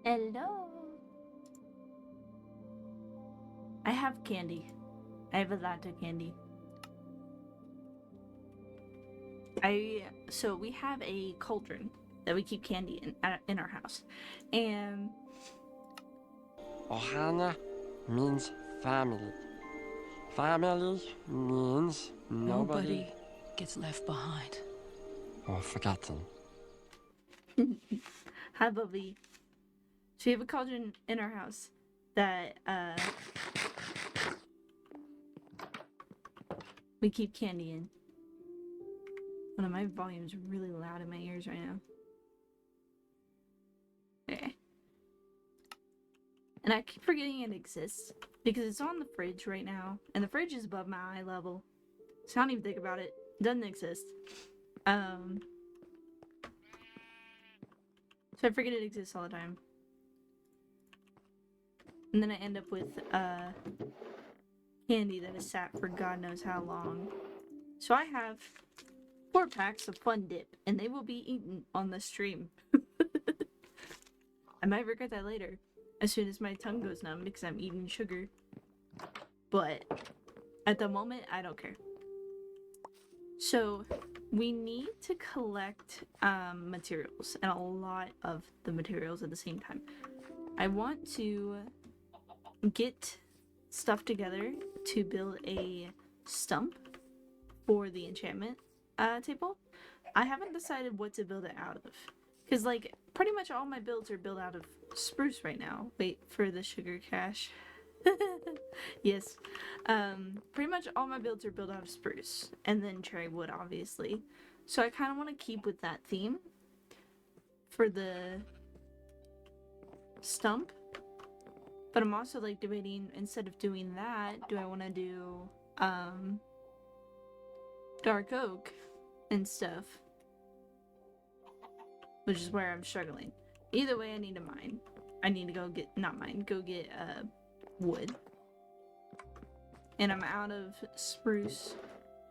Hello. I have candy. I have a lot of candy. So we have a cauldron that we keep candy in our house, and Ohana means family. Family means nobody gets left behind. or forgotten. hi Bubbly. So we have a cauldron in our house that we keep candy in. One of my volume's really loud in my ears right now. Okay. And I keep forgetting it exists because it's on the fridge right now, and the fridge is above my eye level. So I don't even think about it. It doesn't exist. So I forget it exists all the time. And then I end up with candy that has sat for God knows how long. So I have 4 packs of Fun Dip, and they will be eaten on the stream. I might regret that later, as soon as my tongue goes numb because I'm eating sugar. But at the moment, I don't care. So we need to collect materials, and a lot of the materials at the same time. I want to get stuff together to build a stump for the enchantment table. I haven't decided what to build it out of, because like pretty much all my builds are built out of spruce right now. Wait for the sugar cache. Yes. Pretty much all my builds are built out of spruce, and then cherry wood, obviously. So I kind of want to keep with that theme for the stump. But I'm also like debating, instead of doing that, do I want to do dark oak and stuff? Which is where I'm struggling. Either way, I need to mine. I need to go get, not mine, go get wood. And I'm out of spruce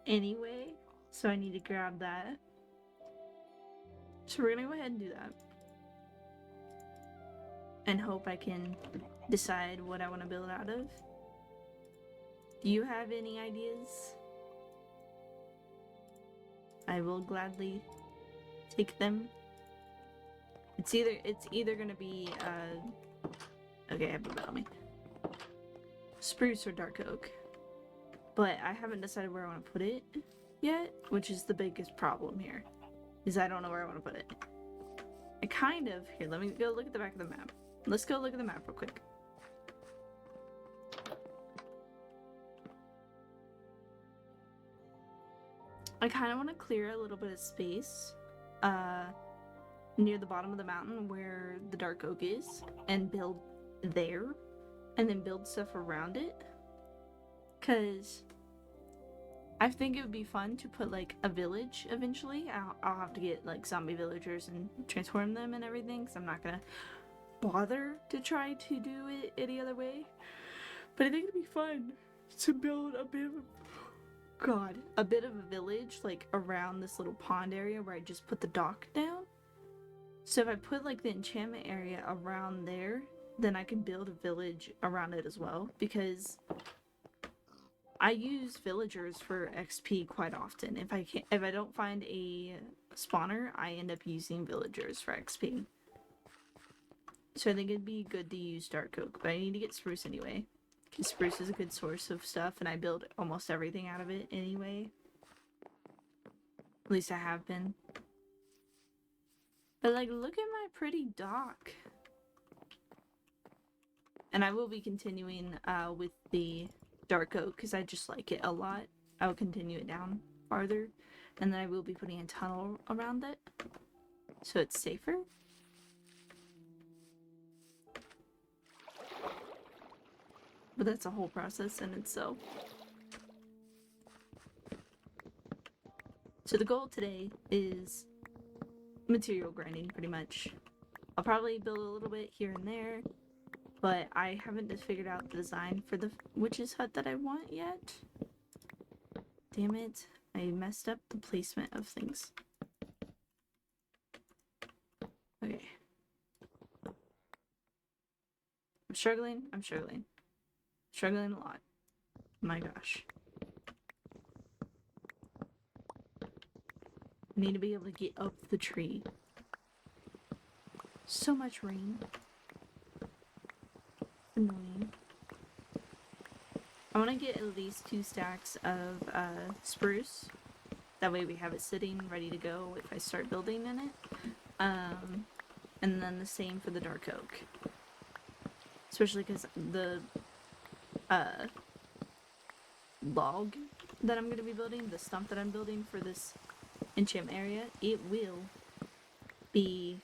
anyway, so I need to grab that. So we're gonna go ahead and do that. And hope I can decide what I want to build out of. Do you have any ideas? I will gladly take them. It's either gonna be okay, I have a bit on me. Spruce or dark oak. But I haven't decided where I want to put it yet, which is the biggest problem here. Is I don't know where I want to put it. I kind of here, let me go look at the back of the map. Let's go look at the map real quick. I kind of want to clear a little bit of space near the bottom of the mountain where the dark oak is, and build there, and then build stuff around it, because I think it would be fun to put like a village eventually. I'll have to get like zombie villagers and transform them and everything, because I'm not gonna bother to try to do it any other way. But I think it'd be fun to build a bit of a village like around this little pond area where I just put the dock down. So if I put like the enchantment area around there, then I can build a village around it as well, because I use villagers for XP quite often. If I don't find a spawner, I end up using villagers for XP. So I think it'd be good to use dark oak, but I need to get spruce anyway, because spruce is a good source of stuff, and I build almost everything out of it anyway. At least I have been. But like, look at my pretty dock. And I will be continuing with the dark oak because I just like it a lot. I will continue it down farther, and then I will be putting a tunnel around it so it's safer. But that's a whole process in itself. So the goal today is material grinding, pretty much. I'll probably build a little bit here and there, but I haven't just figured out the design for the witch's hut that I want yet. Damn it, I messed up the placement of things. Okay. I'm struggling. I'm struggling. Struggling a lot. My gosh. I need to be able to get up the tree. So much rain. Annoying. I want to get at least 2 stacks of spruce. That way we have it sitting ready to go if I start building in it. And then the same for the dark oak. Especially because the log that I'm going to be building, the stump that I'm building for this enchantment area, it will be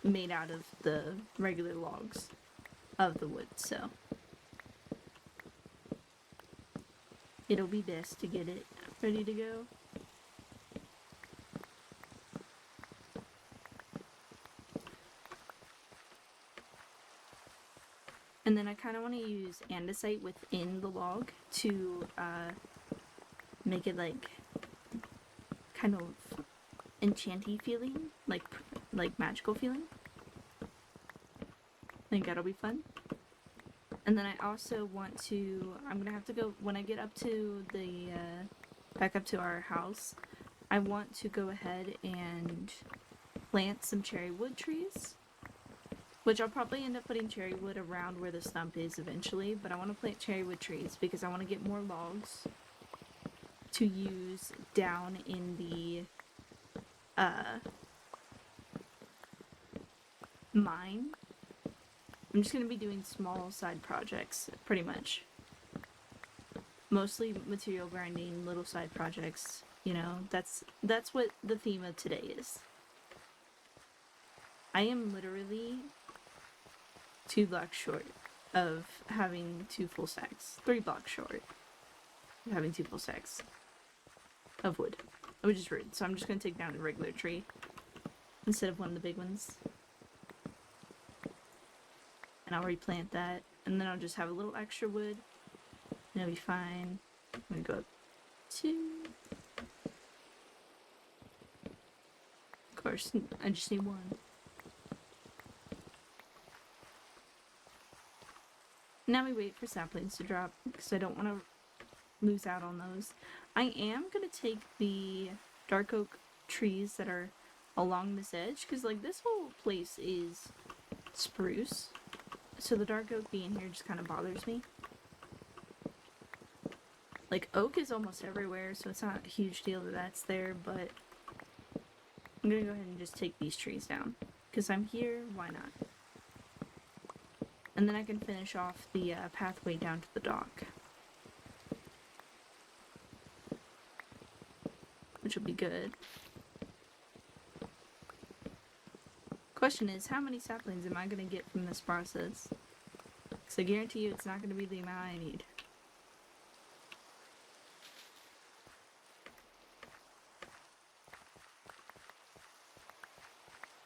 made out of the regular logs of the wood, so it'll be best to get it ready to go. And then I kind of want to use andesite within the log to make it like kind of enchanty feeling, like magical feeling. I think that'll be fun. And then I also want to, I'm gonna have to go, when I get up to the, back up to our house, I want to go ahead and plant some cherry wood trees. Which I'll probably end up putting cherry wood around where the stump is eventually, but I want to plant cherry wood trees because I want to get more logs to use down in the mine. I'm just going to be doing small side projects, pretty much. Mostly material grinding, little side projects, you know, that's what the theme of today is. I am literally 2 blocks short of having 2 full stacks. 3 blocks short of having 2 full stacks of wood. Which is rude, so I'm just gonna take down a regular tree instead of one of the big ones. And I'll replant that, and then I'll just have a little extra wood, and it'll be fine. I'm gonna go up 2. Of course, I just need 1. Now we wait for saplings to drop, because I don't want to lose out on those. I am going to take the dark oak trees that are along this edge, because like this whole place is spruce. So the dark oak being here just kind of bothers me. Like oak is almost everywhere, so it's not a huge deal that that's there, but I'm going to go ahead and just take these trees down. Because I'm here, why not? And then I can finish off the pathway down to the dock. Which will be good. Question is, how many saplings am I going to get from this process? Because I guarantee you it's not going to be the amount I need.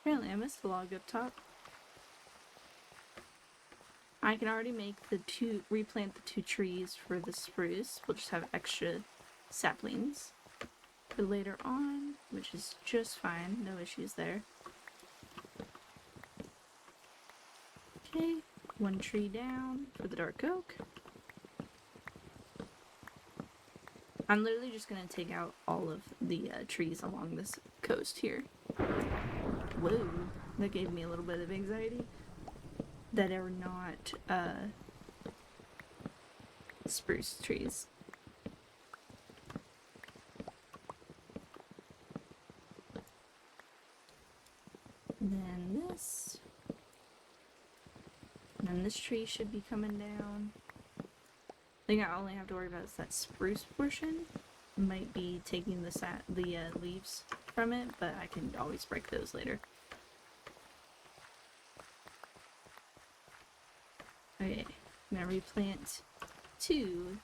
Apparently I missed the log up top. I can already make replant the 2 trees for the spruce. We'll just have extra saplings for later on, which is just fine. No issues there. Okay, 1 tree down for the dark oak. I'm literally just gonna take out all of the trees along this coast here. Whoa, that gave me a little bit of anxiety. That are not spruce trees. And then this. And then this tree should be coming down. I think I only have to worry about is that spruce portion. Might be taking the leaves from it, but I can always break those later. Okay, I'm gonna replant 2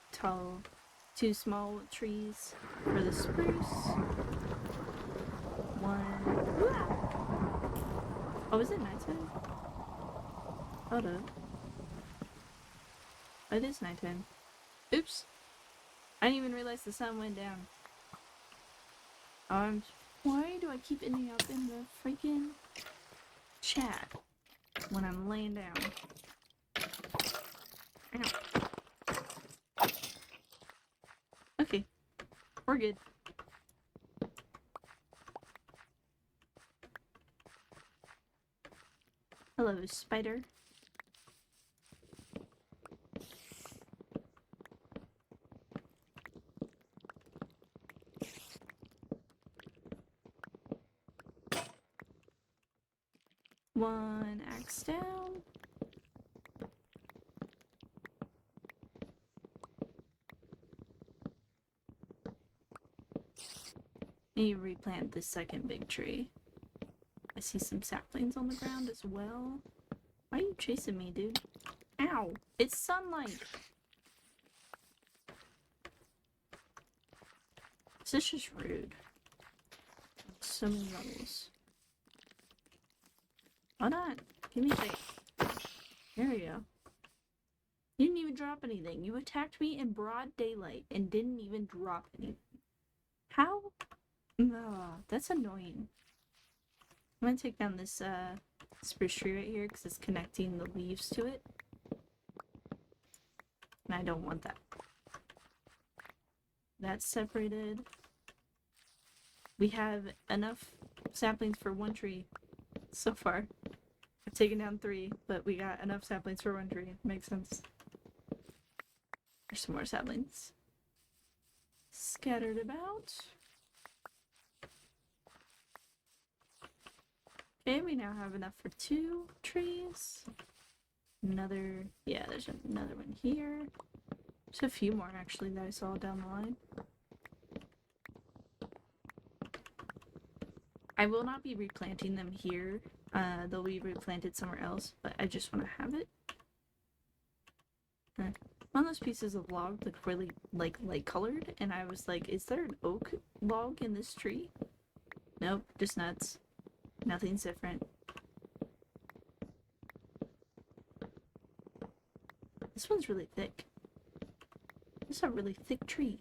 small trees for the spruce. 1. Oh, is it nighttime? Hold up. Oh, it is nighttime. Oops. I didn't even realize the sun went down. Why do I keep ending up in the freaking chat when I'm laying down? Ow. Okay, we're good. Hello, spider. One axe down. Need to replant the second big tree. I see some saplings on the ground as well. Why are you chasing me, dude? Ow! It's sunlight! This is just rude. So many levels. Why not? Give me a second. There we go. You didn't even drop anything. You attacked me in broad daylight and didn't even drop anything. How? Oh, that's annoying. I'm gonna take down this spruce tree right here because it's connecting the leaves to it. And I don't want that. That's separated. We have enough saplings for one tree so far. I've taken down 3, but we got enough saplings for one tree. Makes sense. There's some more saplings scattered about. Okay, we now have enough for 2 trees. Another, yeah, there's another one here. There's a few more actually that I saw down the line. I will not be replanting them here. They'll be replanted somewhere else, but I just want to have it. One of those pieces of log looked really like light colored, and I was like, is there an oak log in this tree? Nope, just nuts. Nothing's different. This one's really thick. This is a really thick tree.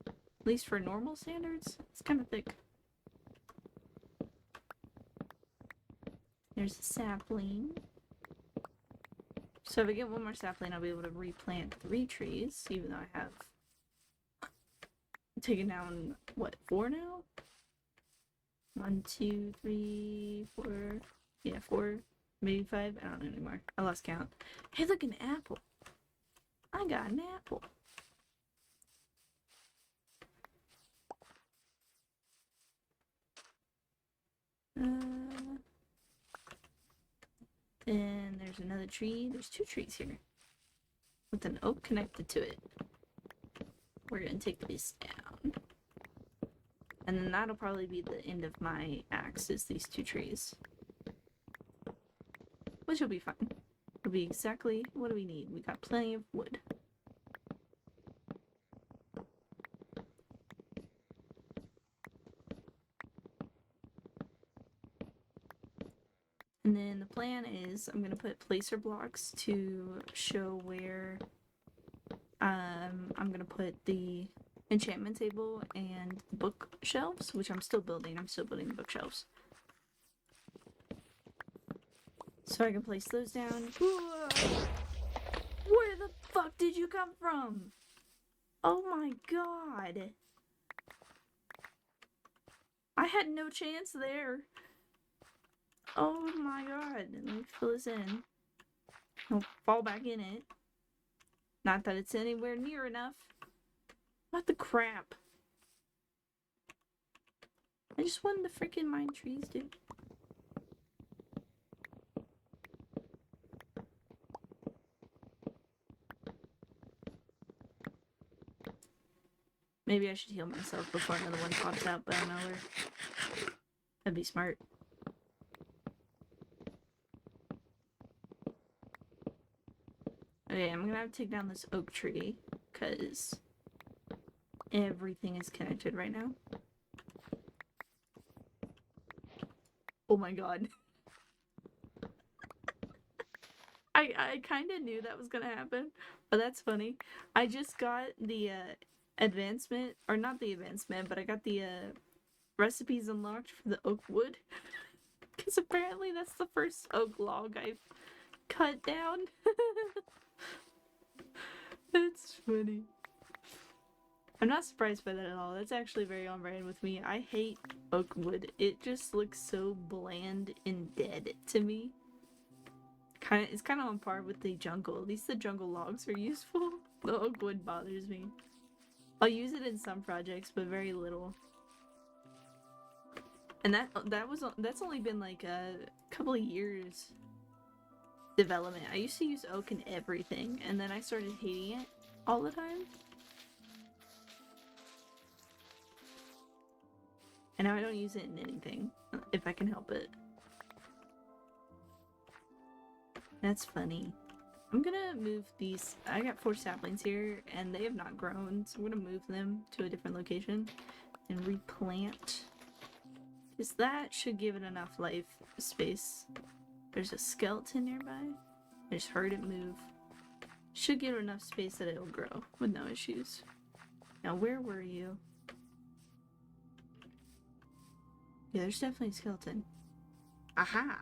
At least for normal standards, it's kind of thick. There's a sapling. So if I get one more sapling, I'll be able to replant 3 trees, even though I have taken down, what, 4 now? 1, 2, 3, 4. Yeah, 4, maybe 5. I don't know anymore. I lost count. Hey, look, an apple. I got an apple. Then there's another tree. There's 2 trees here with an oak connected to it. We're gonna take this down. And then that'll probably be the end of my axe, is these 2 trees. Which will be fine. It'll be exactly what do we need. We got plenty of wood. And then the plan is I'm gonna put placer blocks to show where I'm gonna put the enchantment table and bookshelves, which I'm still building. I'm still building the bookshelves. So I can place those down. Whoa! Where the fuck did you come from? Oh my god. I had no chance there. Oh my god. Let me fill this in. I'll fall back in it. Not that it's anywhere near enough. What the crap? I just wanted to freaking mine trees, dude. Maybe I should heal myself before another one pops out, but I don't know where. That'd be smart. Okay, I'm gonna have to take down this oak tree, because everything is connected right now. Oh my god. I kind of knew that was gonna happen, but that's funny. I just got the advancement, or not the advancement, but I got the recipes unlocked for the oak wood. Because apparently that's the first oak log I've cut down. It's funny. I'm not surprised by that at all. That's actually very on brand with me. I hate oak wood. It just looks so bland and dead to me. It's kind of on par with the jungle. At least the jungle logs are useful. The oak wood bothers me. I'll use it in some projects, but very little. And that's only been like a couple of years development. I used to use oak in everything, and then I started hating it all the time. And now I don't use it in anything, if I can help it. That's funny. I'm gonna move these. I got 4 saplings here, and they have not grown, so I'm gonna move them to a different location and replant. Because that should give it enough life space. There's a skeleton nearby. I just heard it move. Should give it enough space that it'll grow with no issues. Now, where were you? Yeah, there's definitely a skeleton. Aha!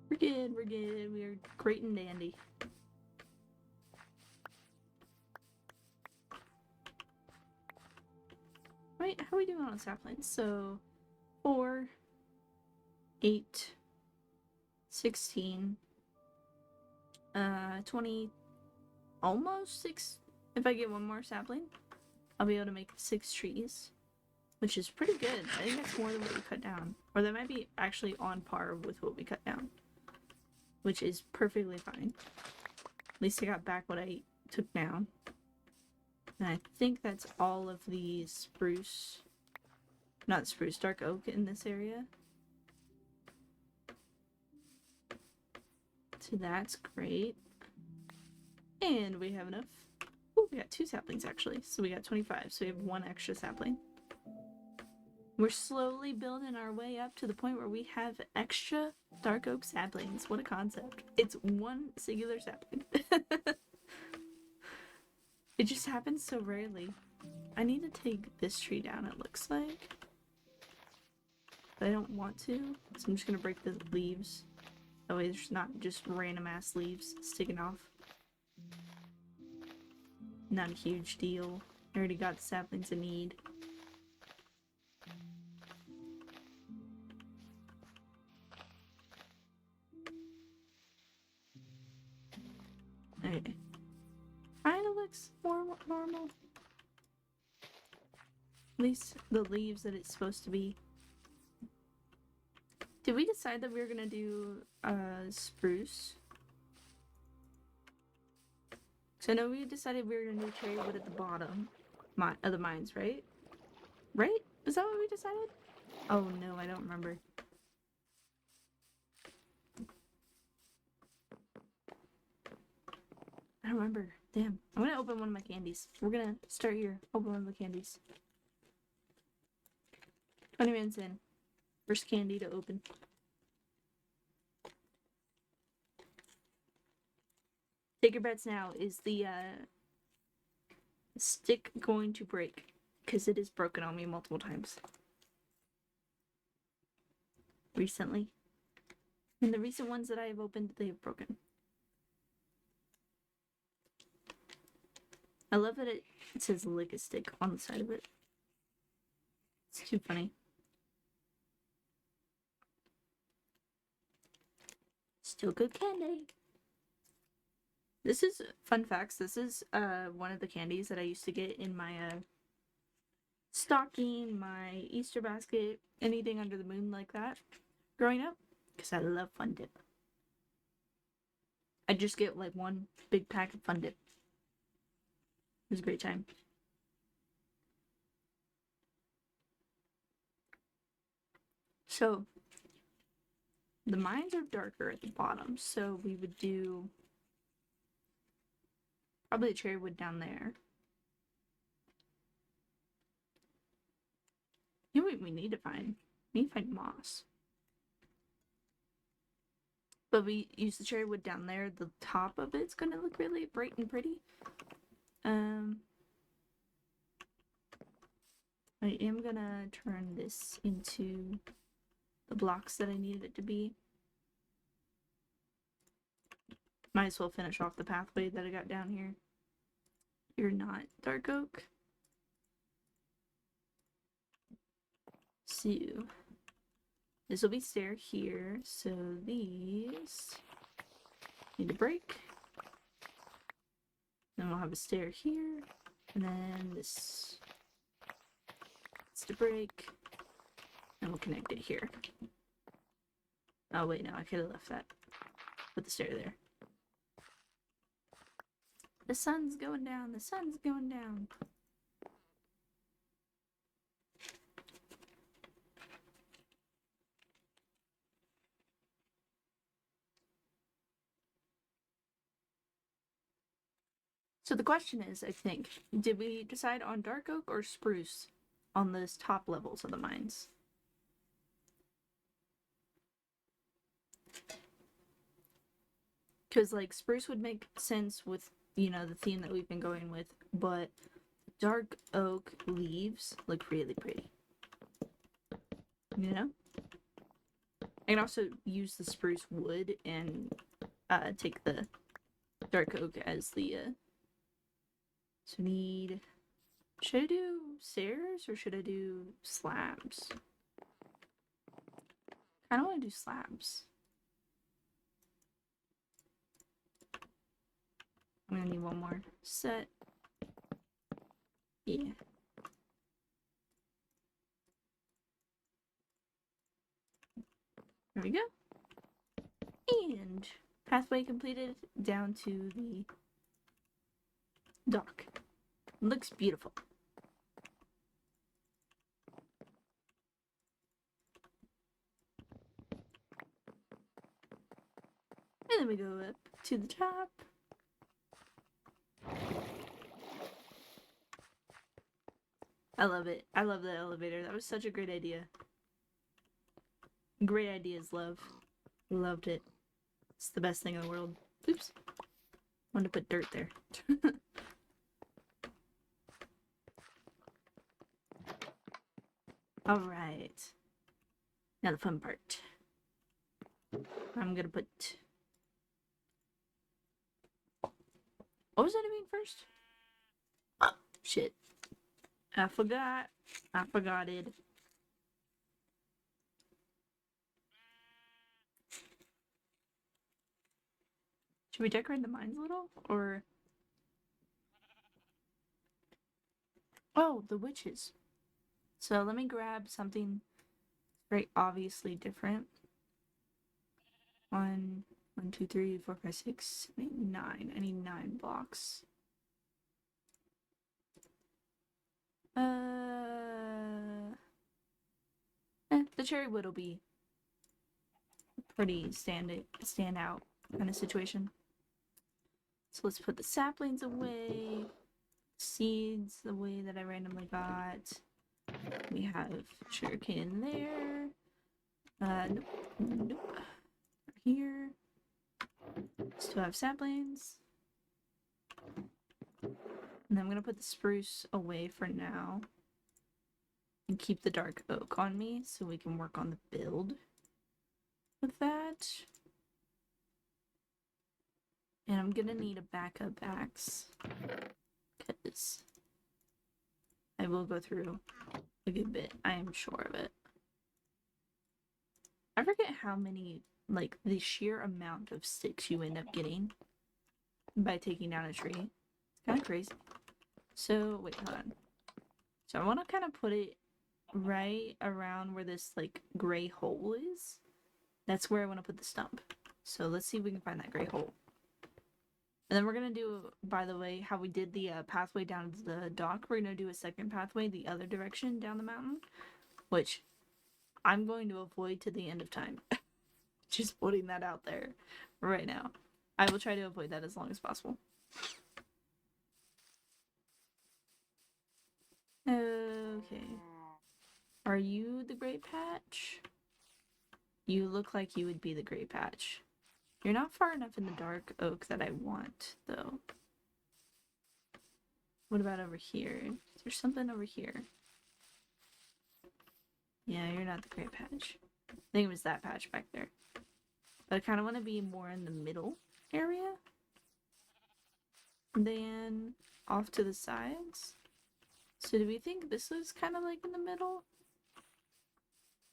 We're good, we're good. We're great and dandy. Wait, how are we doing on saplings? So, 4, 8, 16, 20, almost 6. If I get one more sapling, I'll be able to make 6 trees, which is pretty good. I think that's more than what we cut down. Or that might be actually on par with what we cut down, which is perfectly fine. At least I got back what I took down. And I think that's all of the spruce, not spruce, dark oak in this area. So that's great. And we have enough. Ooh, we got 2 saplings actually. So we got 25. So we have 1 extra sapling. We're slowly building our way up to the point where we have extra dark oak saplings. What a concept. It's 1 singular sapling. It just happens so rarely. I need to take this tree down, it looks like. But I don't want to, so I'm just gonna break the leaves. That way there's not just random ass leaves sticking off. Not a huge deal. I already got the saplings I need. Okay. Kinda looks more normal. At least the leaves that it's supposed to be. Did we decide that we were gonna do spruce? So I know we decided we were gonna do cherry wood at the bottom of the mines, right? Right? Is that what we decided? Oh no, I don't remember. I don't remember. Damn. I'm gonna open one of my candies. We're gonna start here. Open one of the candies. 20 minutes in. First candy to open. Take your bets now. Is the stick going to break? Because it is broken on me multiple times. Recently. And the recent ones that I have opened, they have broken. I love that it says lick a stick on the side of it. It's too funny. Still good candy. This is, fun facts, this is one of the candies that I used to get in my stocking, my Easter basket, anything under the moon like that growing up, because I love Fun Dip. I'd just get like 1 big pack of Fun Dip. It was a great time. So, the mines are darker at the bottom, so we would do probably a cherry wood down there. You know what we need to find? We need to find moss. But we use the cherry wood down there. The top of it's gonna look really bright and pretty. I am gonna turn this into the blocks that I needed it to be. Might as well finish off the pathway that I got down here. You're not dark oak. So this will be stair here, so these need to break. Then we'll have a stair here, and then this needs to break, and we'll connect it here. Oh wait, no, I could have left that. Put the stair there. The sun's going down, the sun's going down. So the question is, I think, did we decide on dark oak or spruce on those top levels of the mines? Because, like, spruce would make sense with, you know, the theme that we've been going with, but dark oak leaves look really pretty. You know? I can also use the spruce wood and take the dark oak as the so need, should I do stairs or should I do slabs? I don't want to do slabs. I'm gonna need one more set. Yeah. There we go. And pathway completed down to the dock. Looks beautiful. And then we go up to the top. I love it. I love the elevator. That was such a great idea. Great ideas, love. Loved it. It's the best thing in the world. Oops. Wanted to put dirt there. Alright. Now the fun part. I'm gonna put... What was I doing first? Oh, shit. I forgot. I forgot it. Should we decorate the mines a little? Or... Oh, the witches. So let me grab something very obviously different. 1, 2, 3, 4, 5, 6, 7, 8, 9. I need 9 blocks. The cherry wood will be pretty stand out kind of situation. So let's put the saplings away, seeds away that I randomly got. We have sugarcane in there. Nope. Nope. Here. Still have saplings. And then I'm gonna put the spruce away for now. And keep the dark oak on me so we can work on the build with that. And I'm gonna need a backup axe. Because I will go through a good bit. I am sure of it. I forget how many, like, the sheer amount of sticks you end up getting by taking down a tree. It's kind of crazy. So, wait, hold on. So I want to kind of put it right around where this, like, gray hole is. That's where I want to put the stump. So let's see if we can find that gray hole. And then we're going to do, by the way, how we did the pathway down to the dock. We're going to do a second pathway the other direction down the mountain. Which I'm going to avoid to the end of time. Just putting that out there right now. I will try to avoid that as long as possible. Okay. Are you the gray patch? You look like you would be the gray patch. You're not far enough in the dark oak that I want, though. What about over here? Is there something over here? Yeah, you're not the great patch. I think it was that patch back there. But I kind of want to be more in the middle area than off to the sides. So do we think this is kind of like in the middle?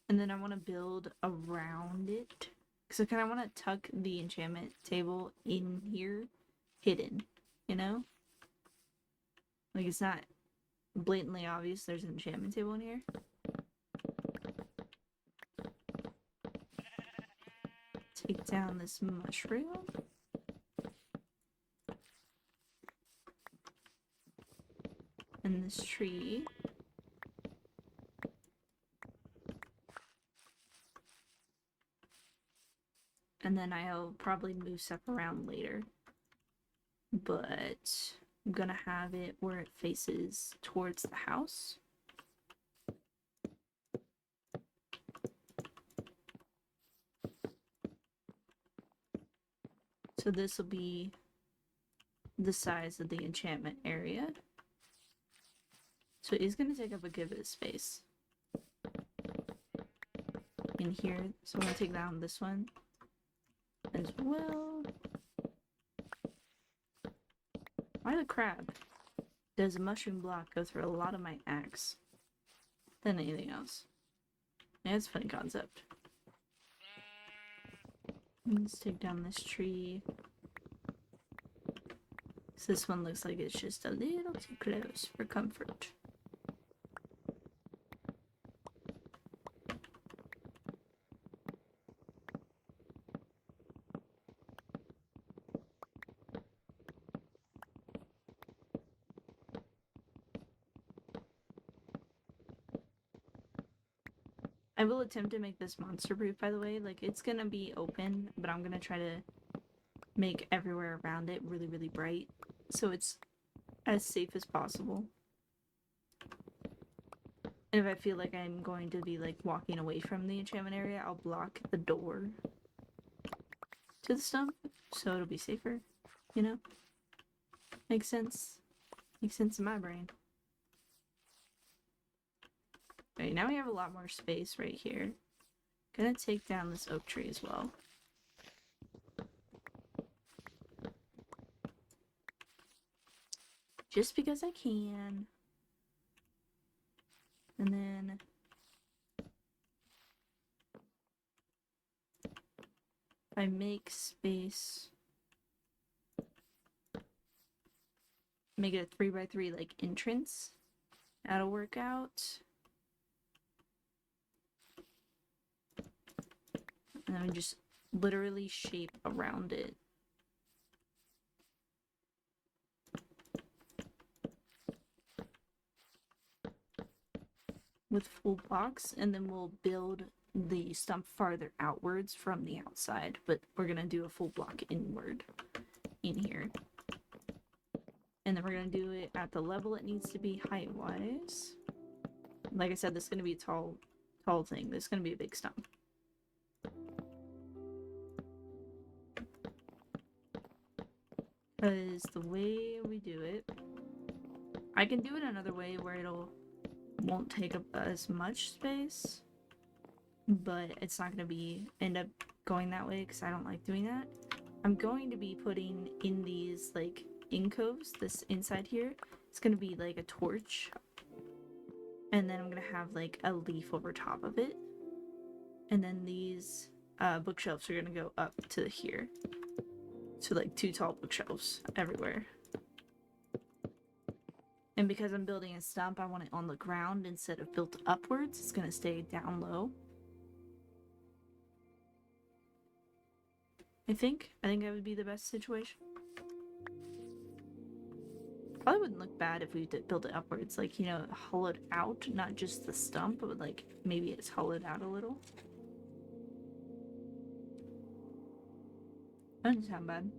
And then I want to build around it. Because I kind of want to tuck the enchantment table in here, hidden, you know? Like it's not blatantly obvious there's an enchantment table in here. Take down this mushroom. And this tree. And then I'll probably move stuff around later. But I'm gonna have it where it faces towards the house. So this will be the size of the enchantment area. So it is going to take up a good bit of space in here. So I'm going to take down this one as well. Why the crab? Does a mushroom block go through a lot of my axe than anything else? Yeah, it's a funny concept. Let's take down this tree. So this one looks like it's just a little too close for comfort. I will attempt to make this monster proof, by the way. Like, it's gonna be open, but I'm gonna try to make everywhere around it really, really bright. So it's as safe as possible. And if I feel like I'm going to be, like, walking away from the enchantment area, I'll block the door to the stump, so it'll be safer, you know? Makes sense. Makes sense in my brain. Okay, now we have a lot more space right here. Gonna take down this oak tree as well. Just because I can. And then if I make space, make it a 3x3 like entrance, that'll work out. And then we just literally shape around it. With full blocks, and then we'll build the stump farther outwards from the outside, but we're gonna do a full block inward in here. And then we're gonna do it at the level it needs to be height-wise. Like I said, this is gonna be a tall thing. This is gonna be a big stump. Because the way we do it, I can do it another way where won't take up as much space, but it's not going to end up going that way because I don't like doing that. I'm going to be putting in these like incoves, this inside here, it's going to be like a torch, and then I'm going to have like a leaf over top of it, and then these bookshelves are going to go up to here. So like 2 tall bookshelves everywhere. And because I'm building a stump, I want it on the ground instead of built upwards. It's going to stay down low. I think that would be the best situation. Probably wouldn't look bad if we did build it upwards, like, you know, hollowed out, not just the stump, but like maybe it's hollowed out a little. That doesn't sound bad.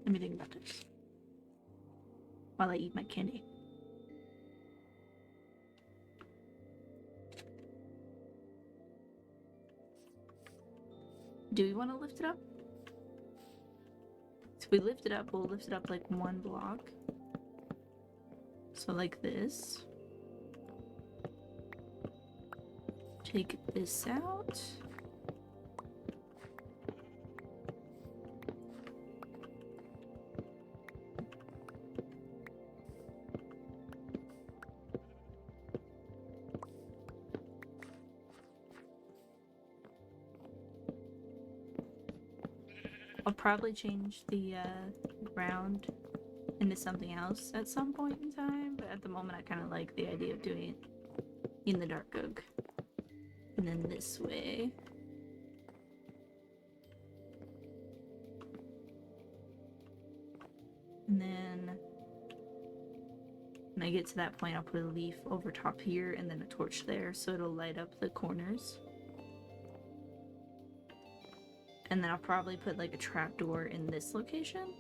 Let me think about this while I eat my candy. Do we want to lift it up? So we lift it up, we'll lift it up like 1 block. So like this. take this out. I'll probably change the ground into something else at some point in time, but at the moment I kind of like the idea of doing it in the dark oak. And then this way. And then when I get to that point, I'll put a leaf over top here and then a torch there so it'll light up the corners. And then I'll probably put like a trapdoor in this location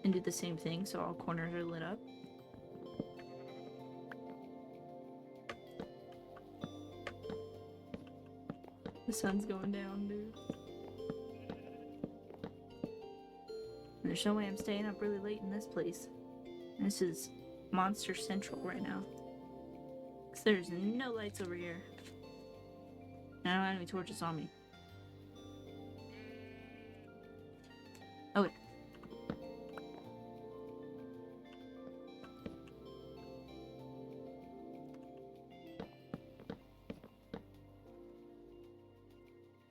and do the same thing so all corners are lit up. The sun's going down, dude. And there's no way I'm staying up really late in this place. This is Monster Central right now. Because there's no lights over here. And I don't have any torches on me. Okay.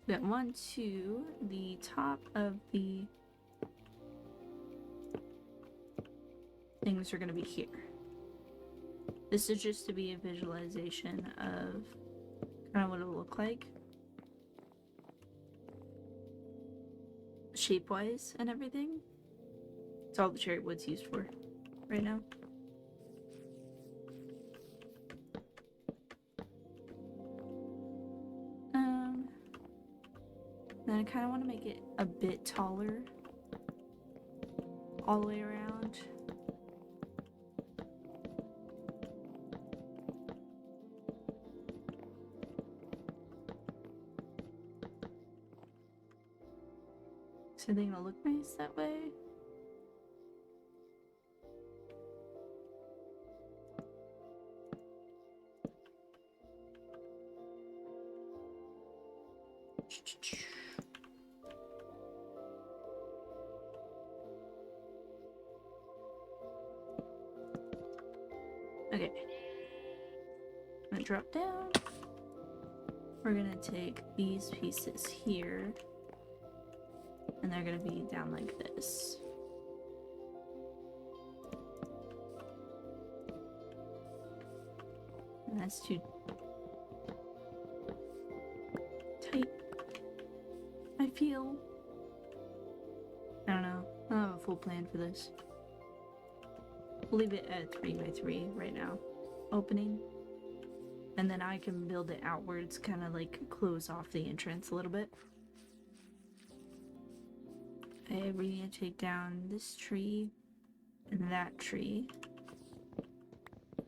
We got 1, 2, the top of the things are going to be here. This is just to be a visualization of kind of what it'll look like. Shape-wise and everything. It's all the cherry wood's used for right now. Then I kind of want to make it a bit taller all the way around. So I think it'll look nice that way. Okay. I'm gonna drop down. We're gonna take these pieces here. And they're gonna be down like this. And that's too tight, I feel. I don't know. I don't have a full plan for this. We'll leave it at 3 by 3 right now. Opening. And then I can build it outwards, kind of like close off the entrance a little bit. Okay, we need to take down this tree and that tree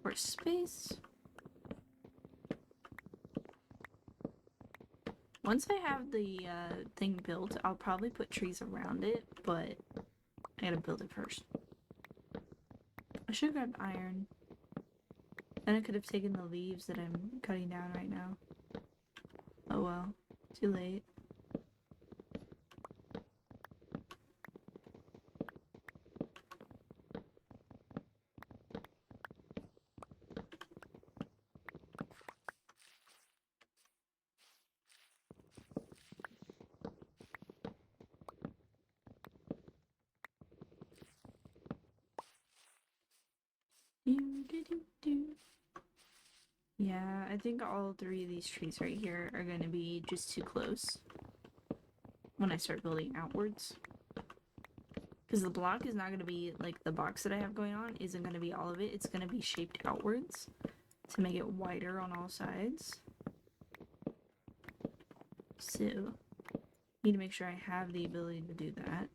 for space. Once I have the thing built, I'll probably put trees around it, but I gotta build it first. I should grab iron. Then I could have taken the leaves that I'm cutting down right now. Oh well, too late. Yeah, I think all 3 of these trees right here are going to be just too close when I start building outwards. Because the block is not going to be, like, the box that I have going on isn't going to be all of it. It's going to be shaped outwards to make it wider on all sides. So, need to make sure I have the ability to do that.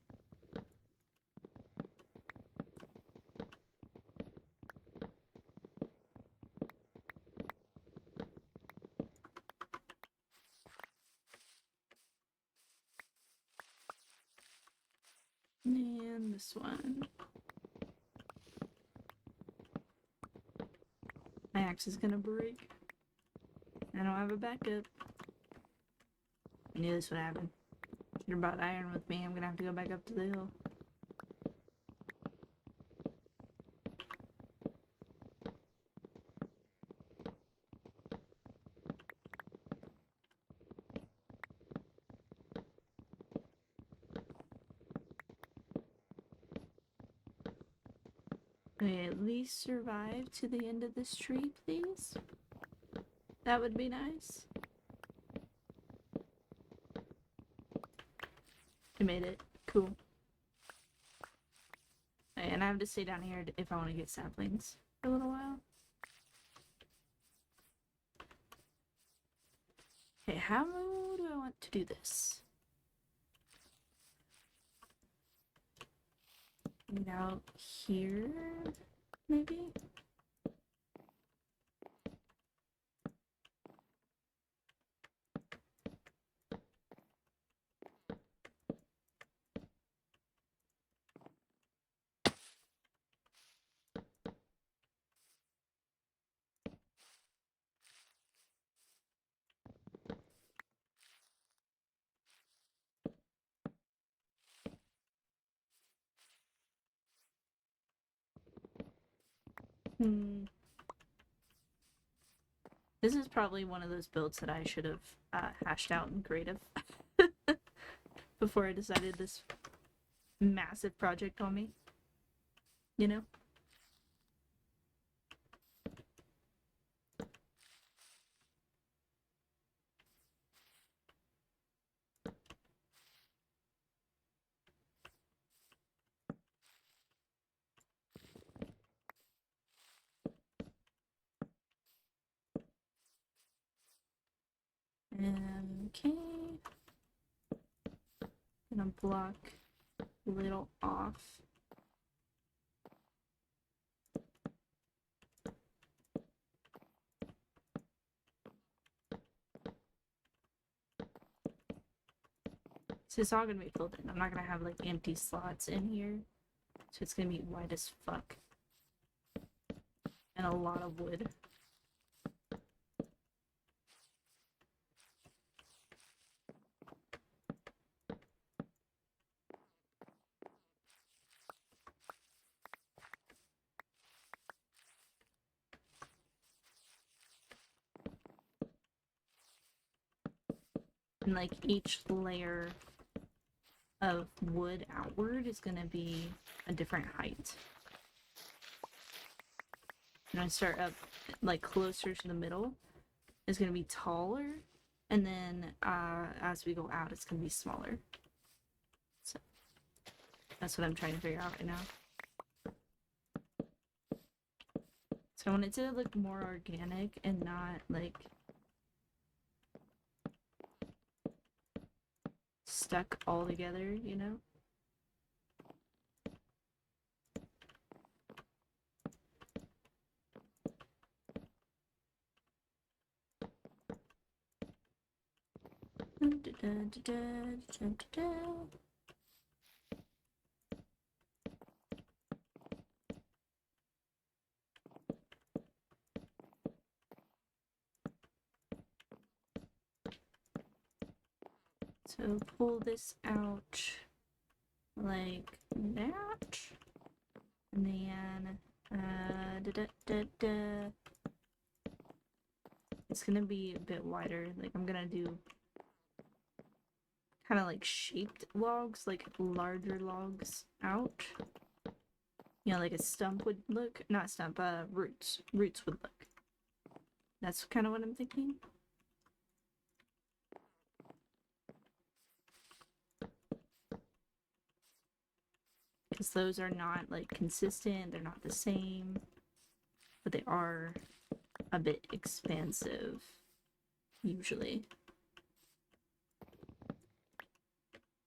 And this one. My axe is gonna break. I don't have a backup. I knew this would happen. You're about iron with me. I'm gonna have to go back up to the hill. Okay, at least survive to the end of this tree, please. That would be nice. I made it. Cool. And I have to stay down here if I want to get saplings for a little while. Okay, how do I want to do this? Get out here, maybe? This is probably one of those builds that I should have hashed out in creative before I decided this massive project on me. You know? Okay. Gonna block a little off. So it's all gonna be filled in. I'm not gonna have like empty slots in here. So it's gonna be wide as fuck. And a lot of wood. And like each layer of wood outward is gonna be a different height. And I start up like closer to the middle is gonna be taller, and then as we go out it's gonna be smaller. So that's what I'm trying to figure out right now. So I want it to look more organic and not like stuck all together, you know? So pull this out like that, and then it's gonna be a bit wider. Like I'm gonna do kind of like shaped logs, like larger logs out. You know, like a stump would look. Not stump, roots. Roots would look. That's kind of what I'm thinking. Because those are not like consistent, they're not the same, but they are a bit expansive, usually.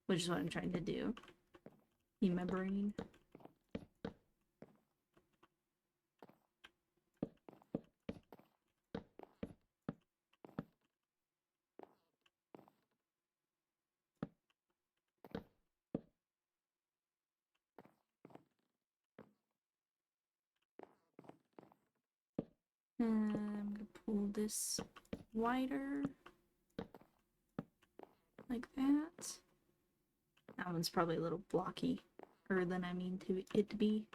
Which is what I'm trying to do in my brain. I'm gonna pull this wider. Like that. That one's probably a little blocky. Or than I mean to it to be.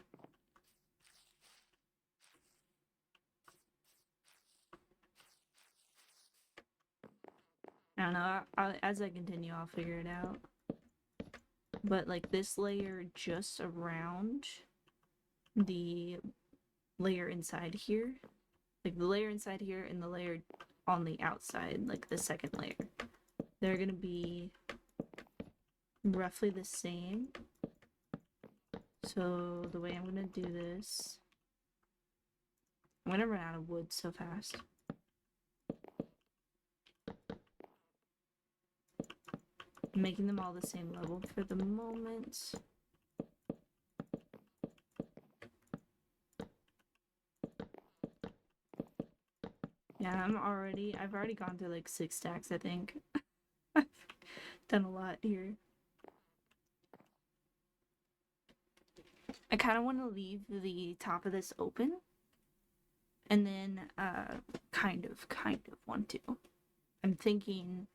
I don't know, as I continue, I'll figure it out. But like this layer just around the layer inside here, like the layer inside here and the layer on the outside, like the second layer, they're gonna be roughly the same. So the way I'm gonna do this, I'm gonna run out of wood so fast. I'm making them all the same level for the moment. Yeah, I've already gone through like 6 stacks, I think. I've done a lot here. I kind of want to leave the top of this open. And then, kind of want to. I'm thinking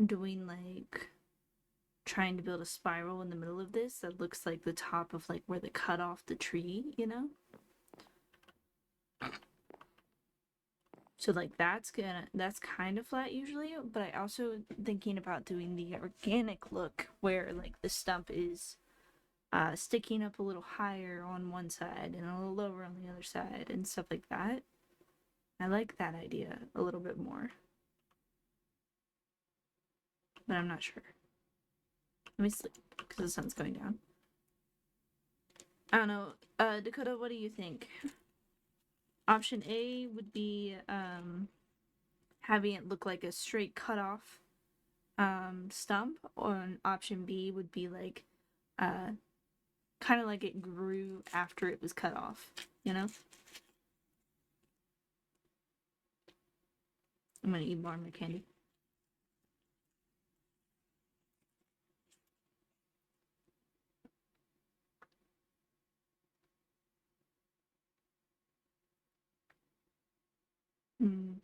doing like, trying to build a spiral in the middle of this that looks like the top of like where they cut off the tree, you know? So like that's kind of flat usually, but I also thinking about doing the organic look where like the stump is sticking up a little higher on one side and a little lower on the other side and stuff like that. I like that idea a little bit more. But I'm not sure. Let me sleep because the sun's going down. I don't know. Dakota, what do you think? Option A would be having it look like a straight cut off stump, or option B would be like kind of like it grew after it was cut off, you know? I'm gonna eat more of my candy. Mm.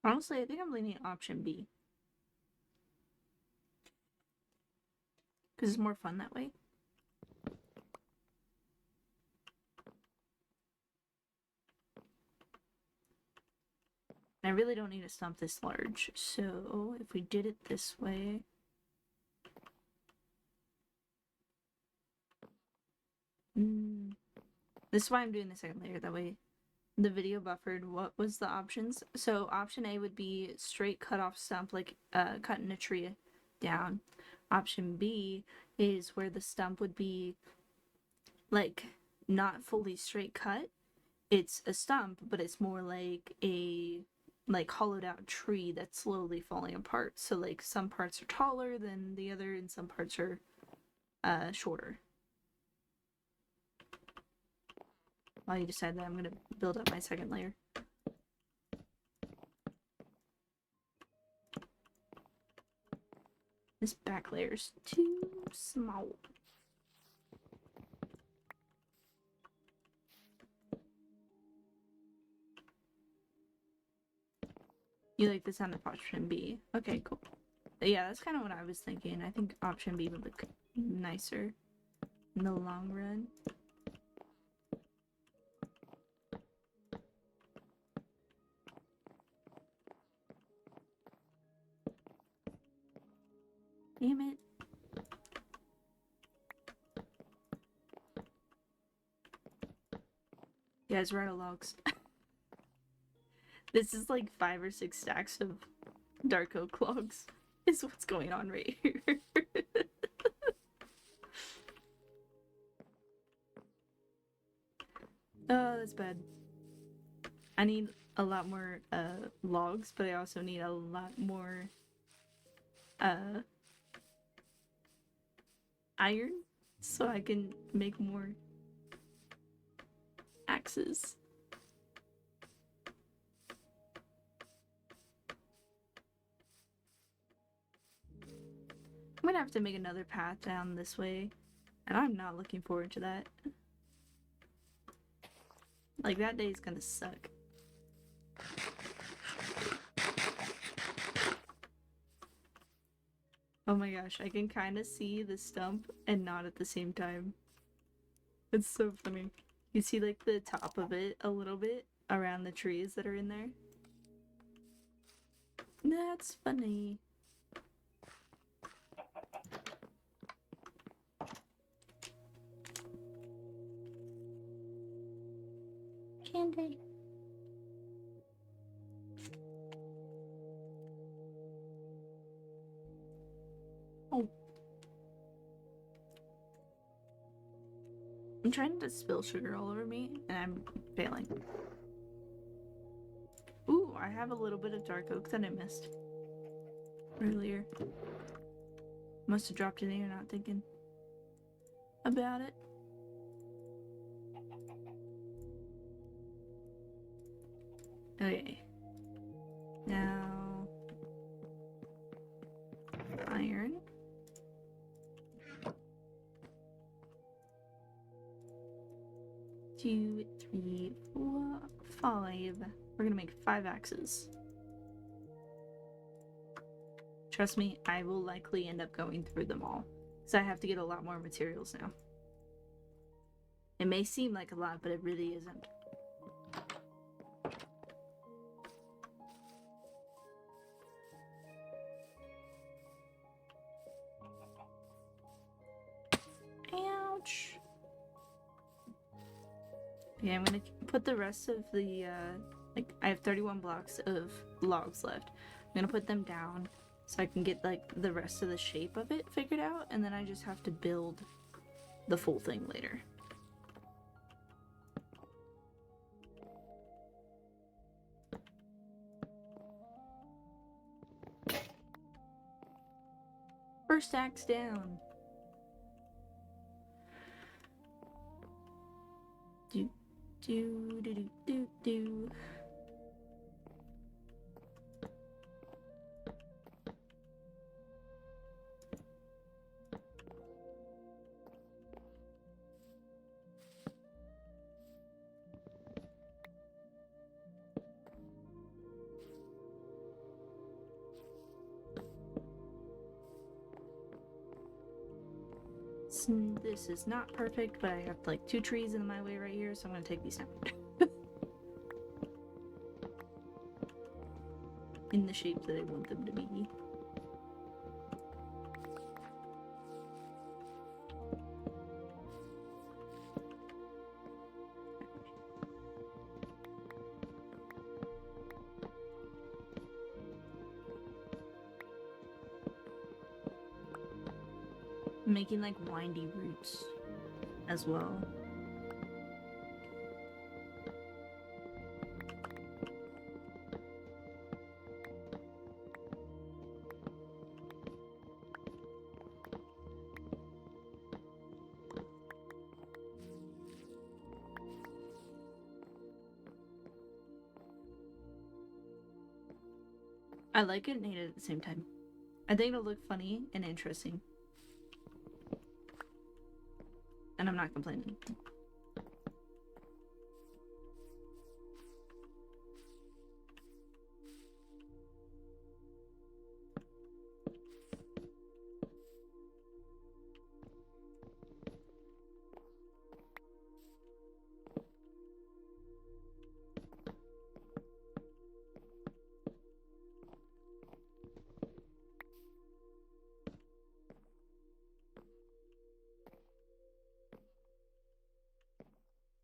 Honestly, I think I'm leaning option B. Because it's more fun that way. I really don't need a stump this large, so if we did it this way... This is why I'm doing the second layer, that way the video buffered. What was the options? So option A would be straight cut off stump, like cutting a tree down. Option B is where the stump would be like not fully straight cut. It's a stump, but it's more like a hollowed out tree that's slowly falling apart. So like some parts are taller than the other and some parts are shorter. While you decide that, I'm gonna build up my second layer. This back layer's too small. You like the sound of option B. Okay, cool. Yeah, that's kind of what I was thinking. I think option B would look nicer in the long run. Damn it. You guys, we're out of logs. This is like 5 or 6 stacks of dark oak logs is what's going on right here. Oh, that's bad. I need a lot more logs, but I also need a lot more iron so I can make more axes. I'm gonna have to make another path down this way And I'm not looking forward to that. Like, that day's gonna suck. Oh my gosh, I can kind of see the stump and not at the same time. It's so funny. You see like the top of it a little bit around the trees that are in there? That's funny. Candy. Oh. I'm trying to spill sugar all over me, and I'm failing. Ooh, I have a little bit of dark oak that I missed earlier. Must have dropped it in here, not thinking about it. Okay. Now... iron. Two, three, four, five. We're gonna make 5 axes. Trust me, I will likely end up going through them all. Because I have to get a lot more materials now. It may seem like a lot, but it really isn't. Ouch! Yeah, I'm gonna put the rest of the, like, I have 31 blocks of logs left. I'm gonna put them down so I can get, like, the rest of the shape of it figured out, and then I just have to build the full thing later. First axe down! Do, do, do, do, do, do. This is not perfect, but I have like 2 trees in my way right here, so I'm gonna take these down. In the shape that I want them to be. I'm making like windy roots as well. I like it and hate it at the same time. I think it'll look funny and interesting. And I'm not complaining.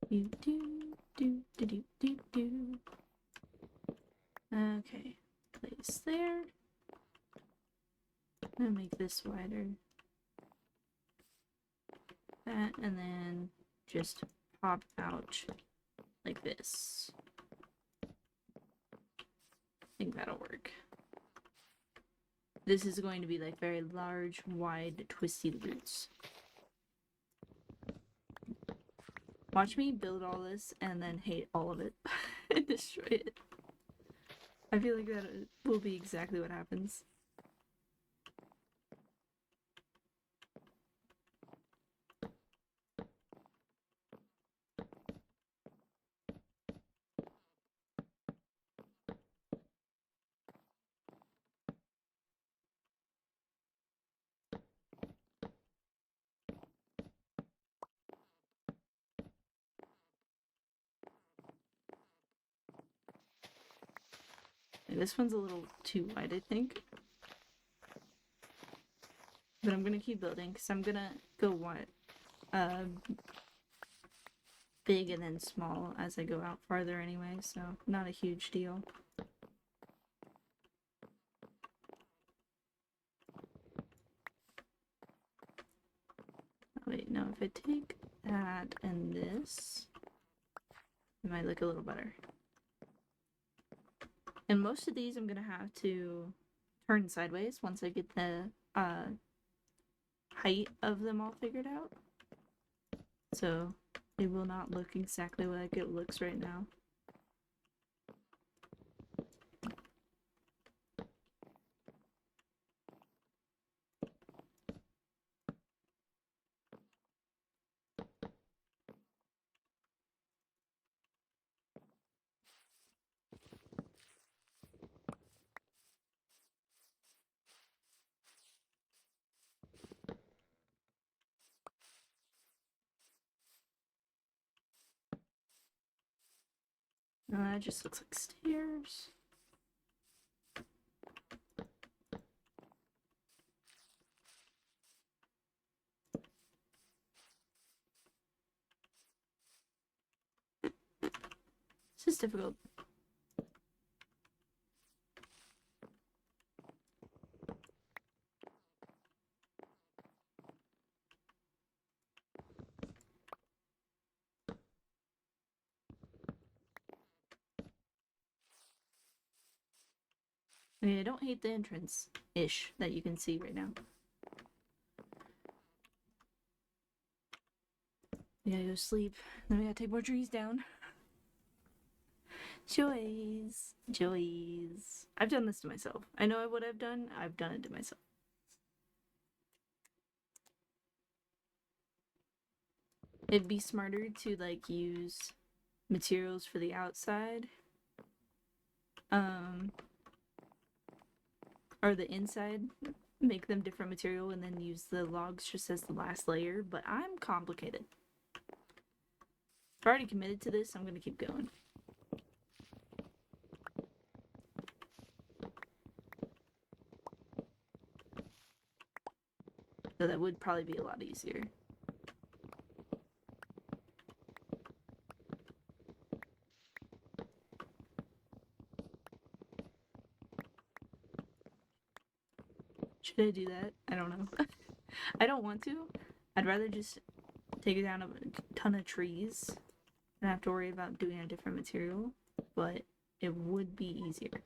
Do do do do do do do. Okay, place there. I'm gonna make this wider. That, and then just pop out like this. I think that'll work. This is going to be like very large, wide, twisty roots. Watch me build all this and then hate all of it and destroy it. I feel like that will be exactly what happens. this one's a little too wide, I think. But I'm gonna keep building because I'm gonna go big and then small as I go out farther anyway, so not a huge deal. Oh, wait, no, if I take that and this, it might look a little better. And most of these I'm gonna have to turn sideways once I get the height of them all figured out. So it will not look exactly like it looks right now. It just looks like stairs. This is difficult. I mean, I don't hate the entrance-ish that you can see right now. We gotta go sleep. Then we gotta take more trees down. Joys. Joys. I've done this to myself. I know what I've done. I've done it to myself. It'd be smarter to, like, use materials for the outside. Or the inside. Make them different material and then use the logs just as the last layer. But I'm complicated. I've already committed to this. I'm gonna keep going. So that would probably be a lot easier. Should I do that? I don't know. I don't want to. I'd rather just take down a ton of trees and have to worry about doing a different material, but it would be easier.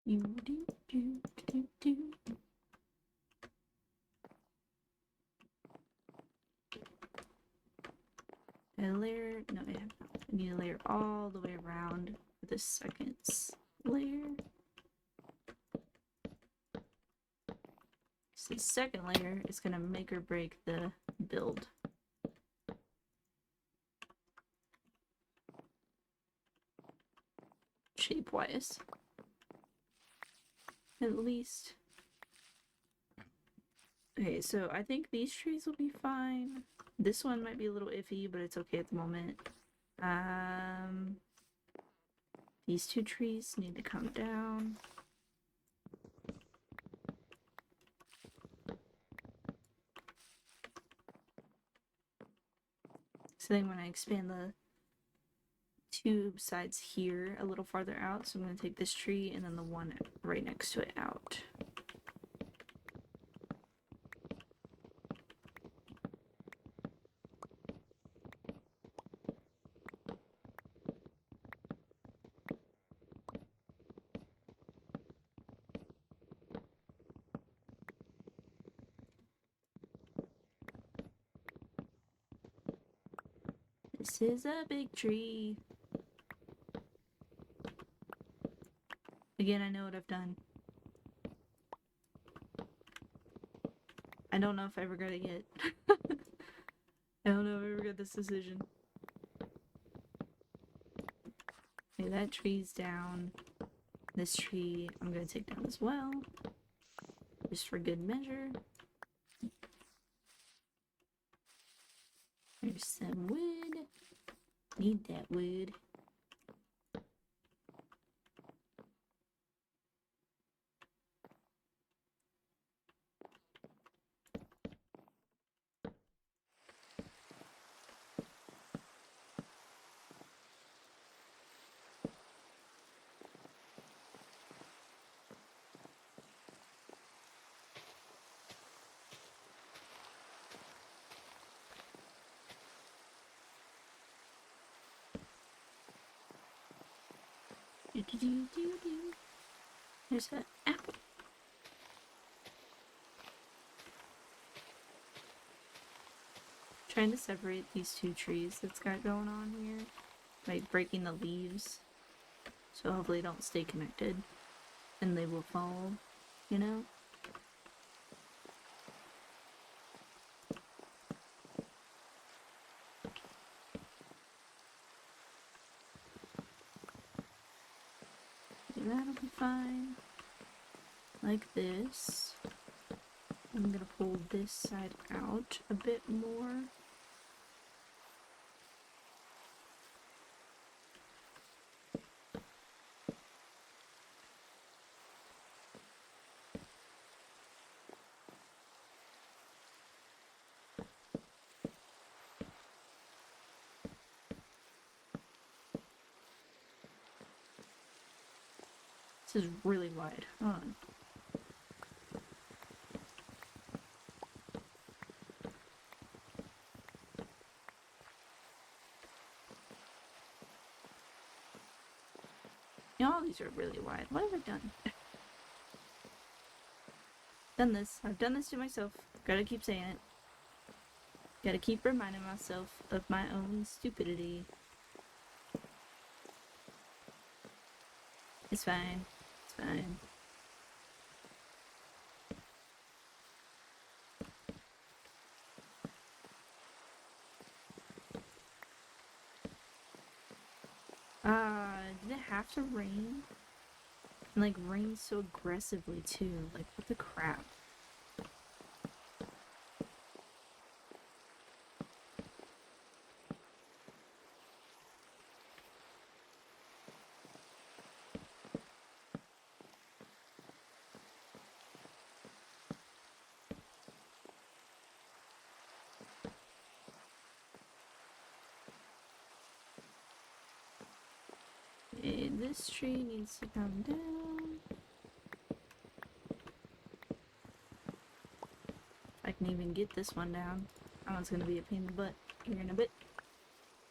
You do do do do. A layer. No, I need a layer all the way around for the second layer. So the second layer is gonna make or break the build. Shape-wise. At least. Okay, so I think these trees will be fine. This one might be a little iffy, but it's okay at the moment. These two trees need to come down. So then when I expand the two sides here a little farther out, so I'm going to take this tree and then the one right next to it out. This is a big tree. Again, I know what I've done. I don't know if I regret it yet. I don't know if I regret this decision. Okay, that tree's down. This tree I'm gonna take down as well. Just for good measure. There's some wood. Need that wood. There's an apple. Trying to separate these two trees that's got going on here by breaking the leaves, so hopefully they don't stay connected and they will fall, you know? That'll be fine. Like this. I'm gonna pull this side out a bit more. This is really wide. Hold on. You know, all these are really wide. What have I done? Done this. I've done this to myself. Gotta keep saying it. Gotta keep reminding myself of my own stupidity. It's fine. It's fine. Did it have to rain? And like rain so aggressively too. Like what the crap? Okay, this tree needs to come down. I can even get this one down. That one's gonna be a pain in the butt here in a bit.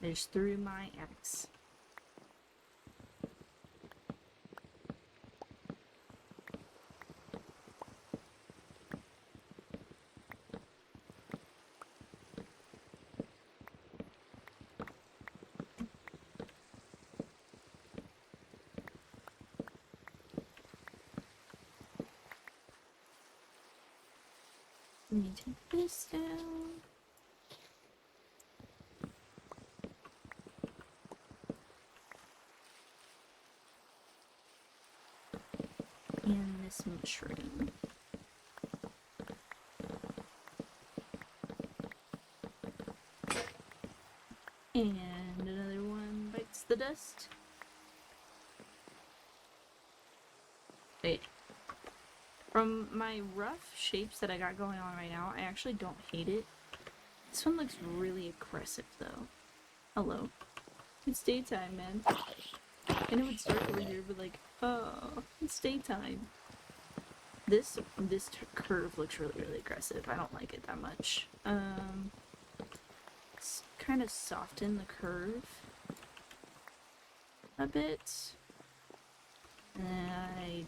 I just threw my axe. Let me take this down. And this mushroom. And another one bites the dust. Wait. From my rough shapes that I got going on right now, I actually don't hate it. This one looks really aggressive though. Hello. It's daytime, man. I know it's dark over here, but like, oh, it's daytime. This curve looks really aggressive. I don't like it that much. Let's kind of soften the curve a bit.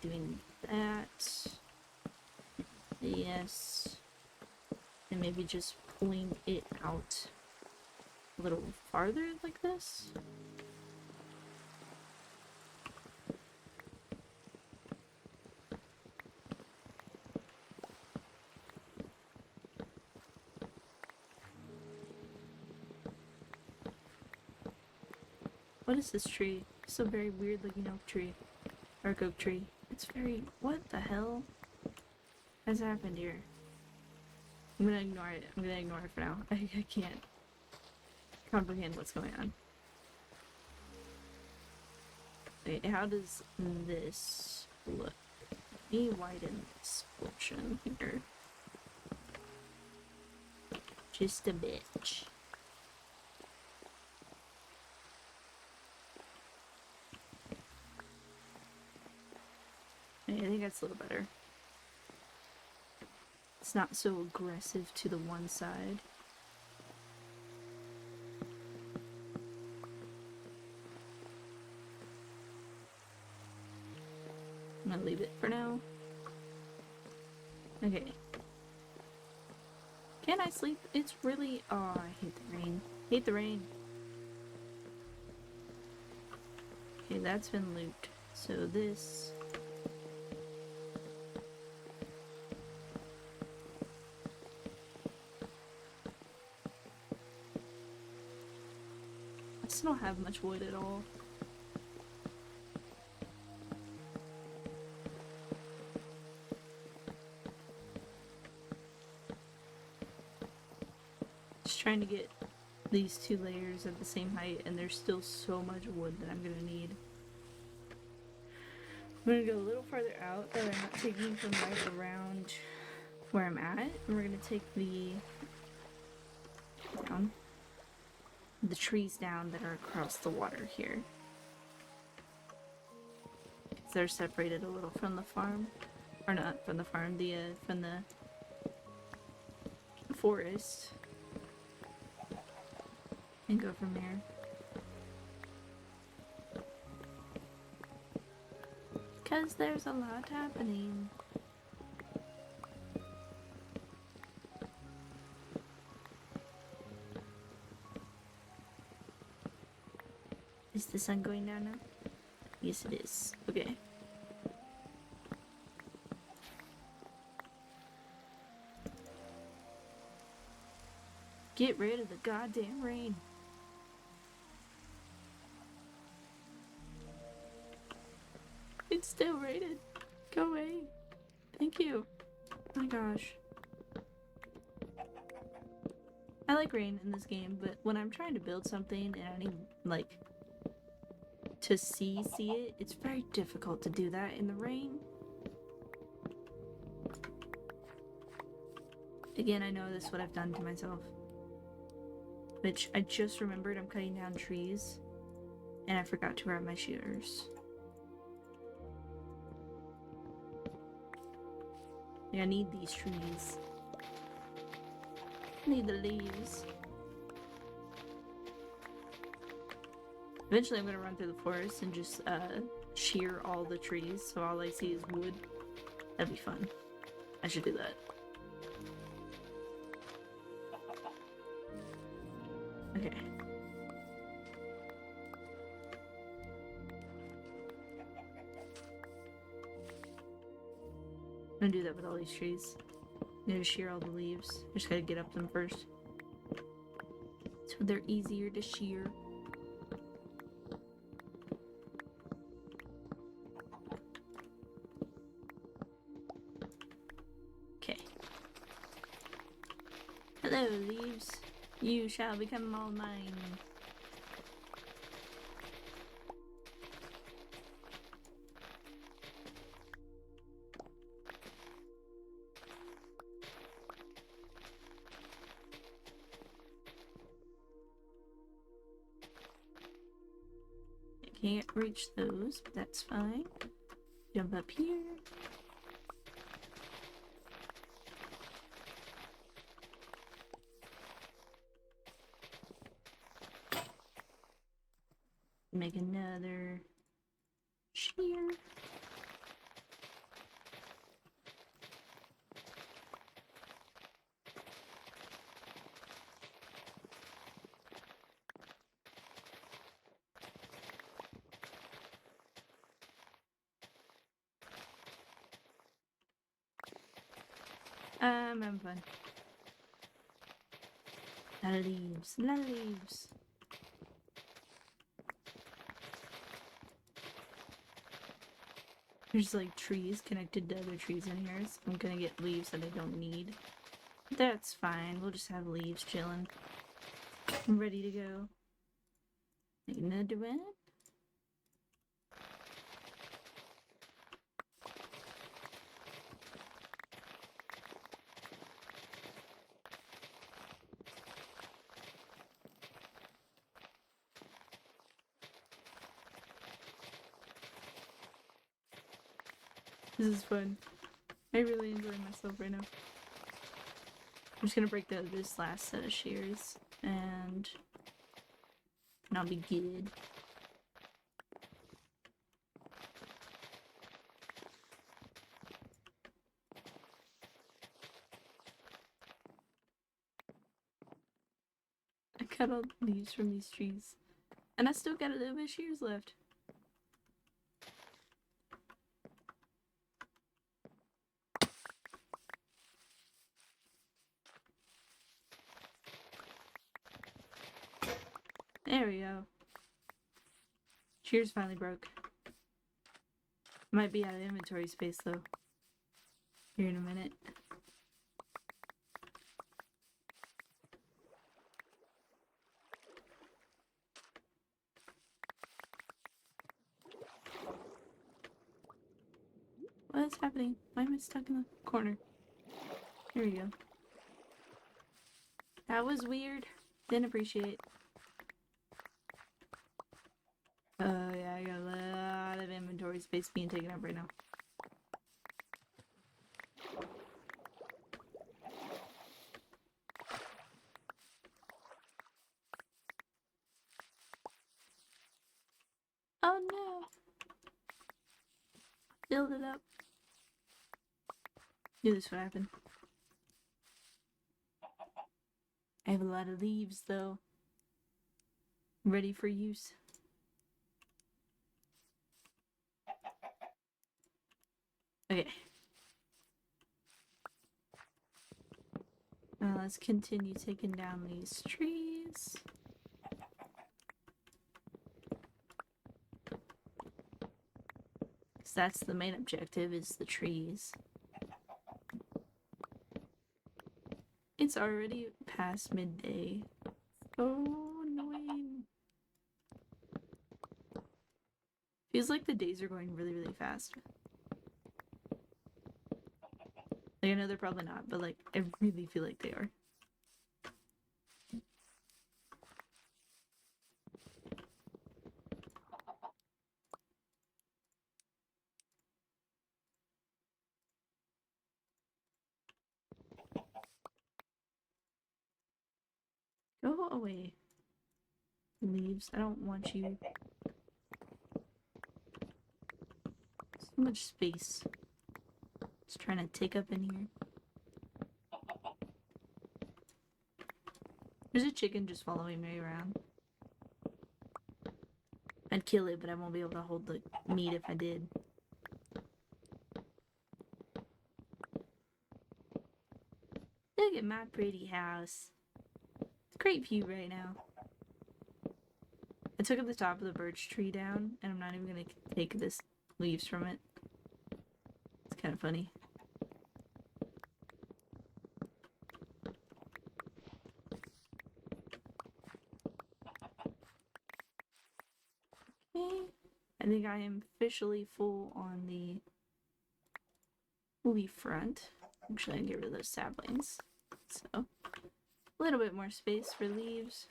Doing that. Yes. And maybe just pulling it out a little farther like this. What is this tree? It's a very weird looking oak tree. Or oak tree. It's very... What the hell has happened here? I'm gonna ignore it. I'm gonna ignore it for now. I can't comprehend what's going on. Okay, how does this look? Let me widen this portion here. Just a bitch. Okay, I think that's a little better. It's not so aggressive to the one side. I'm gonna leave it for now. Okay. Can I sleep? It's really... Oh, I hate the rain. Hate the rain. Okay, that's been looped. So this... I still don't have much wood at all. Just trying to get these two layers at the same height, and there's still so much wood that I'm gonna need. I'm gonna go a little farther out that I'm not taking from right around where I'm at, and we're gonna take the trees down that are across the water here. They're separated a little from the farm, or not from the farm, from the forest, and go from there. Cause there's a lot happening. Is the sun going down now? Yes, it is. Okay. Get rid of the goddamn rain. It's still raining. Go away. Thank you. Oh my gosh. I like rain in this game, but when I'm trying to build something and I need, like, to see it, it's very difficult to do that in the rain. Again, I know this is what I've done to myself. Which I just remembered I'm cutting down trees, and I forgot to grab my shears. I need these trees. I need the leaves. Eventually I'm gonna run through the forest and just shear all the trees so all I see is wood. That'd be fun. I should do that. Okay. I'm gonna do that with all these trees. I'm gonna shear all the leaves. Just gotta get up them first, so they're easier to shear. Okay. Hello, leaves. You shall become all mine. Can't reach those, but that's fine. Jump up here. Make another shear. I'm having fun. Lot of leaves. Lot of leaves. There's like trees connected to other trees in here, so I'm gonna get leaves that I don't need. That's fine, we'll just have leaves chilling. I'm ready to go. Gonna do it? This is fun. I really enjoy myself right now. I'm just gonna break this last set of shears and I'll be good. I cut all the leaves from these trees. And I still got a little bit of shears left. There we go. Shears finally broke. Might be out of inventory space though. Here in a minute. What is happening? Why am I stuck in the corner? There we go. That was weird. Didn't appreciate. Oh yeah, I got a lot of inventory space being taken up right now. Oh no! Build it up. Knew this would happen. I have a lot of leaves though. Ready for use. Okay. Now let's continue taking down these trees. Because that's the main objective, is the trees. It's already past midday. Oh, annoying. Feels like the days are going really, really fast. Like, I know they're probably not, but like, I really feel like they are. Go away. Leaves. I don't want you. So much space. Just trying to take up in here. There's a chicken just following me around. I'd kill it, but I won't be able to hold the meat if I did. Look at my pretty house. Great view right now. I took the top of the birch tree down, and I'm not even gonna take this leaves from it. It's kind of funny. Okay. I think I am officially full on the leaf front. Actually, I can get rid of those saplings. So, a little bit more space for leaves.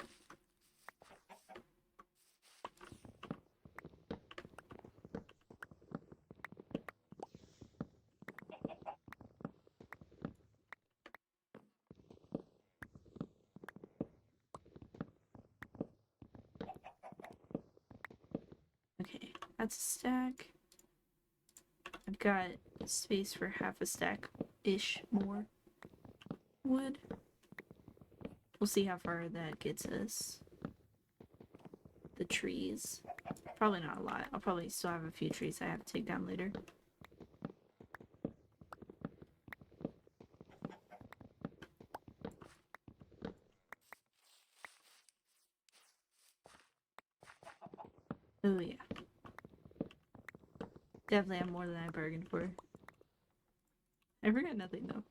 Okay, that's a stack. I've got space for half a stack-ish more wood. We'll see how far that gets us. The trees. Probably not a lot. I'll probably still have a few trees I have to take down later. Oh yeah. Definitely have more than I bargained for. I forgot nothing though.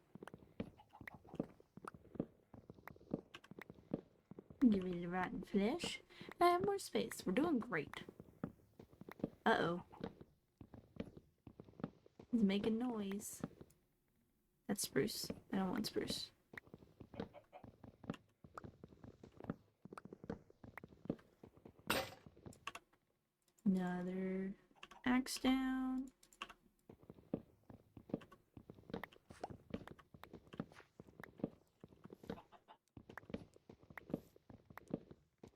Give me the rotten flesh. I have more space. We're doing great. Uh-oh. He's making noise. That's spruce. I don't want spruce. Another axe down.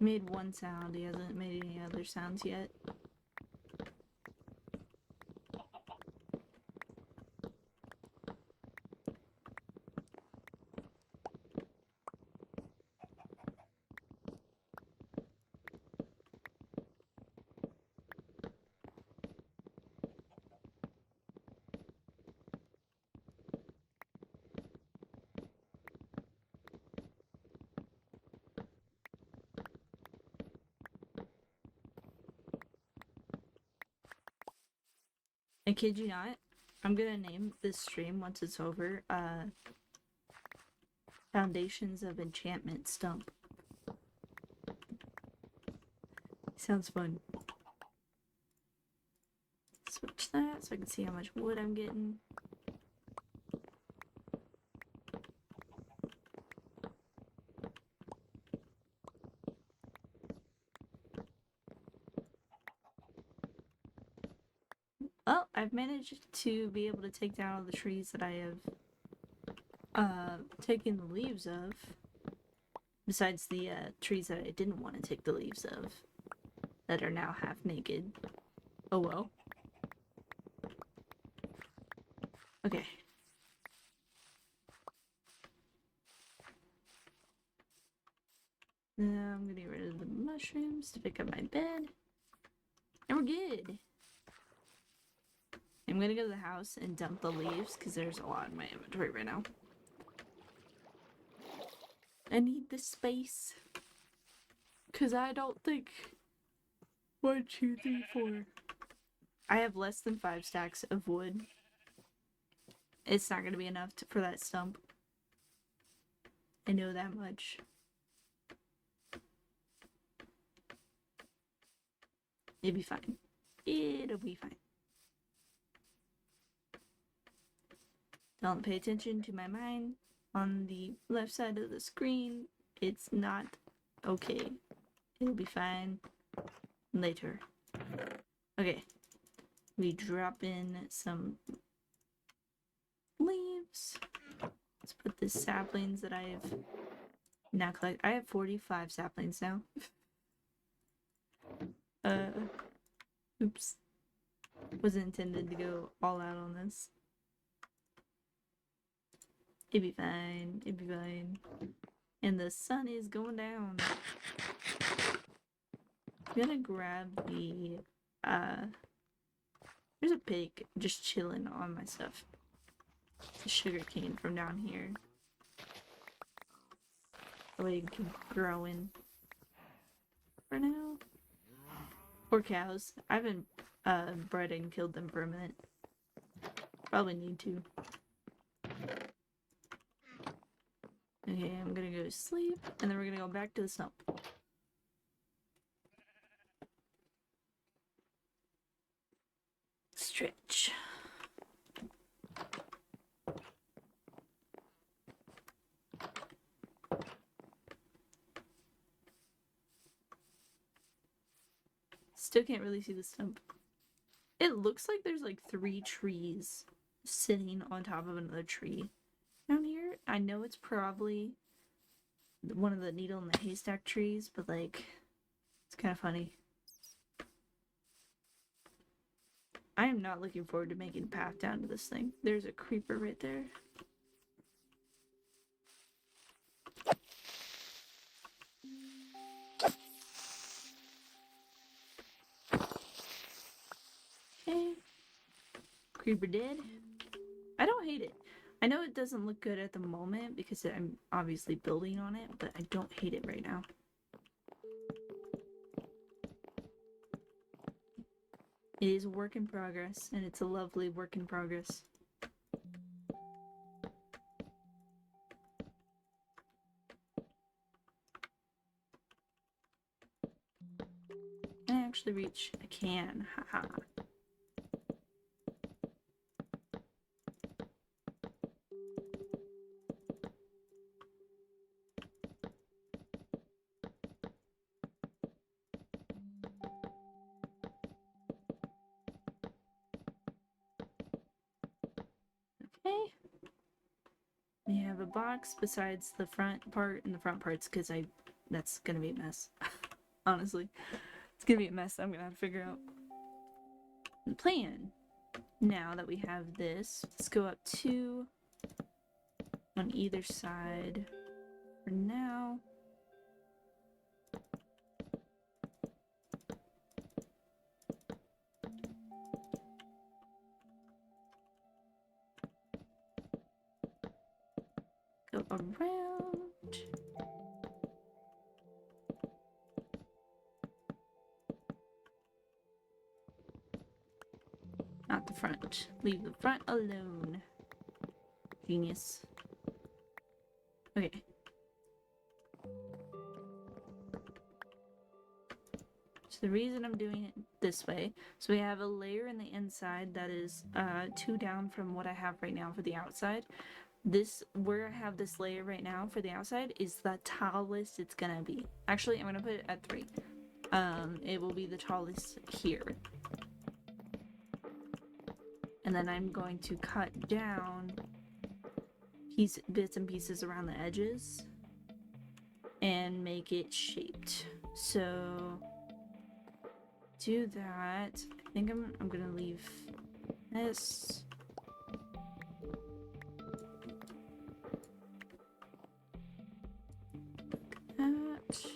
Made one sound. He hasn't made any other sounds yet. I kid you not. I'm gonna name this stream once it's over, Foundations of Enchantment Stump. Sounds fun. Switch that so I can see how much wood I'm getting. Oh, I've managed to be able to take down all the trees that I have taken the leaves of. Besides the trees that I didn't want to take the leaves of. That are now half naked. Oh well. Okay. Now I'm gonna get rid of the mushrooms to pick up my bed. And we're good. I'm gonna go to the house and dump the leaves because there's a lot in my inventory right now. I need the space. Because I don't think... 1, 2, 3, 4. I have less than 5 stacks of wood. It's not gonna be enough for that stump. I know that much. It'll be fine. It'll be fine. Don't pay attention to my mind on the left side of the screen. It's not okay. It'll be fine later. Okay. We drop in some leaves. Let's put the saplings that I have now collected. I have 45 saplings now. Oops. Wasn't intended to go all out on this. It'd be fine. It'd be fine. And the sun is going down. I'm gonna grab the, there's a pig just chilling on my stuff. The sugar cane from down here. That way you can keep growing. For now. Or cows. I haven't, bred and killed them for a minute. Probably need to. Okay, I'm gonna go to sleep, and then we're gonna go back to the stump. Stretch. Still can't really see the stump. It looks like there's like 3 trees sitting on top of another tree down here. I know it's probably one of the needle in the haystack trees, but like, it's kind of funny. I am not looking forward to making a path down to this thing. There's a creeper right there. Okay. Creeper dead. I don't hate it. I know it doesn't look good at the moment because I'm obviously building on it, but I don't hate it right now. It is a work in progress, and it's a lovely work in progress. Can I actually reach? I can. Haha. Okay. We have a box besides the front part, and the front part's because that's gonna be a mess. Honestly. It's gonna be a mess I'm gonna have to figure out. The plan. Now that we have this, let's go up 2 on either side for now. Go around. Not the front. Leave the front alone. Genius. Okay. So the reason I'm doing it this way, so we have a layer in the inside that is 2 down from what I have right now for the outside. This, where I have this layer right now for the outside, is the tallest it's gonna be. Actually, I'm gonna put it at 3. It will be the tallest here. And then I'm going to cut down bits and pieces around the edges and make it shaped. So do that. I think I'm gonna leave this. That.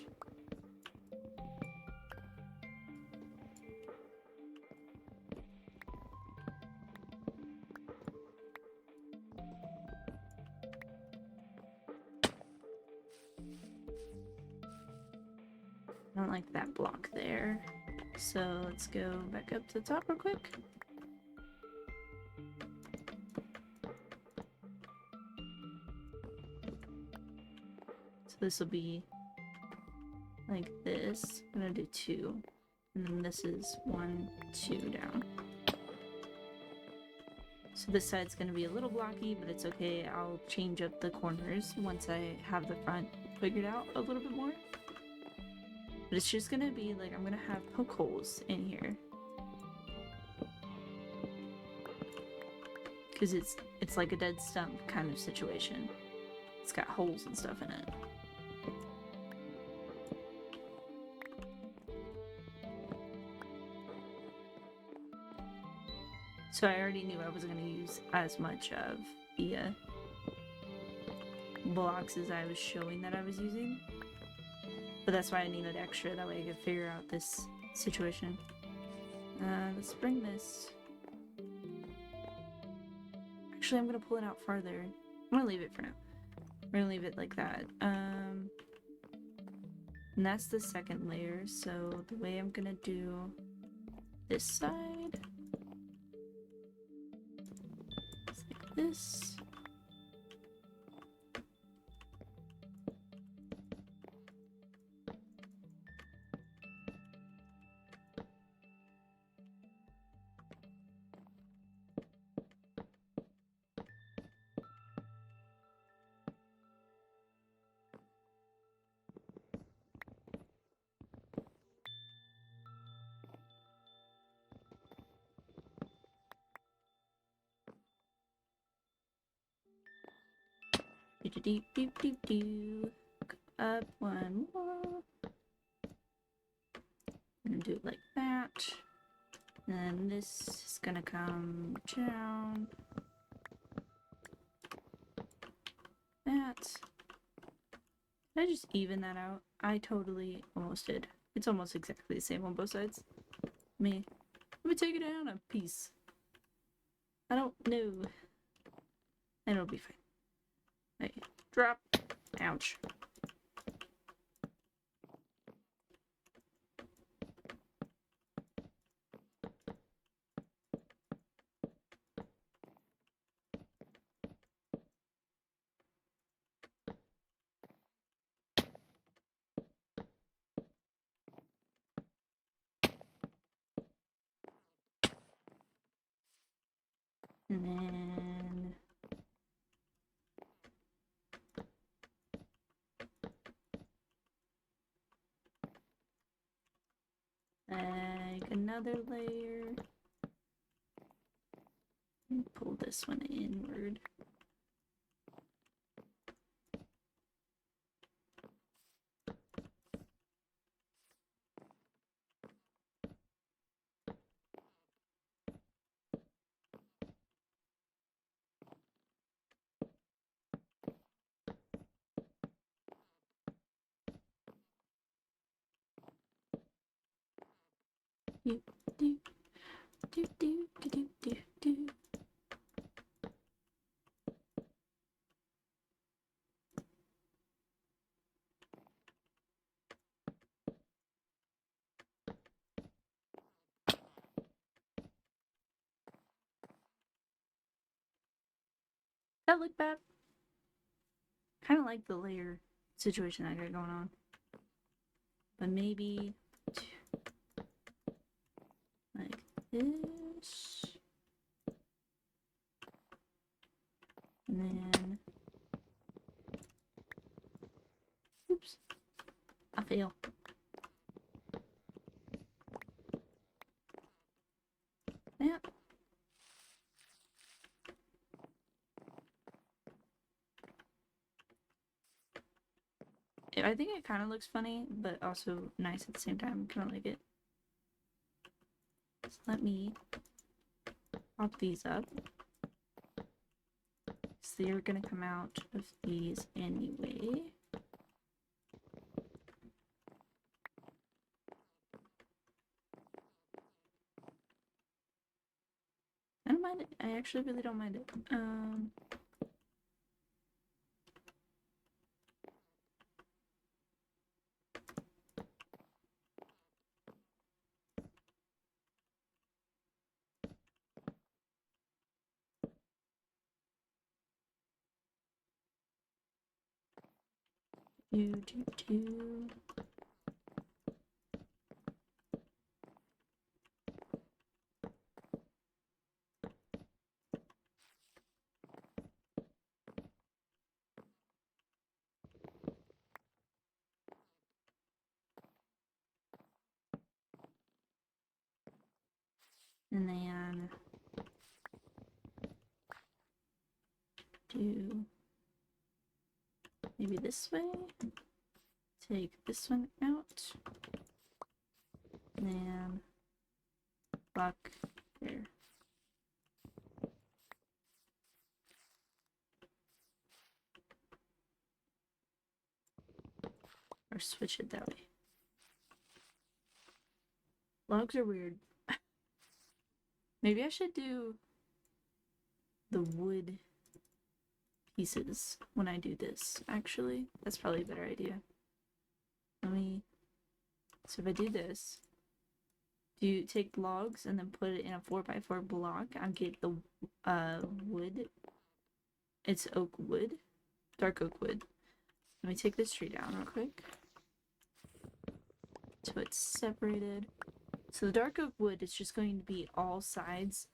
I don't like that block there. So let's go back up to the top real quick. So this will be like this. I'm gonna do 2. And then this is 1, 2 down. So this side's gonna be a little blocky, but it's okay. I'll change up the corners once I have the front figured out a little bit more. But it's just gonna be like, I'm gonna have poke holes in here. Because it's like a dead stump kind of situation. It's got holes and stuff in it. So I already knew I wasn't going to use as much of the blocks as I was showing that I was using. But that's why I needed extra, that way I could figure out this situation. Let's bring this. Actually, I'm going to pull it out farther. I'm going to leave it for now. We're going to leave it like that. And that's the second layer, so the way I'm going to do this side is like this. Do. Up one more. I'm gonna do it like that. And this is gonna come down. That. Did I just even that out? I totally almost did. It's almost exactly the same on both sides. Let me take it down a piece. I don't know. And it'll be fine. Okay, drop. Ouch. And then like another layer. And pull this one inward. Do, do, do, do, do, do, do, do. That look bad. Kind of like the layer situation I got going on. But maybe like this. And then, oops, I fail. Yeah. I think it kind of looks funny, but also nice at the same time. Kind of like it. So let me pop these up. So they're gonna come out of these anyway. I don't mind it. I actually really don't mind it. Do. And then do maybe this way. Take this one out. And then block there. Or switch it that way. Logs are weird. Maybe I should do the wood pieces when I do this, actually. That's probably a better idea. So if I do this, do you take logs and then put it in a 4x4 block? I'll get the wood. It's oak wood. Dark oak wood. Let me take this tree down real quick. So it's separated. So the dark oak wood is just going to be all sides,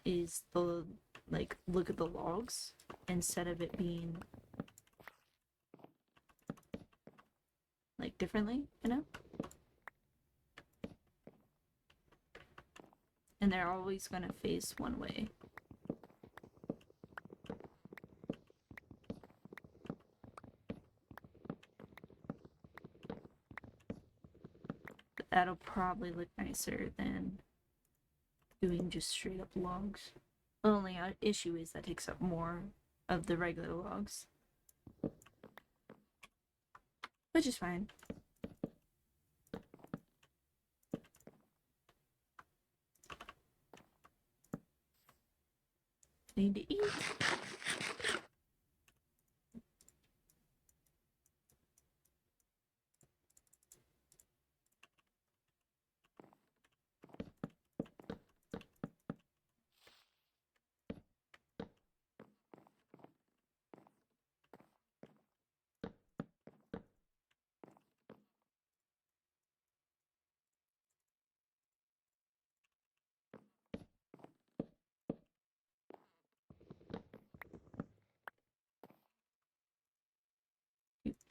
is the, like, look at the logs, instead of it being, like, differently, you know? And they're always gonna face one way. But that'll probably look nicer than doing just straight up logs. The only issue is that takes up more of the regular logs. Which is fine. Need to eat.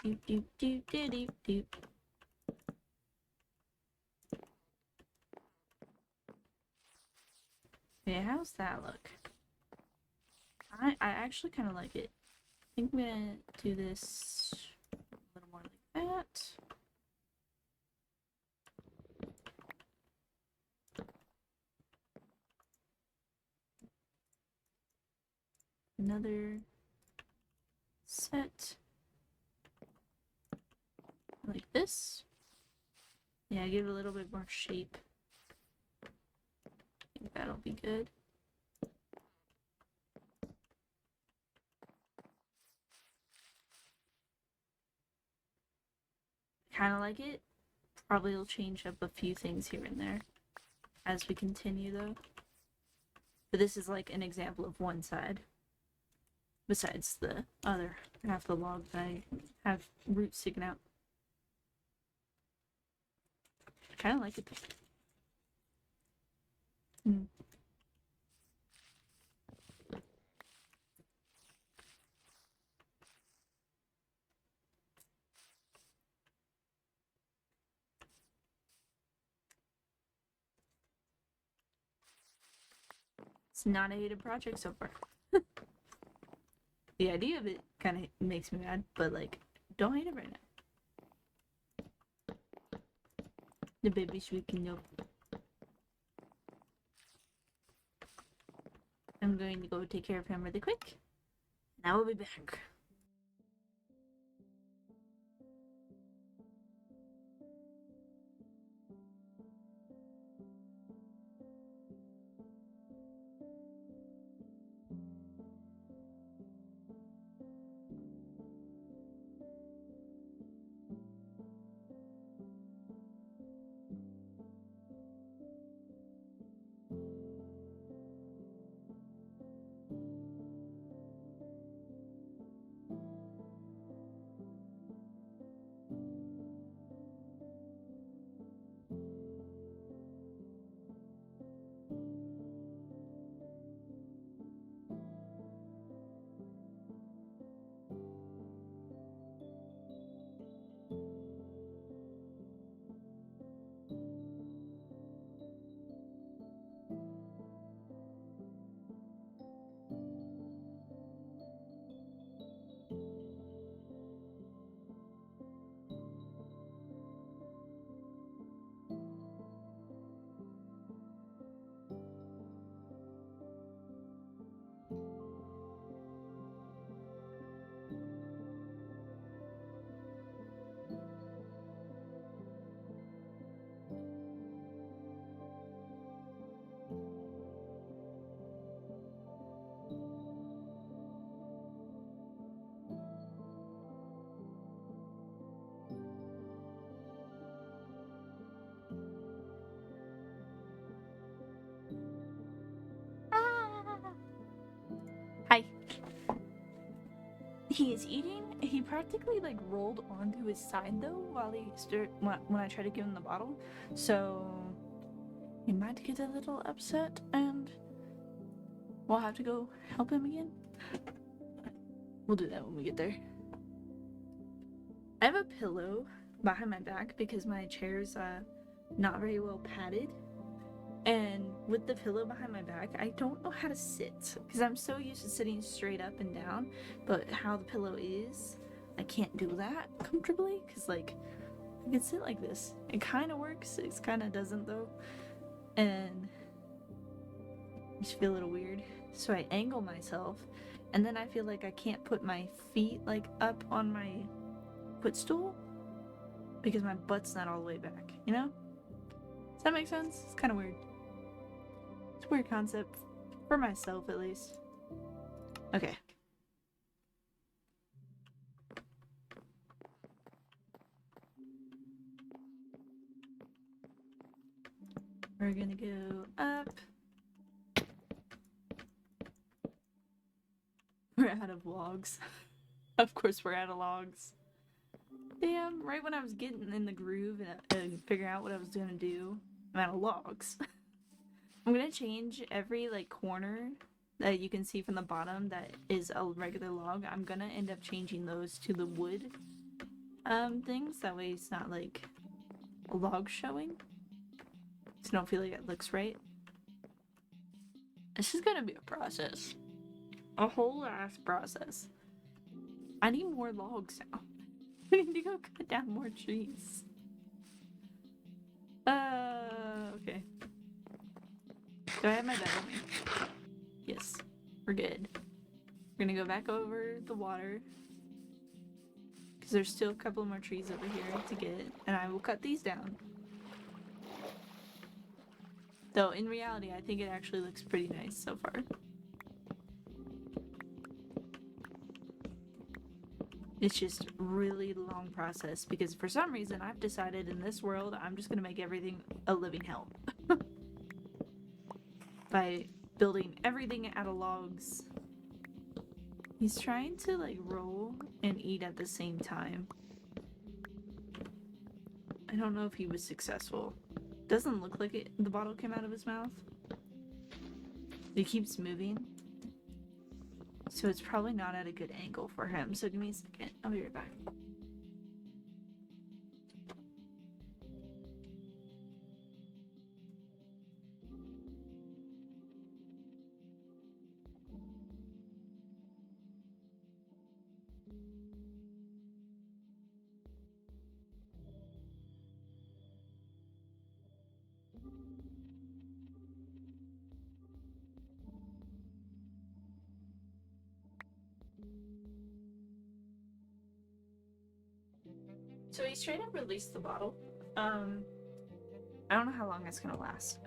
Doop, doop, doop, doop, doop, doop. Okay, how's that look? I actually kind of like it. I think I'm gonna do this a little more like that. Another set like this. Yeah, give it a little bit more shape. I think that'll be good. Kind of like it. Probably will change up a few things here and there as we continue though. But this is like an example of one side. Besides the other half of the log that I have roots sticking out. I kind of like it though. It's not a hated project so far. The idea of it kind of makes me mad, but like, don't hate it right now. The baby's squeaking up. I'm going to go take care of him really quick. And I will be back. Hi. He is eating. He practically like rolled onto his side though while he when I tried to give him the bottle. So he might get a little upset and we'll have to go help him again. We'll do that when we get there. I have a pillow behind my back because my chair's not very well padded. And with the pillow behind my back, I don't know how to sit because I'm so used to sitting straight up and down, but how the pillow is, I can't do that comfortably because like I can sit like this. It kind of works, it kind of doesn't though, and I just feel a little weird. So I angle myself, and then I feel like I can't put my feet like up on my footstool because my butt's not all the way back, you know? Does that make sense? It's kind of weird. It's a weird concept. For myself, at least. Okay. We're gonna go up. We're out of logs. Of course we're out of logs. Damn, right when I was getting in the groove and figuring out what I was gonna do, I'm out of logs. I'm gonna change every like corner that you can see from the bottom that is a regular log. I'm gonna end up changing those to the wood things. That way it's not like a log showing. So I don't feel like it looks right. This is gonna be a process. A whole ass process. I need more logs now. I need to go cut down more trees. Okay. Do I have my bed on me? Yes. We're good. We're gonna go back over the water. Because there's still a couple more trees over here to get. And I will cut these down. Though, in reality, I think it actually looks pretty nice so far. It's just really long process because for some reason I've decided in this world I'm just gonna make everything a living hell. By building everything out of logs. He's trying to like roll and eat at the same time. I don't know if he was successful. Doesn't look like it. The bottle came out of his mouth. He keeps moving. So it's probably not at a good angle for him. So give me a second. I'll be right back. So he straight up released the bottle. I don't know how long it's gonna last.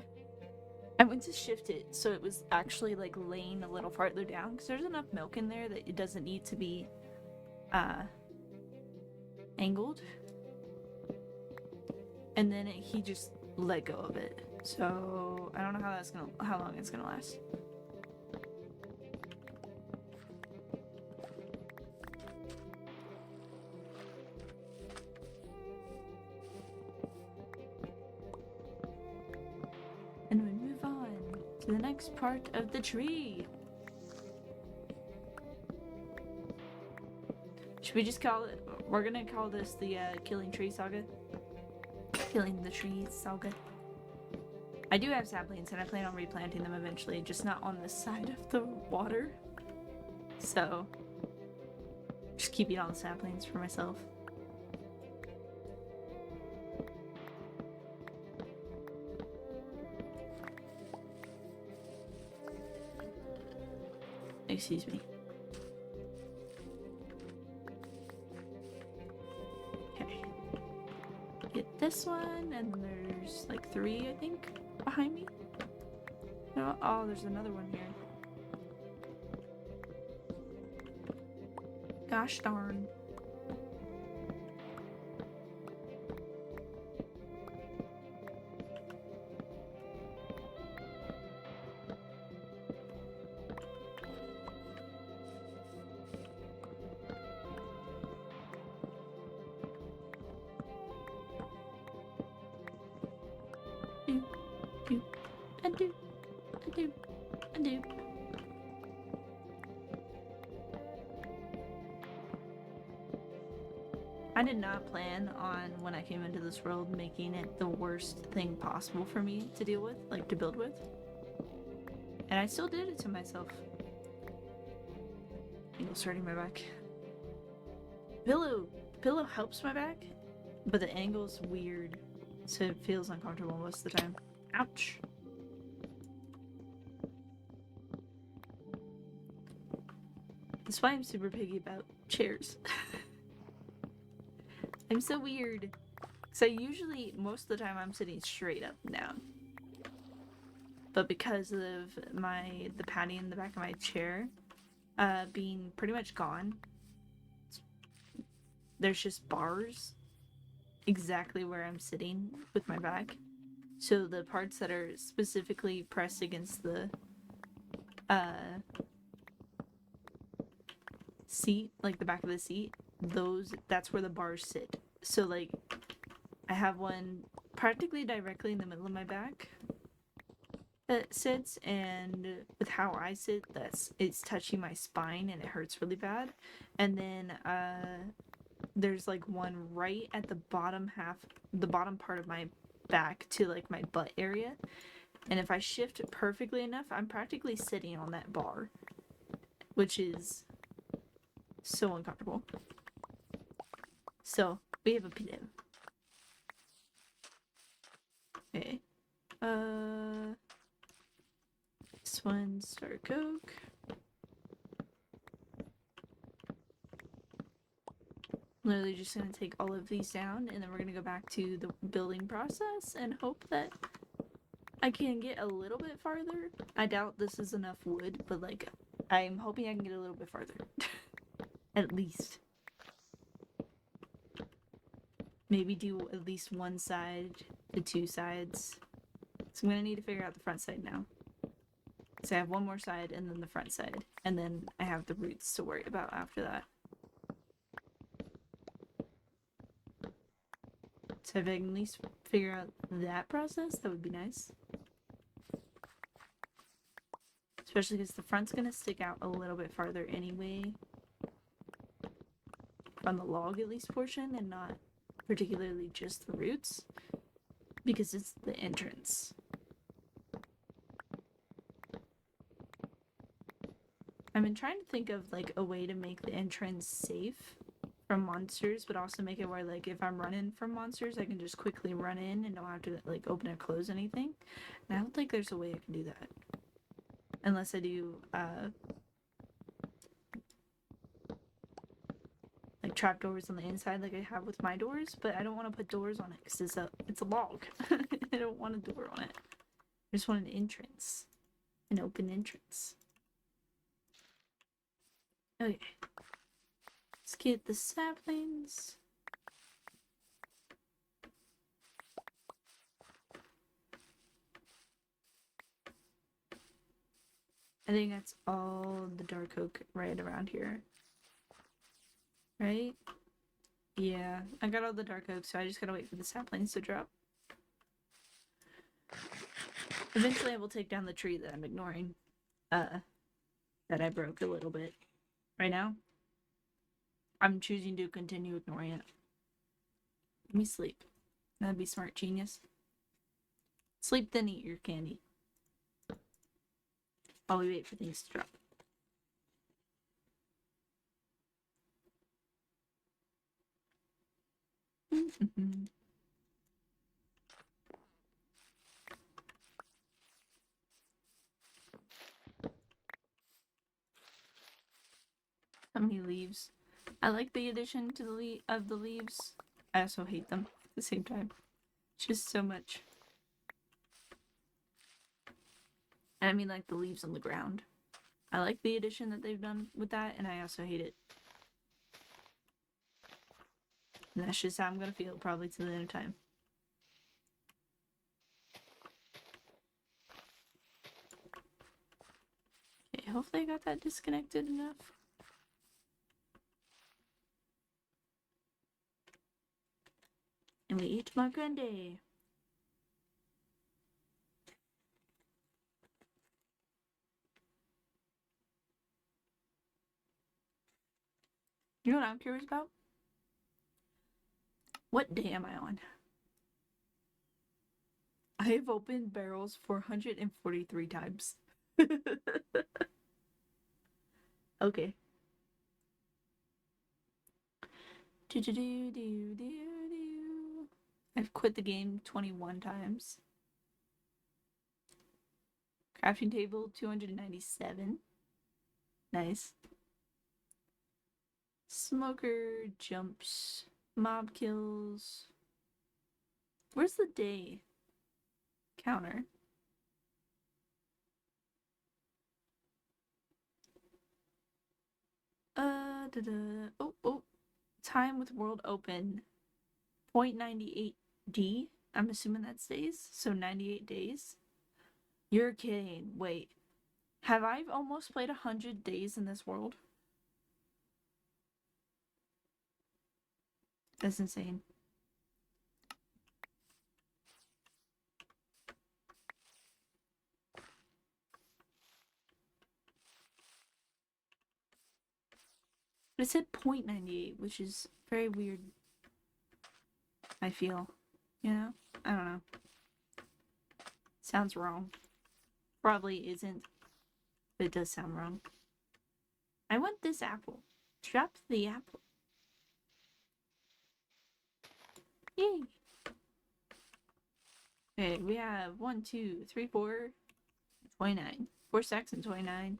I went to shift it so it was actually like laying a little farther down because there's enough milk in there that it doesn't need to be angled. And then he just let go of it. So I don't know how long it's gonna last. And we move on to the next part of the tree. Should we just call it? We're gonna call this the Killing Tree Saga. Killing the Trees Saga. I do have saplings and I plan on replanting them eventually, just not on this side of the water. So, just keeping all the saplings for myself. Excuse me. Okay. Get this one, and there's like 3, I think, behind me. No, oh, there's another one here. Gosh darn. Do. I did not plan on, when I came into this world, making it the worst thing possible for me to deal with, like to build with. And I still did it to myself. Angle's hurting my back. Pillow helps my back, but the angle's weird, so it feels uncomfortable most of the time. Ouch. That's why I'm super picky about chairs. I'm so weird. So usually, most of the time, I'm sitting straight up and down. But because of the padding in the back of my chair being pretty much gone, there's just bars exactly where I'm sitting with my back. So the parts that are specifically pressed against the seat, like the back of the seat, that's where the bars sit. So like I have one practically directly in the middle of my back that sits, and with how I sit, it's touching my spine and it hurts really bad. And then there's like one right at the bottom part of my back to like my butt area. And if I shift perfectly enough, I'm practically sitting on that bar, which is so uncomfortable. So we have a pillow. Okay. This one's dark oak. Literally just gonna take all of these down, and then we're gonna go back to the building process and hope that I can get a little bit farther. I doubt this is enough wood, but like, I'm hoping I can get a little bit farther. At least. Maybe do at least one side to two sides. So I'm gonna need to figure out the front side now. So I have one more side and then the front side. And then I have the roots to worry about after that. So if I can at least figure out that process, that would be nice. Especially because the front's gonna stick out a little bit farther anyway. From the log at least portion, and not particularly just the roots. Because it's the entrance. I've been trying to think of like a way to make the entrance safe from monsters, but also make it where like if I'm running from monsters, I can just quickly run in and don't have to like open or close anything. And I don't think there's a way I can do that. Unless I do like trapdoors on the inside like I have with my doors, but I don't want to put doors on it because it's a log. I don't want a door on it. I just want an entrance. An open entrance. Okay. Let's get the saplings. I think that's all the dark oak right around here. Right? Yeah, I got all the dark oak, so I just gotta wait for the saplings to drop. Eventually I will take down the tree that I'm ignoring. That I broke a little bit. Right now, I'm choosing to continue ignoring it. Let me sleep. That'd be smart, genius. Sleep, then eat your candy. While we wait for things to drop. How many leaves? I like the addition to the leaves. I also hate them at the same time. It's just so much. And I mean like the leaves on the ground. I like the addition that they've done with that, and I also hate it. And that's just how I'm gonna feel probably to the end of time. Okay, hopefully I got that disconnected enough. And we eat my candy. You know what I'm curious about? What day am I on? I have opened barrels 443 times. Okay. I've quit the game 21 times. Crafting table 297. Nice. Smoker jumps. Mob kills. Where's the day counter? Oh. Time with world open. 0.98D. I'm assuming that's days. So 98 days. You're kidding. Wait. Have I almost played 100 days in this world? That's insane. But it said 0.98, which is very weird. I feel. You know? I don't know. Sounds wrong. Probably isn't. But it does sound wrong. I want this apple. Drop the apple. Yay! Okay, we have 1, 2, 3, 4, 29. 4 stacks and 29.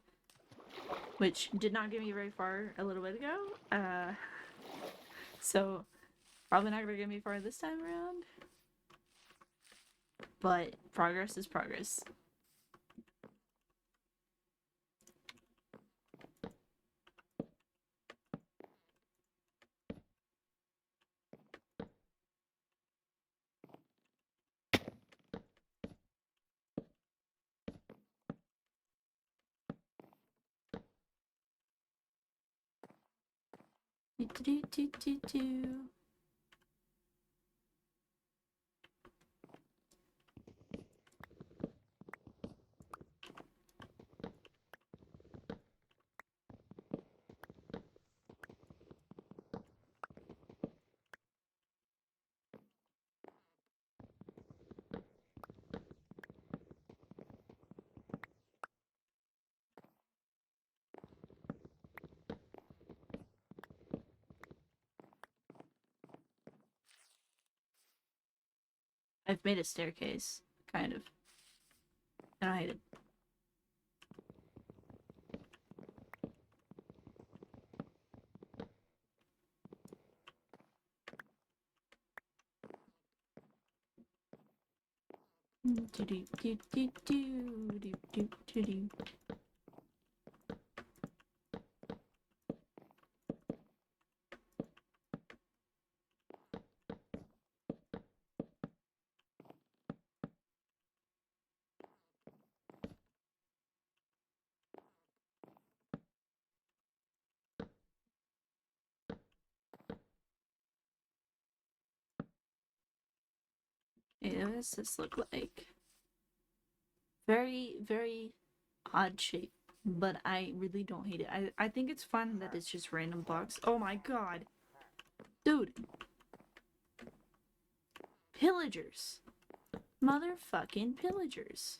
Which did not get me very far a little bit ago. So probably not gonna get me far this time around. But progress is progress. Do. I've made a staircase, kind of. And I hate it. Do. Hey, what does this look like? Very, very odd shape. But I really don't hate it. I think it's fun that it's just random blocks. Oh my god. Dude. Pillagers. Motherfucking pillagers.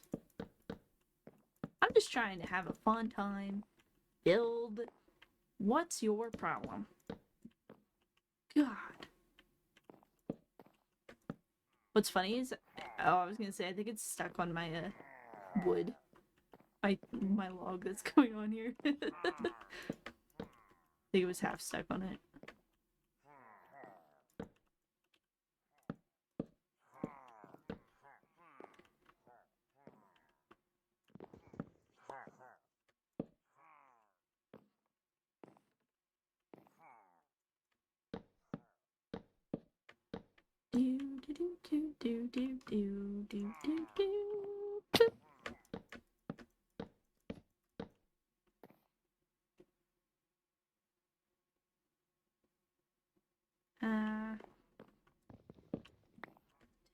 I'm just trying to have a fun time. Build. What's your problem? God. What's funny is, I was gonna say, I think it's stuck on my wood. My log that's going on here. I think it was half stuck on it. Do.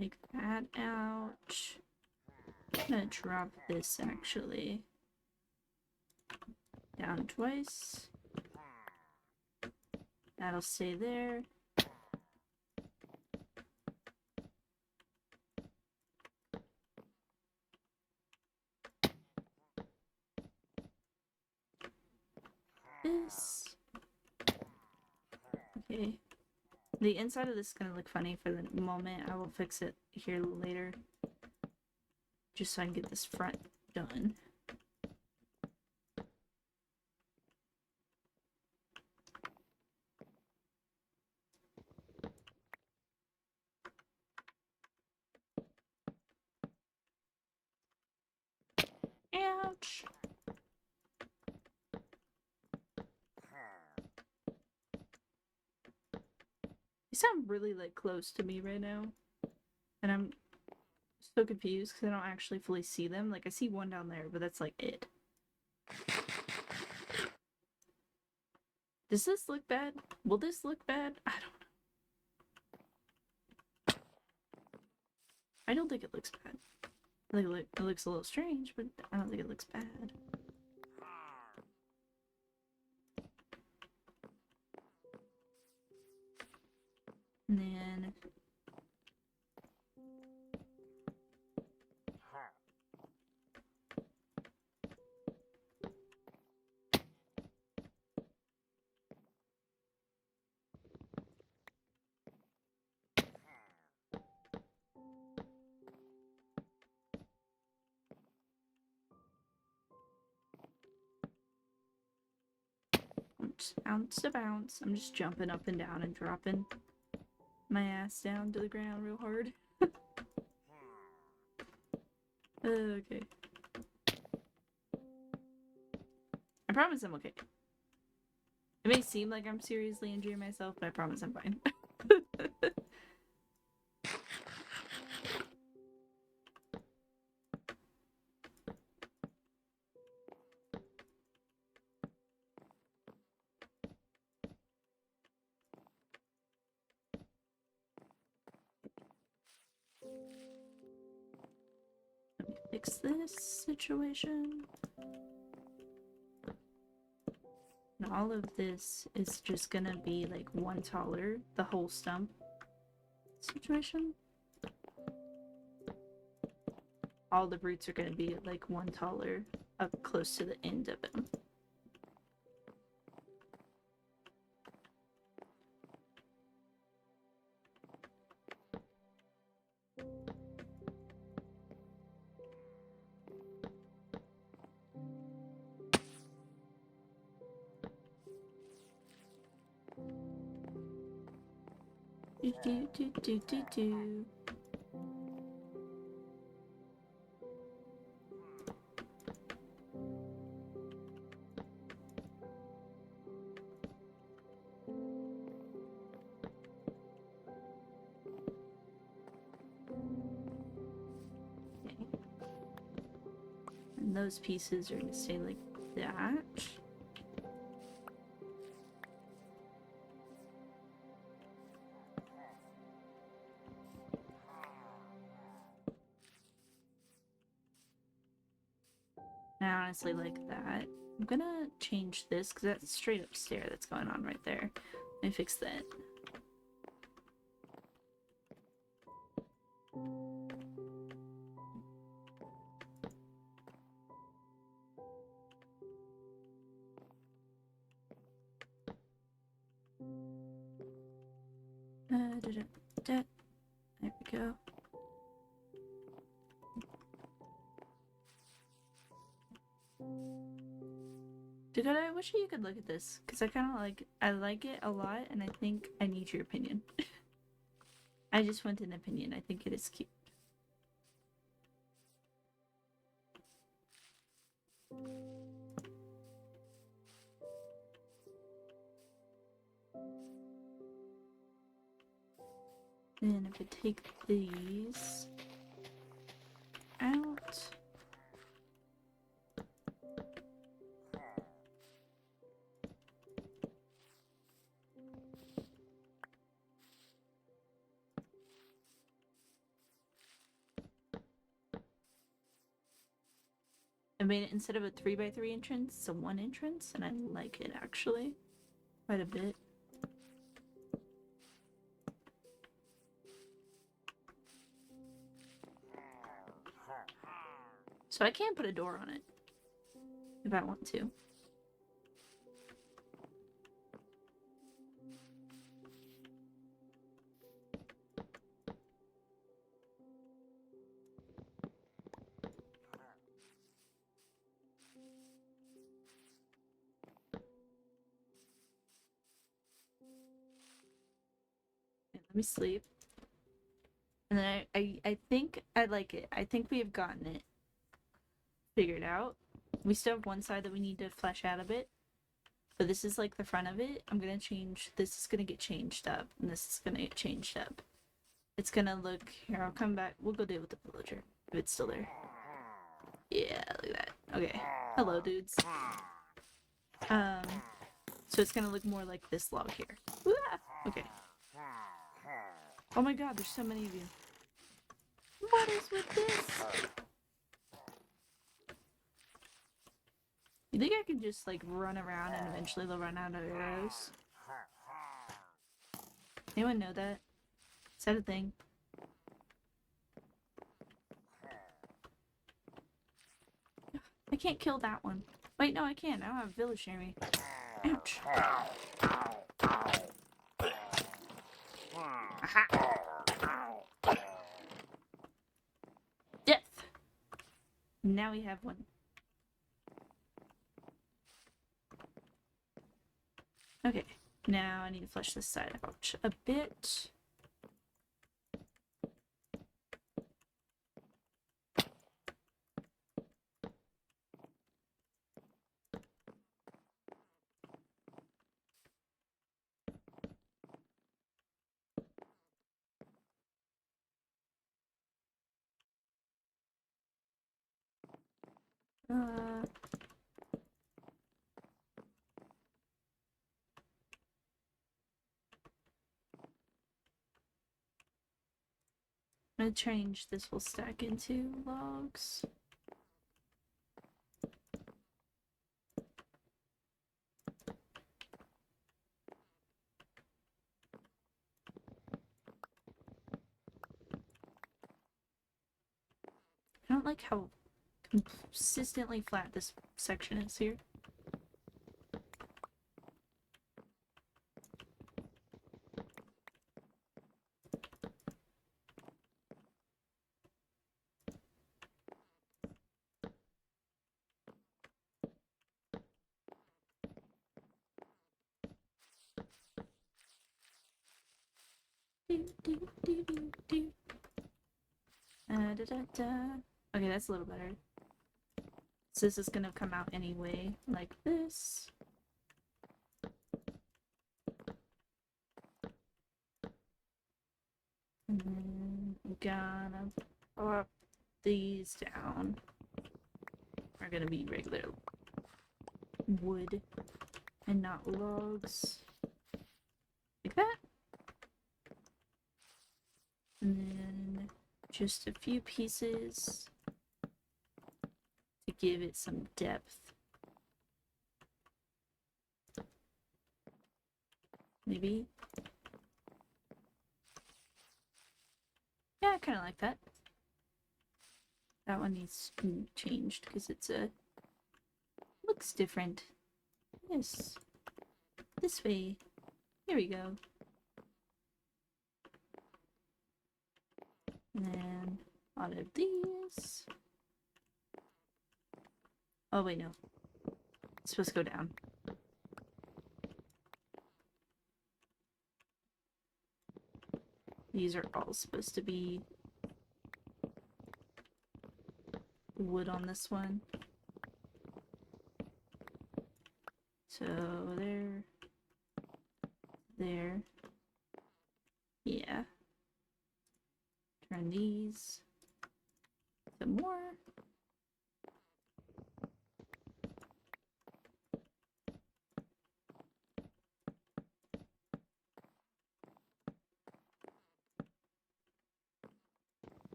Take that out. I'm gonna drop this actually. Down twice. That'll stay there. This. Okay. The inside of this is gonna look funny for the moment. I will fix it here later. Just so I can get this front done. Ouch! They sound really like close to me right now. And I'm so confused because I don't actually fully see them. Like I see one down there, but that's like it. Does this look bad? Will this look bad? I don't know. I don't think it looks bad. I think it looks a little strange, but I don't think it looks bad. Ounce to bounce. I'm just jumping up and down and dropping my ass down to the ground real hard. Okay. I promise I'm okay. It may seem like I'm seriously injuring myself, but I promise I'm fine. Let me fix this situation. And all of this is just gonna be like one taller, the whole stump situation. All the roots are gonna be like one taller up close to the end of it. Do. Okay. And those pieces are gonna stay like that. I honestly like that. I'm gonna change this because that's straight up stair that's going on right there. Let me fix that. There we go. Dakota, I wish you could look at this because I like it a lot, and I think I need your opinion. I just want an opinion. I think it is cute. Then if I take these out. I made it instead of a 3x3 entrance, it's a 1 entrance, and I like it actually quite a bit. So I can put a door on it if I want to. Let me sleep. And then I think I like it. I think we have gotten it figured out. We still have one side that we need to flesh out a bit. But this is like the front of it. I'm gonna change, this is gonna get changed up, and this is gonna get changed up. It's gonna look, here, I'll come back. We'll go deal with the villager, if it's still there. Yeah, look at that. Okay. Hello, dudes. So it's gonna look more like this log here. Ah! Okay. Oh my god, there's so many of you. What is with this? You think I can just like run around and eventually they'll run out of arrows? Anyone know that? Is that a thing? I can't kill that one. Wait, no, I can. I don't have a village near me. Ouch. Aha! Death! Now we have one. Okay, now I need to flesh this side out a bit. Uh, I'm gonna change this whole stack into logs. I don't like how consistently flat this section is here. Okay, that's a little better. So this is gonna come out anyway, like this. And then I'm gonna pop these down. Are gonna be regular wood and not logs. Like that. And then just a few pieces to give it some depth. Maybe. Yeah, I kind of like that. That one needs to be changed because it's looks different. Yes. This way. Here we go. And then out of these. Oh wait, no. It's supposed to go down. These are all supposed to be wood on this one. So there. Yeah. Turn these. Some more.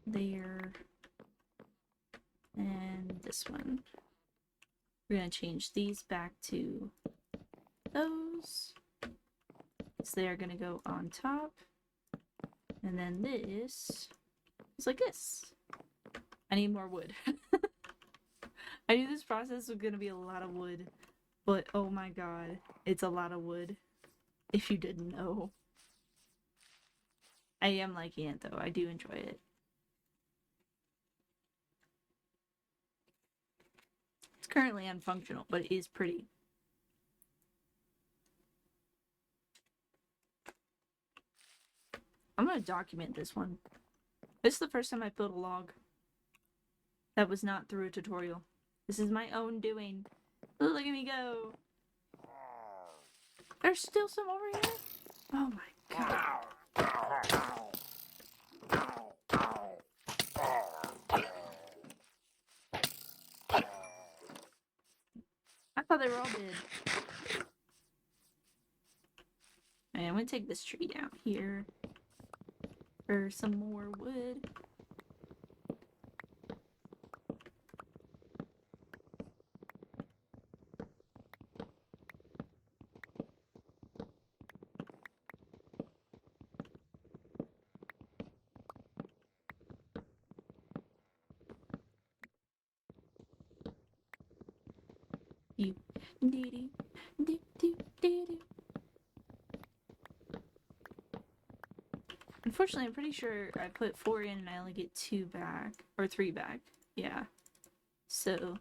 There. And this one. We're gonna change these back to those. So they are gonna go on top. And then this is like this. I need more wood. I knew this process was gonna be a lot of wood, but oh my god, it's a lot of wood. If you didn't know. I am liking it though, I do enjoy it. It's currently unfunctional, but it is pretty. I'm gonna document this one. This is the first time I built a log. That was not through a tutorial. This is my own doing. Look at me go. There's still some over here? Oh my god. I thought they were all dead. And I'm gonna take this tree down here for some more wood. You. Unfortunately, I'm pretty sure I put 4 in and I only get 2 back. Or 3 back. Yeah. So.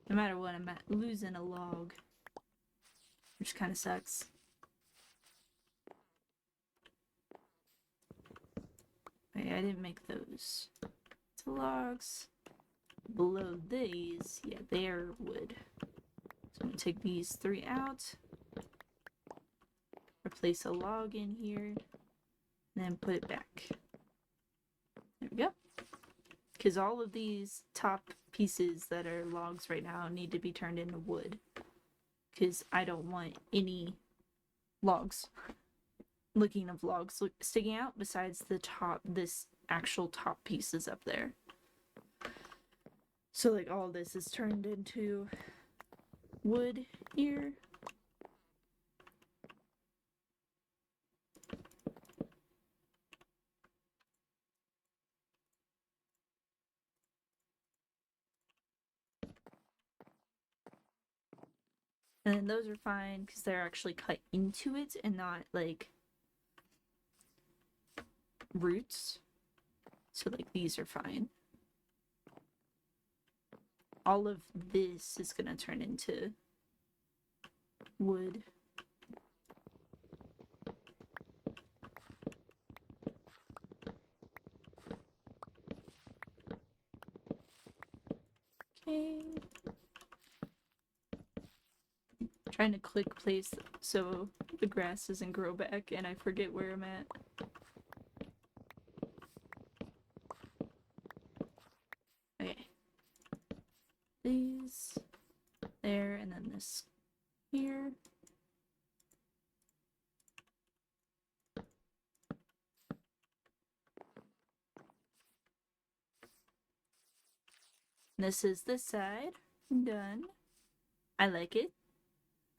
No matter what, I'm losing a log. Which kind of sucks. Okay, I didn't make those. The logs. Below these, yeah, they're wood. So I'm gonna take these 3 out. Replace a log in here. And then put it back. There we go. Because all of these top pieces that are logs right now need to be turned into wood. Because I don't want any logs. Looking of logs sticking out besides the top, this actual top pieces up there. So like all this is turned into wood here. And then those are fine because they're actually cut into it and not like roots. So like these are fine. All of this is gonna turn into wood. Okay. Trying to click place so the grass doesn't grow back and I forget where I'm at. Okay. These there and then this here. This is this side. Done. I like it.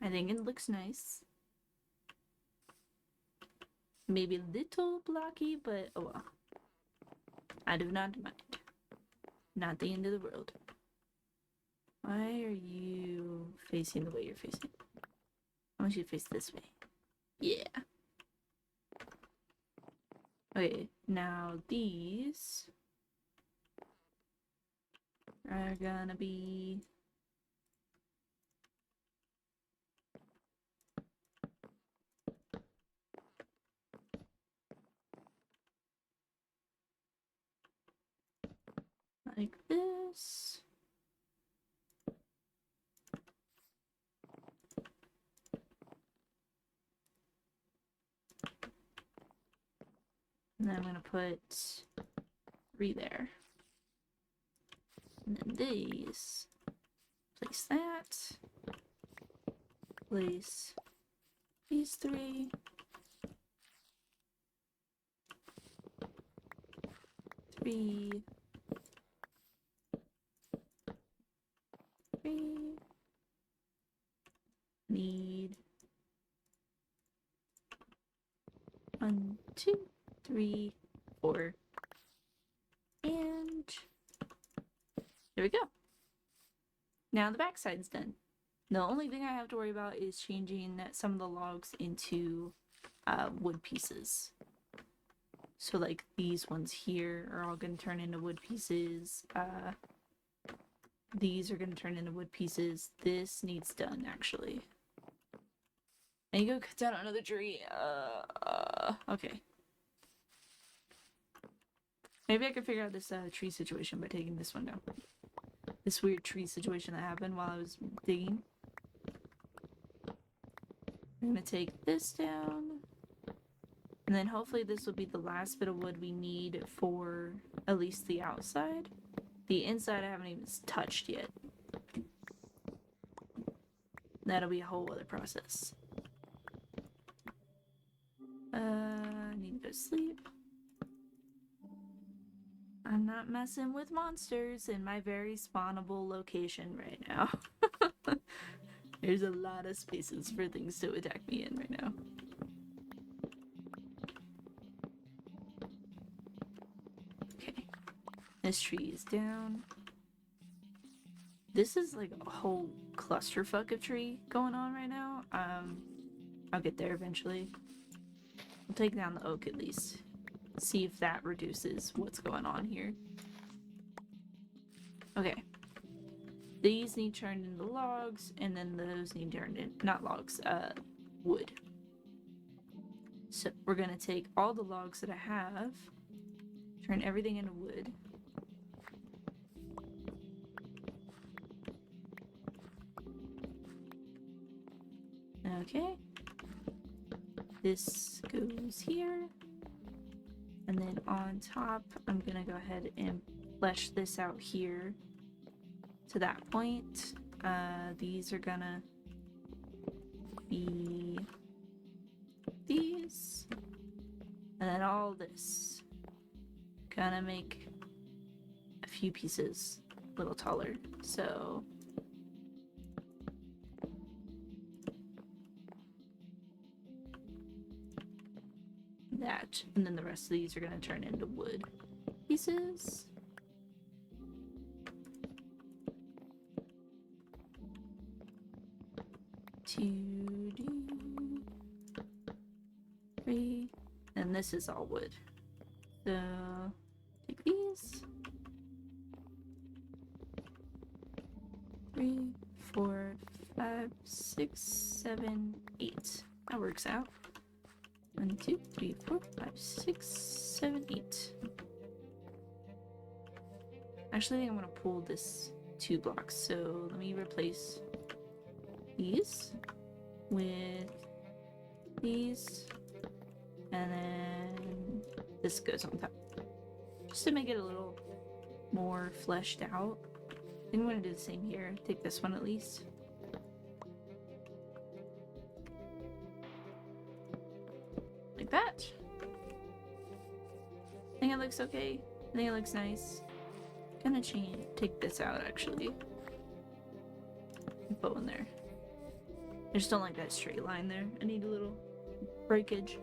I think it looks nice. Maybe a little blocky, but oh well. I do not mind. Not the end of the world. Why are you facing the way you're facing? I want you to face this way. Yeah. Okay, now these are gonna be like this. And then I'm gonna put 3 there. And then these. Place that. Place these 3. 3. 3. Need 1, 2, 3, 4. And there we go. Now the back side's done. The only thing I have to worry about is changing some of the logs into wood pieces. So like these ones here are all going to turn into wood pieces. These are going to turn into wood pieces. This needs done actually. And you go cut down another tree. Okay. Maybe I could figure out this tree situation by taking this one down. This weird tree situation that happened while I was digging. I'm gonna take this down. And then hopefully this will be the last bit of wood we need for at least the outside. The inside I haven't even touched yet. That'll be a whole other process. I need to go to sleep. I'm not messing with monsters in my very spawnable location right now. There's a lot of spaces for things to attack me in right now. Okay. This tree is down. This is like a whole clusterfuck of tree going on right now. I'll get there eventually. I'll take down the oak at least. See if that reduces what's going on here. Okay. These need turned into logs, and then those need turned in, not logs, wood. So we're gonna take all the logs that I have, turn everything into wood. Okay. This goes here. And then on top, I'm gonna go ahead and flesh this out here to that point. These are gonna be these. And then all this. Gonna make a few pieces a little taller. So that, and then the rest of these are going to turn into wood pieces. Two, three, and this is all wood. So take these. 3, 4, 5, 6, 7, 8. That works out. 1, 2, 3, 4, 5, 6, 7, 8. Actually, I think I'm gonna pull this 2 blocks. So let me replace these with these, and then this goes on top, just to make it a little more fleshed out. I think I'm gonna do the same here. Take this one at least. Like that. I think it looks okay. I think it looks nice. I'm gonna take this out actually. Put one there. I just don't like that straight line there. I need a little breakage.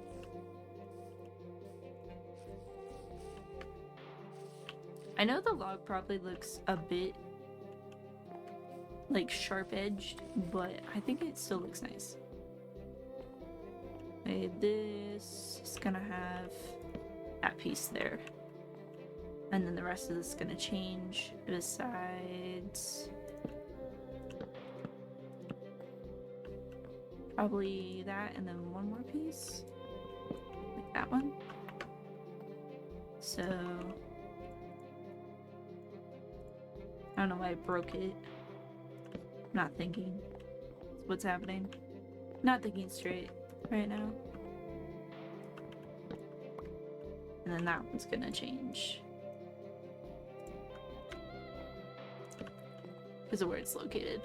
I know the log probably looks a bit like sharp edged, but I think it still looks nice. Okay, this is gonna have that piece there. And then the rest of this is gonna change besides probably that, and then one more piece. Like that one. So I don't know why I broke it. Not thinking. What's happening? Not thinking straight right now. And then that one's gonna change. Because of where it's located.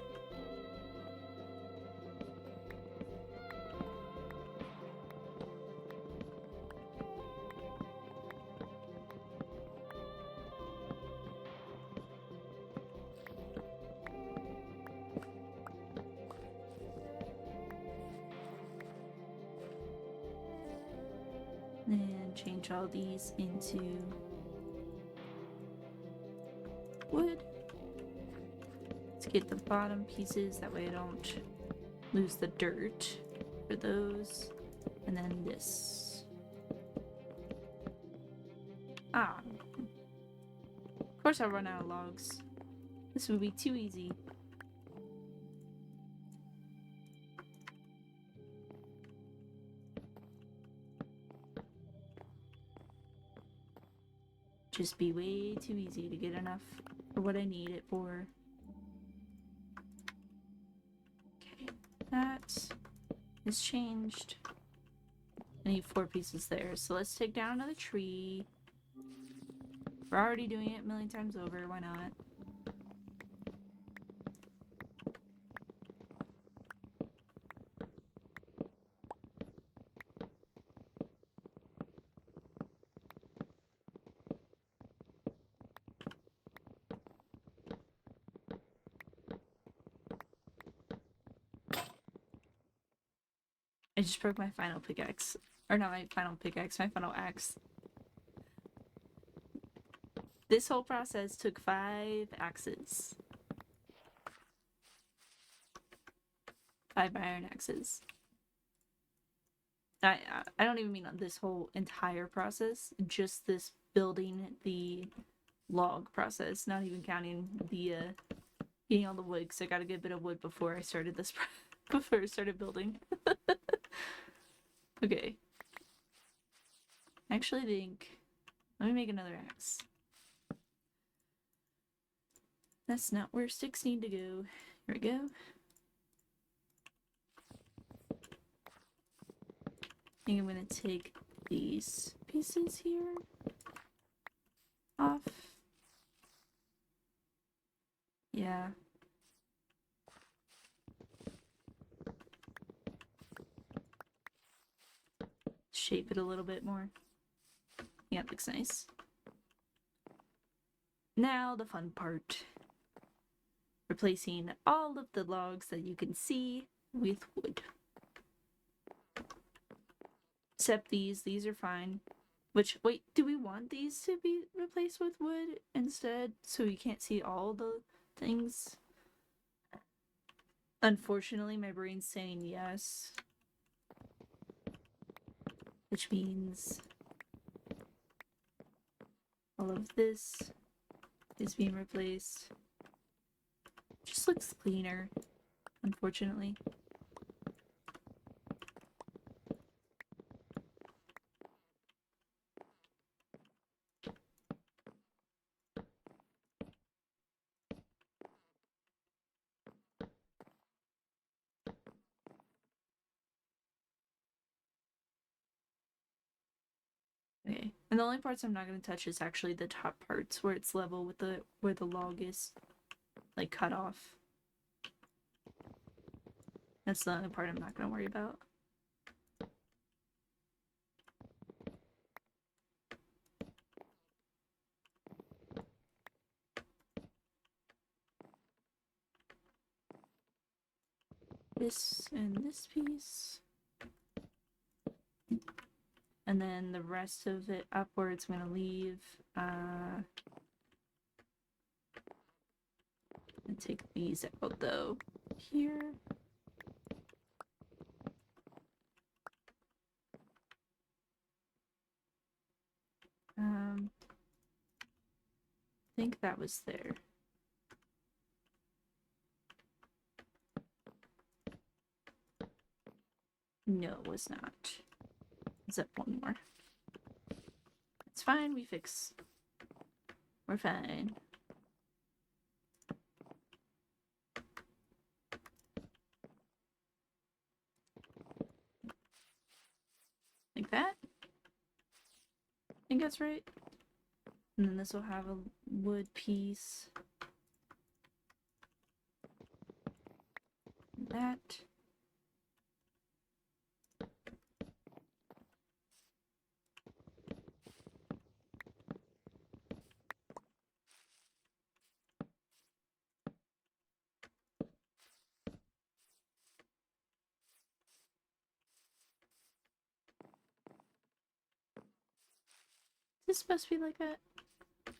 And change all these into wood. Let's get the bottom pieces, that way I don't lose the dirt for those. And then this. Ah. Of course I'll run out of logs. This would be too easy. Just be way too easy to get enough for what I need it for. Okay, that is changed. I need 4 pieces there, so let's take down another tree. We're already doing it a million times over, why not? I just broke my final pickaxe. Or not my final pickaxe, my final axe. This whole process took 5 axes. 5 iron axes. I don't even mean on this whole entire process, just this building the log process, not even counting the Getting all the wood because I got a good bit of wood before I started this before I started building. Okay. Actually, I think let me make another axe. That's not where sticks need to go. Here we go. I think I'm gonna take these pieces here off. Yeah. Shape it a little bit more. Yeah, it looks nice. Now the fun part. Replacing all of the logs that you can see with wood. Except these are fine. Which, wait, do we want these to be replaced with wood instead so we can't see all the things? Unfortunately, my brain's saying yes. Which means all of this is being replaced. Just looks cleaner, unfortunately. Okay, and the only parts I'm not going to touch is actually the top parts where it's level with the where the log is like cut off. That's the only part I'm not going to worry about. This and this piece. And then the rest of it upwards I'm gonna leave. And take these out though. Here. I think that was there. No, it was not. Is that one more? It's fine, we fix. We're fine. Like that? I think that's right. And then this will have a wood piece. That. Is this supposed to be like that? I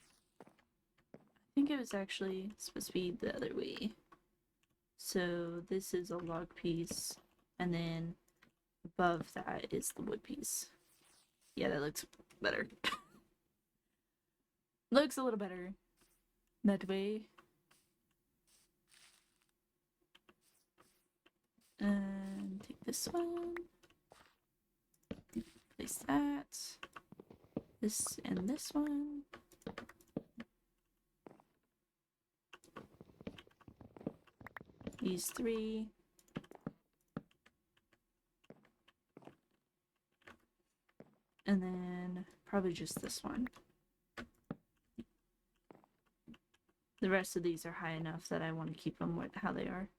think it was actually supposed to be the other way. So this is a log piece, and then above that is the wood piece. Yeah, that looks better. Looks a little better that way. And take this one. Place that. This and this one. These three. And then probably just this one. The rest of these are high enough that I want to keep them with how they are.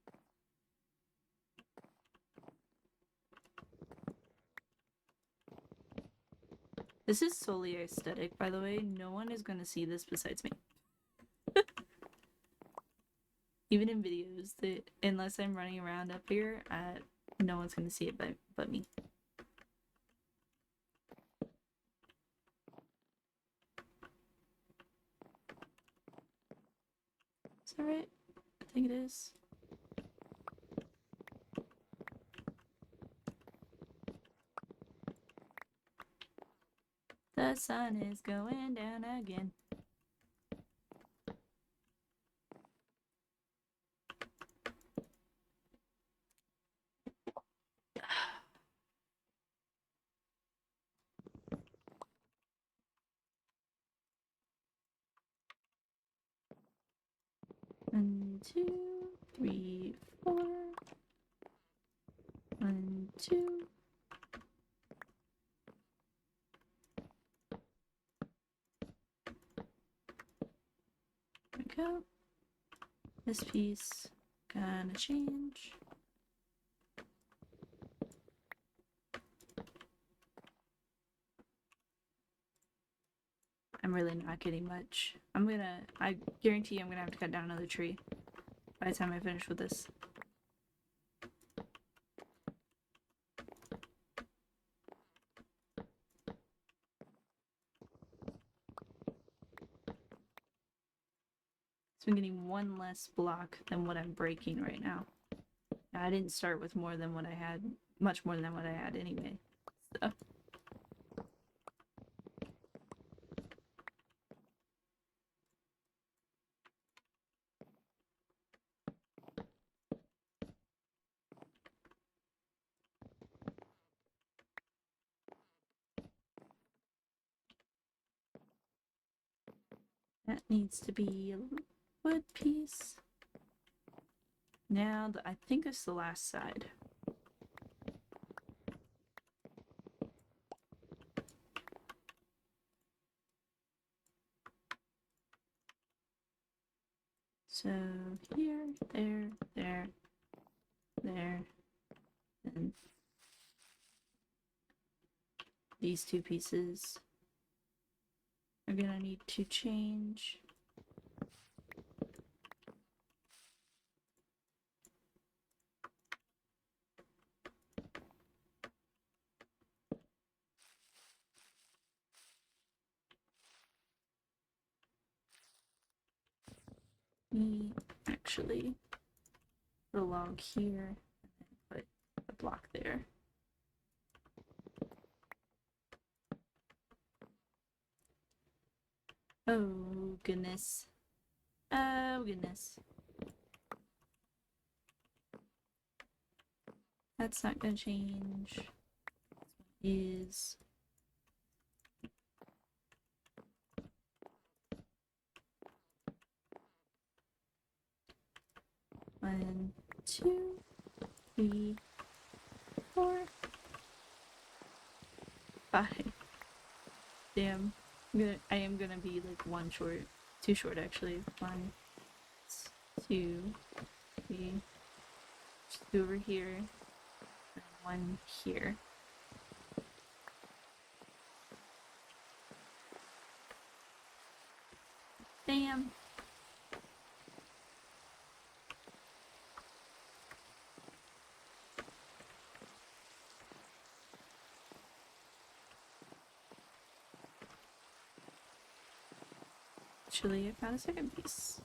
This is solely aesthetic, by the way. No one is going to see this besides me. Even in videos, unless I'm running around up here, no one's going to see it but me. Is that right? I think it is. The sun is going down again. 2, 3, 4. 1, 2. There we go. This piece gonna change. I'm really not getting much. I guarantee I'm gonna have to cut down another tree by the time I finish with this. So I'm getting one less block than what I'm breaking right now. I didn't start with more than what I had, much more than what I had anyway. So. That needs to be a wood piece. Now, I think it's the last side. So here, there, and these two pieces are gonna need to change. Me actually put a log here and then put a block there. Oh goodness. Oh goodness. That's not gonna change. Is 1, 2, 3, 4, 5. Damn. I am gonna be like one short. Too short actually. 1, 2, 3. Just 2 over here. And 1 here. Damn. Actually, I found a second piece.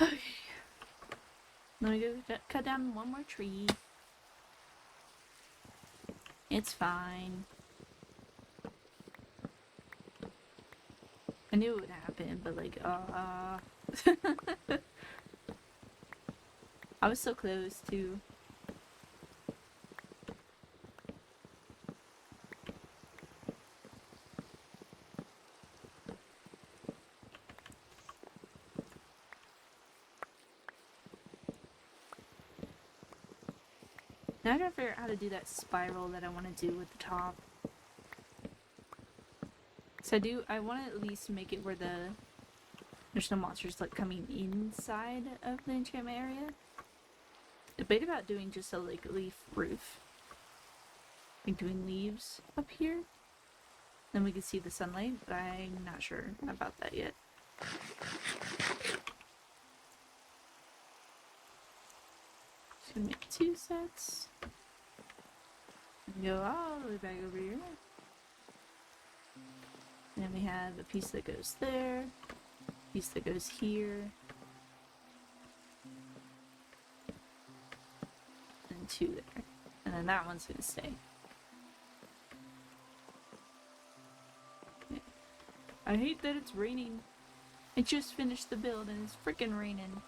Okay. Let me go cut down one more tree. It's fine. I knew it would happen, but like, I was so close to. Now I gotta figure out how to do that spiral that I want to do with the top. So I want to at least make it where there's no monsters like coming inside of the enchantment area. Debate about doing just a like leaf roof. Like doing leaves up here. Then we can see the sunlight, but I'm not sure about that yet. Just gonna make 2 sets. And go all the way back over here. Then we have a piece that goes there, a piece that goes here, and 2 there. And then that one's gonna stay. Okay. I hate that it's raining. I just finished the build and it's freaking raining.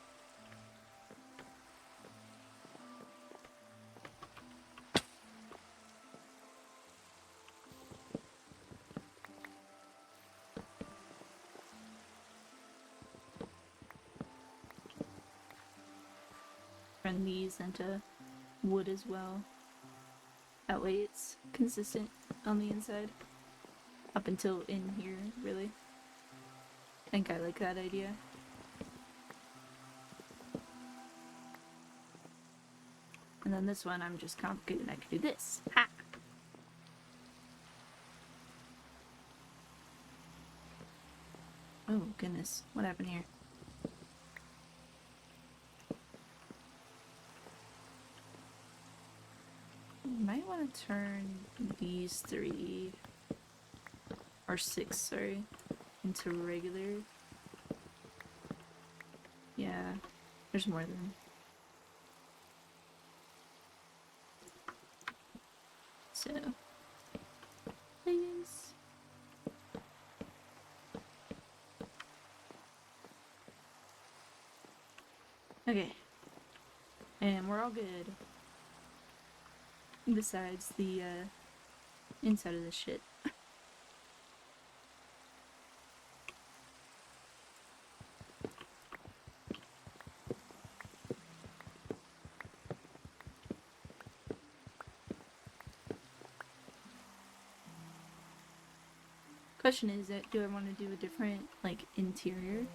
turn these into wood as well. That way it's consistent on the inside. Up until in here, really. I think I like that idea. And then this one, I'm just complicated. I can do this. Ha! Oh, goodness. What happened here? Might want to turn these 3 or 6, sorry, into regular. Yeah, there's more than. So, please. Okay, and we're all good. Besides the inside of this shit. Question is that do I want to do a different like interior,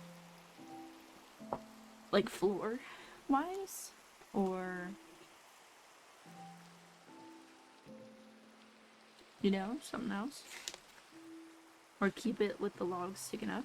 like floor wise, or you know, something else, or keep it with the logs sticking up?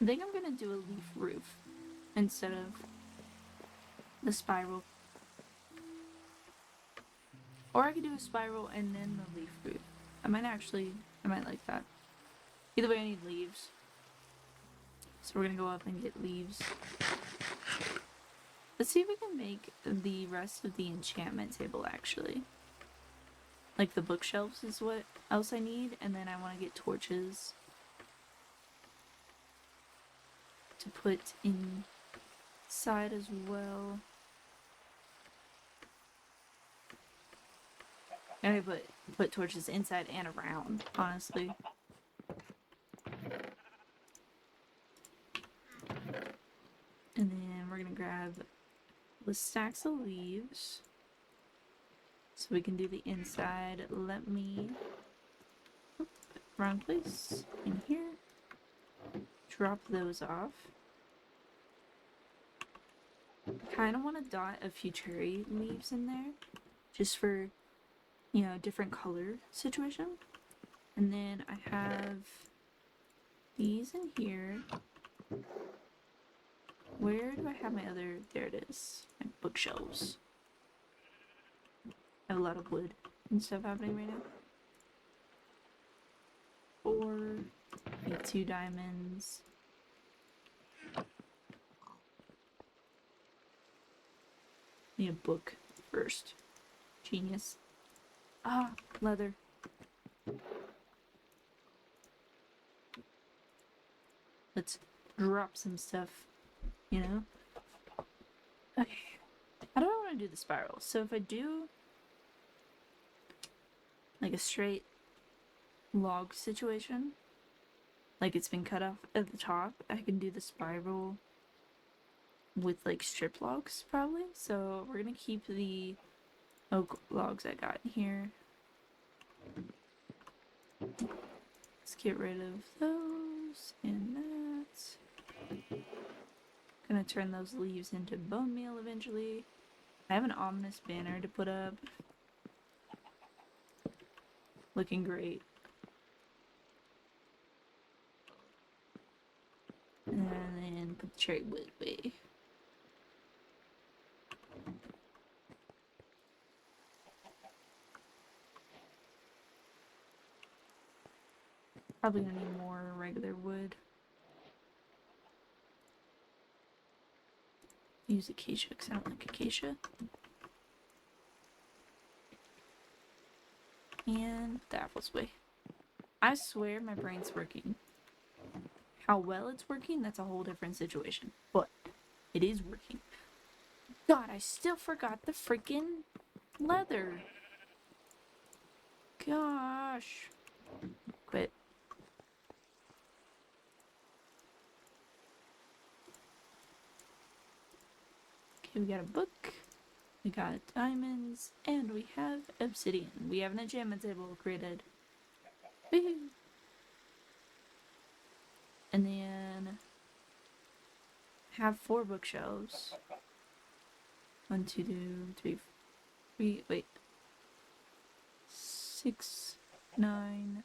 I think I'm gonna do a leaf roof instead of the spiral. Or I could do a spiral and then the leaf roof. I might like that. Either way, I need leaves. So we're gonna go up and get leaves. Let's see if we can make the rest of the enchantment table actually. Like the bookshelves is what else I need, and then I want to get torches to put inside as well. I put torches inside and around, honestly. And then we're gonna grab the stacks of leaves so we can do the inside. Let me wrong place in here. Drop those off. Kind of want to dot a few cherry leaves in there just for, you know, different color situation. And then I have these in here. Where do I have my other? There it is. My bookshelves. I have a lot of wood and stuff happening right now. 4, need 2 diamonds. Need a book first. Genius. Ah, leather. Let's drop some stuff, you know? Okay. How do I want to do the spiral? So if I do like a straight log situation, like it's been cut off at the top, I can do the spiral with like strip logs probably. So we're gonna keep the oak logs I got here. Let's get rid of those and that. Gonna turn those leaves into bone meal eventually. I have an ominous banner to put up. Looking great. And then put the cherry wood away. Probably gonna need more regular wood. Use acacia because I don't like acacia. And the apples away. I swear my brain's working. How well it's working, that's a whole different situation. But It is working. God, I still forgot the freaking leather. Gosh. Quit. Okay, we got a book. We got diamonds. And we have obsidian. We have an enchantment table created. Woohoo! And then have 4 bookshelves. 1, 2, 3, wait. 6, 9,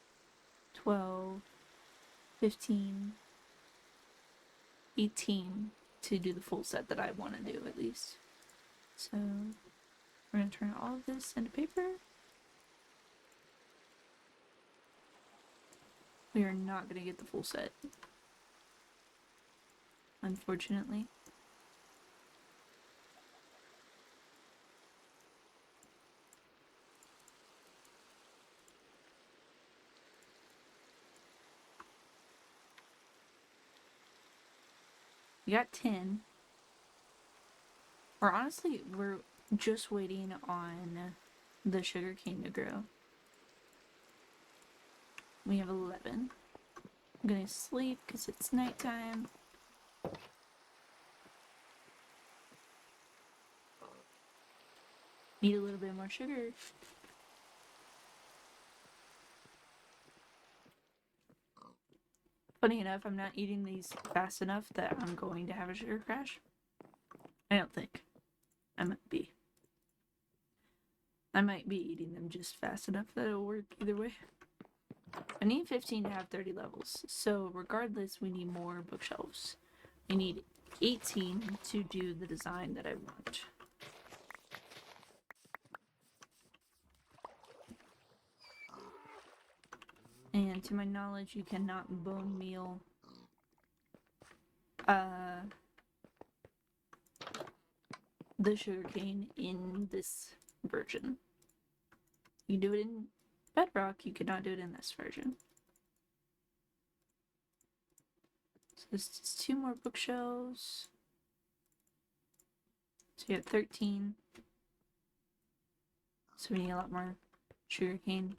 12, 15, 18 to do the full set that I want to do at least. So we're going to turn all of this into paper. We are not going to get the full set, unfortunately. We got 10. Or honestly, we're just waiting on the sugar cane to grow. We have 11. I'm gonna sleep because it's nighttime. Need a little bit more sugar. Funny enough, I'm not eating these fast enough that I'm going to have a sugar crash. I don't think. I might be. I might be eating them just fast enough that it'll work either way. I need 15 to have 30 levels, so regardless, we need more bookshelves. We need 18 to do the design that I want. And to my knowledge, you cannot bone meal the sugarcane in this version. You can do it in Bedrock, you cannot do it in this version. So this is 2 more bookshelves. So you have 13. So we need a lot more sugarcane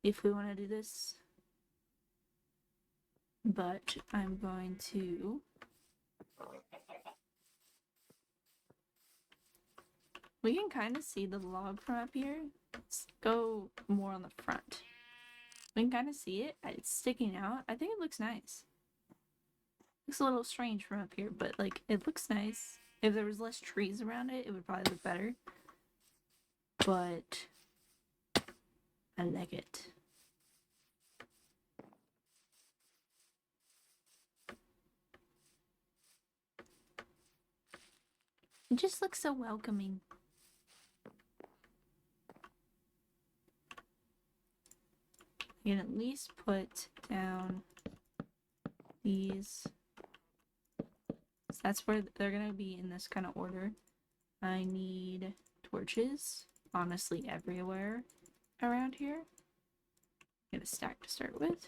if we want to do this. But I'm going to we can kind of see the log from up here. Let's go more on the front. We can kind of see it. It's sticking out. I think it looks nice. Looks a little strange from up here, but like it looks nice. If there was less trees around it, it would probably look better. But I like it. It just looks so welcoming. I can at least put down these. So that's where they're gonna be in this kind of order. I need torches, honestly, everywhere around here. Get a stack to start with.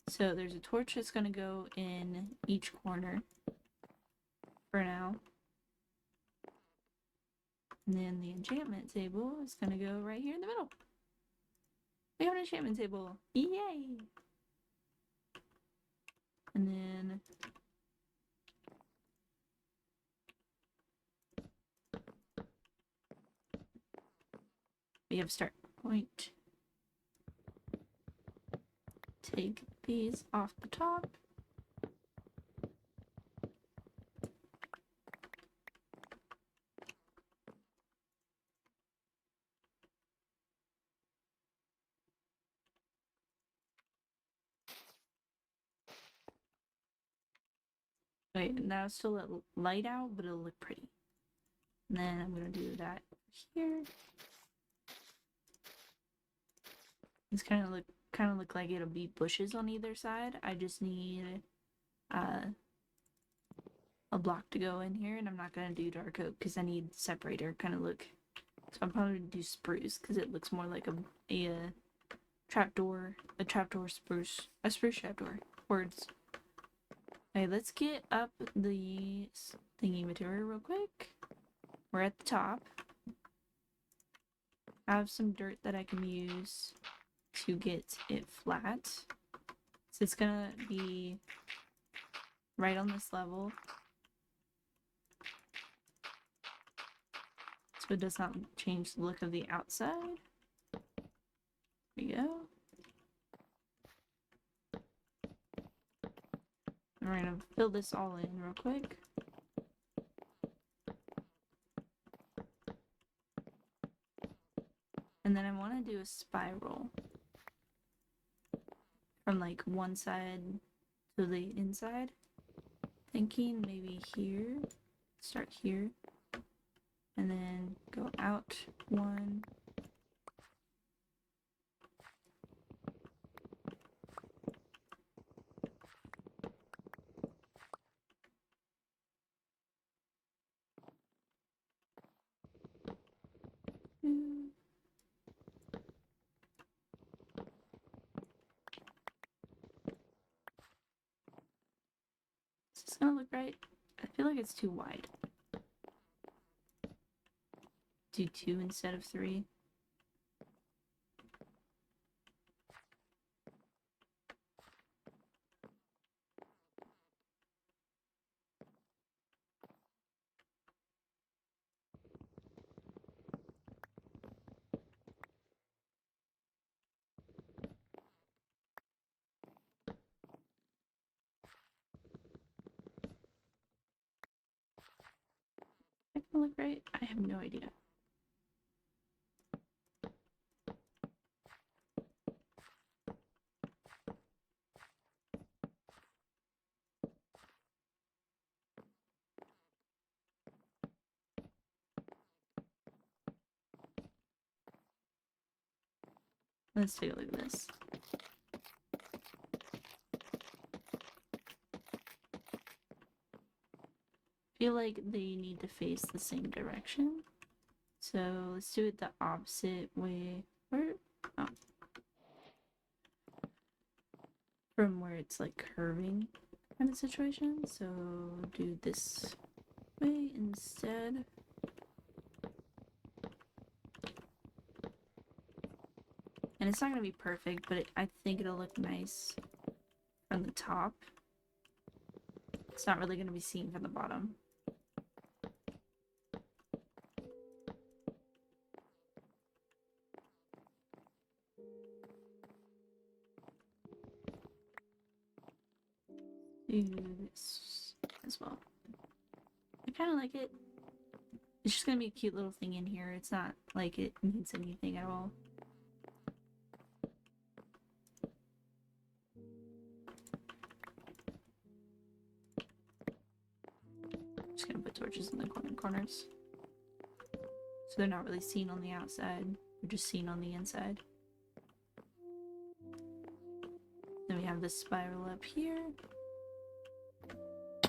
So there's a torch that's gonna go in each corner for now. And then the enchantment table is gonna go right here in the middle. We have an enchantment table. Yay! And then we have start point. Take these off the top. Wait, now it's still light out, but it'll look pretty. And then I'm gonna do that here. It's kind of look like it'll be bushes on either side. I just need a block to go in here, and I'm not gonna do dark oak because I need separator kind of look. So I'm probably gonna do spruce because it looks more like a trapdoor, spruce, a spruce trapdoor. Words. Okay, let's get up the thingy material real quick. We're at the top. I have some dirt that I can use to get it flat. So it's gonna be right on this level. So it does not change the look of the outside. There we go. We're gonna fill this all in real quick. And then I want to do a spiral from like one side to the inside. Thinking maybe here, start here, and then go out one. Two. Is this gonna look right? I feel like it's too wide. Do 2 instead of 3. Is that gonna look right? I have no idea. Let's take a look at this. Feel like they need to face the same direction. So let's do it the opposite way. Where? Oh. From where it's like curving kind of situation. So do this way instead. And it's not gonna be perfect, but I think it'll look nice from the top. It's not really gonna be seen from the bottom. Do this as well. I kind of like it. It's just gonna be a cute little thing in here. It's not like it means anything at all. Just gonna put torches in the corners. So they're not really seen on the outside. They're just seen on the inside. Then we have this spiral up here.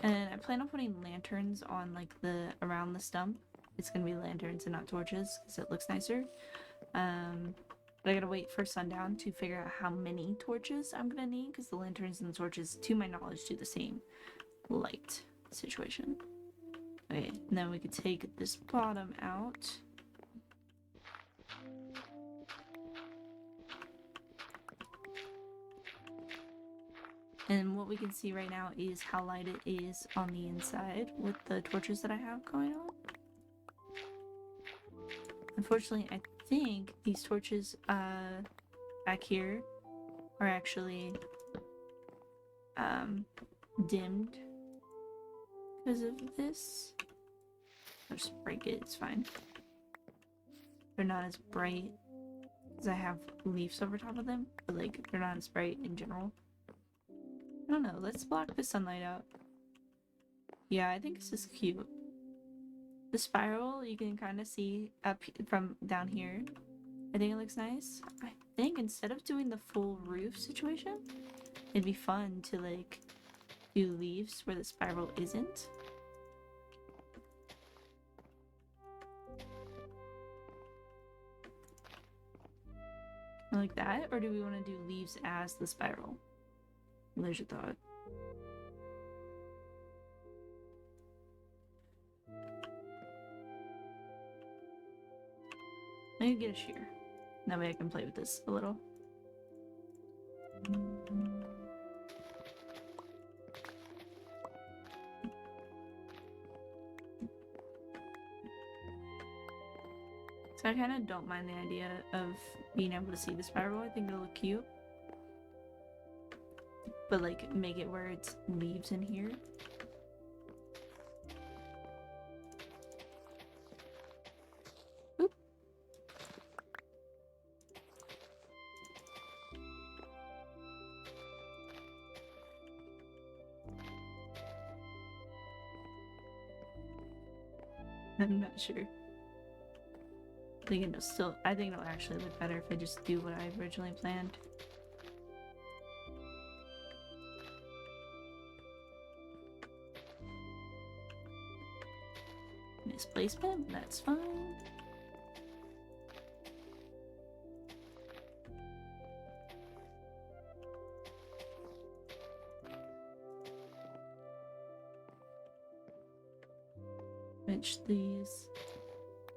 And I plan on putting lanterns on like around the stump. It's gonna be lanterns and not torches because it looks nicer. But I gotta wait for sundown to figure out how many torches I'm gonna need because the lanterns and the torches, to my knowledge, do the same light situation. Okay, and then we could take this bottom out. And what we can see right now is how light it is on the inside with the torches that I have going on. Unfortunately, I think these torches back here are actually dimmed because of this. I'll just break it, it's fine. They're not as bright because I have leaves over top of them, but like they're not as bright in general. I don't know, let's block the sunlight out. Yeah, I think this is cute. The spiral you can kind of see up from down here. I think it looks nice. I think instead of doing the full roof situation, it'd be fun to like do leaves where the spiral isn't. Like that, or do we want to do leaves as the spiral? There's your thought. I can get a shear. That way I can play with this a little. So I kind of don't mind the idea of being able to see the spiral. I think it'll look cute. But like, make it where it's leaves in here. Oop. I'm not sure. I think it'll actually look better if I just do what I originally planned. Misplacement, that's fine. Which these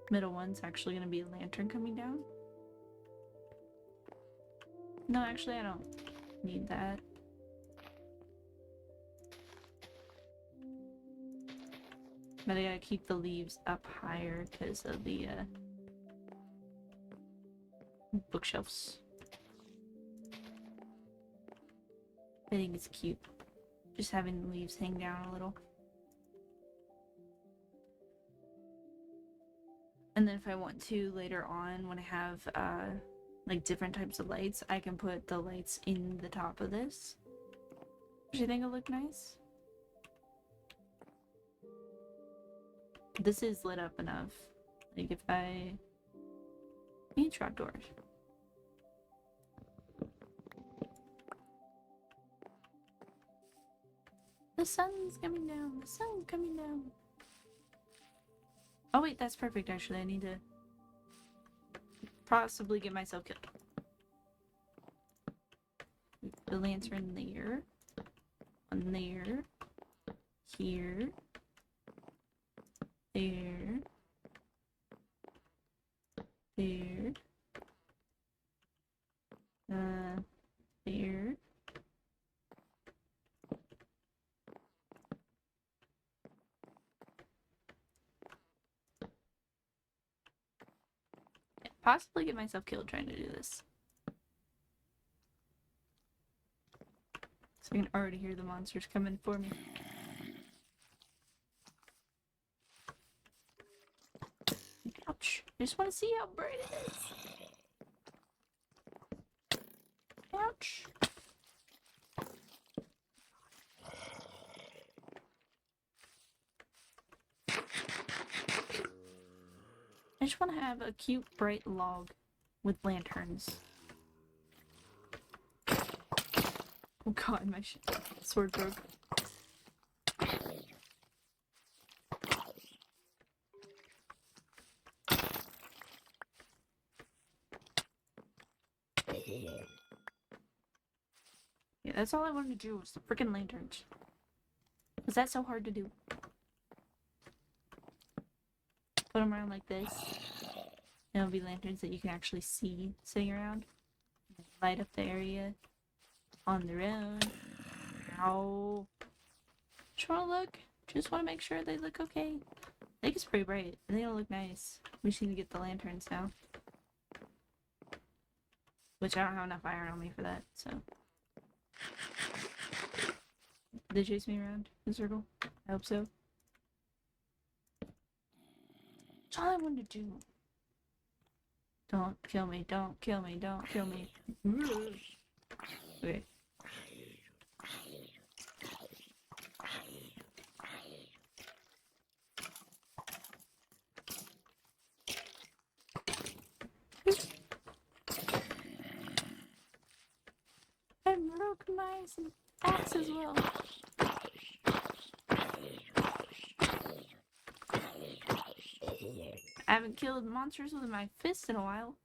middle one's actually gonna be a lantern coming down. No, actually I don't need that. But I gotta keep the leaves up higher because of the bookshelves. I think it's cute. Just having the leaves hang down a little. And then if I want to later on, when I have like different types of lights, I can put the lights in the top of this. Do you think it'll look nice? This is lit up enough. Like if I need trapdoors. The sun's coming down. The sun's coming down. Oh wait, that's perfect actually. I need to possibly get myself killed. The lantern there. One there. Here. There. There. There. Possibly get myself killed trying to do this. So I can already hear the monsters coming for me. Ouch. I just want to see how bright it is. Ouch. I just want to have a cute, bright log with lanterns. Oh god, my sword broke. Yeah, that's all I wanted to do was the freaking lanterns. Was that so hard to do? Put them around like this. And it'll be lanterns that you can actually see sitting around. Light up the area on their own. Ow. Just want to look. Just want to make sure they look okay. I think it's pretty bright. I think it'll look nice. We just need to get the lanterns now. Which I don't have enough iron on me for that, so. Did they chase me around in a circle? I hope so. That's all I wanted to do. Don't kill me, don't kill me, don't kill me. Okay. I broke my axe as well. I haven't killed monsters with my fist in a while.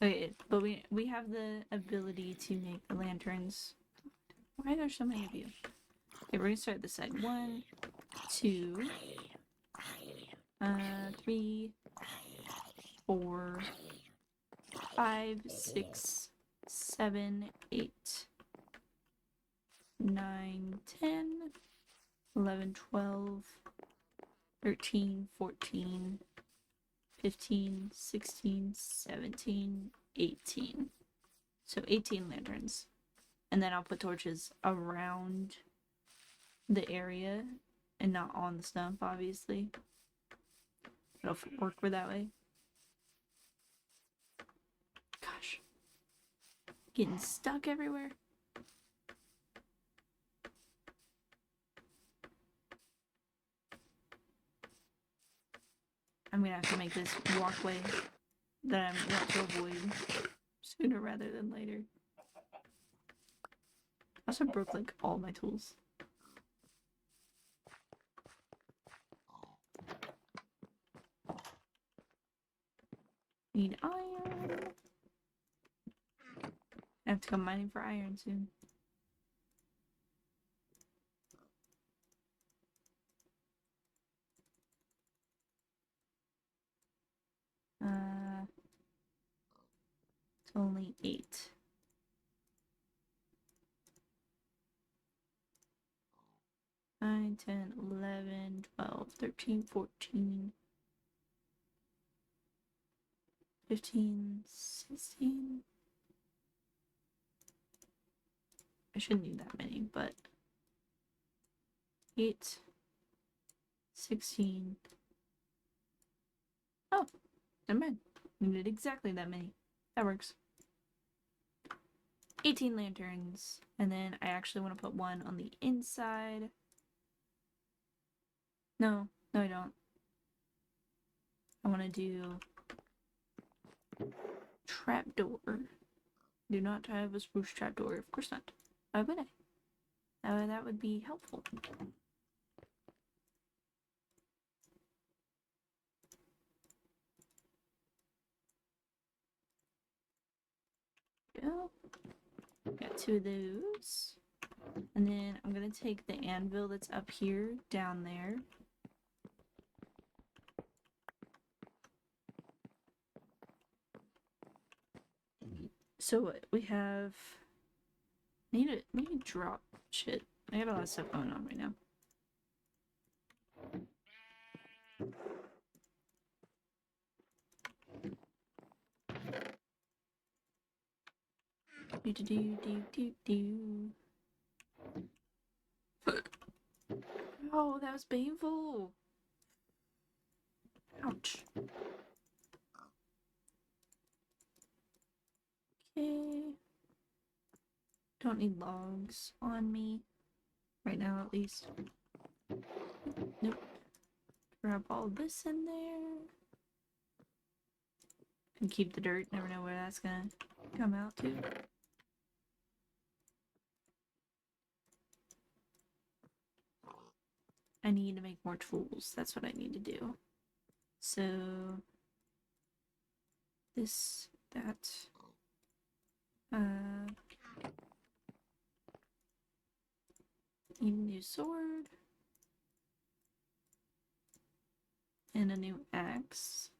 Okay, but we have the ability to make the lanterns. Why are there so many of you? Okay, we're gonna start this side. 1, 2, 3, 4, 5, 6, 7, 8, 9, 10, 11, 12, 13, 14, 15, 16, 17, 18. So 18 lanterns. And then I'll put torches around the area and not on the stump, obviously. It'll work for that way. Gosh. Getting stuck everywhere. I'm gonna have to make this walkway that I want to avoid sooner rather than later. I also broke like all my tools. Need iron. I have to go mining for iron soon. It's only 8. Nine, 10, 11, 12, 13, 14, 15, 16. I shouldn't need that many, but 8, 16. Oh, never mind. Needed exactly that many. That works. 18 lanterns. And then I actually want to put one on the inside. No, I don't. I want to do trapdoor. Do not have a spruce trapdoor. Of course not. Why would I? That would be helpful. Go. Got 2 of those. And then I'm gonna take the anvil that's up here down there. So we have. Let me drop shit. I got a lot of stuff going on right now. Do. Oh, that was painful. Ouch. Okay. Don't need logs on me. Right now, at least. Nope. Grab all this in there. And keep the dirt. Never know where that's gonna come out to. I need to make more tools. That's what I need to do. So this, that. Need a new sword. And a new axe.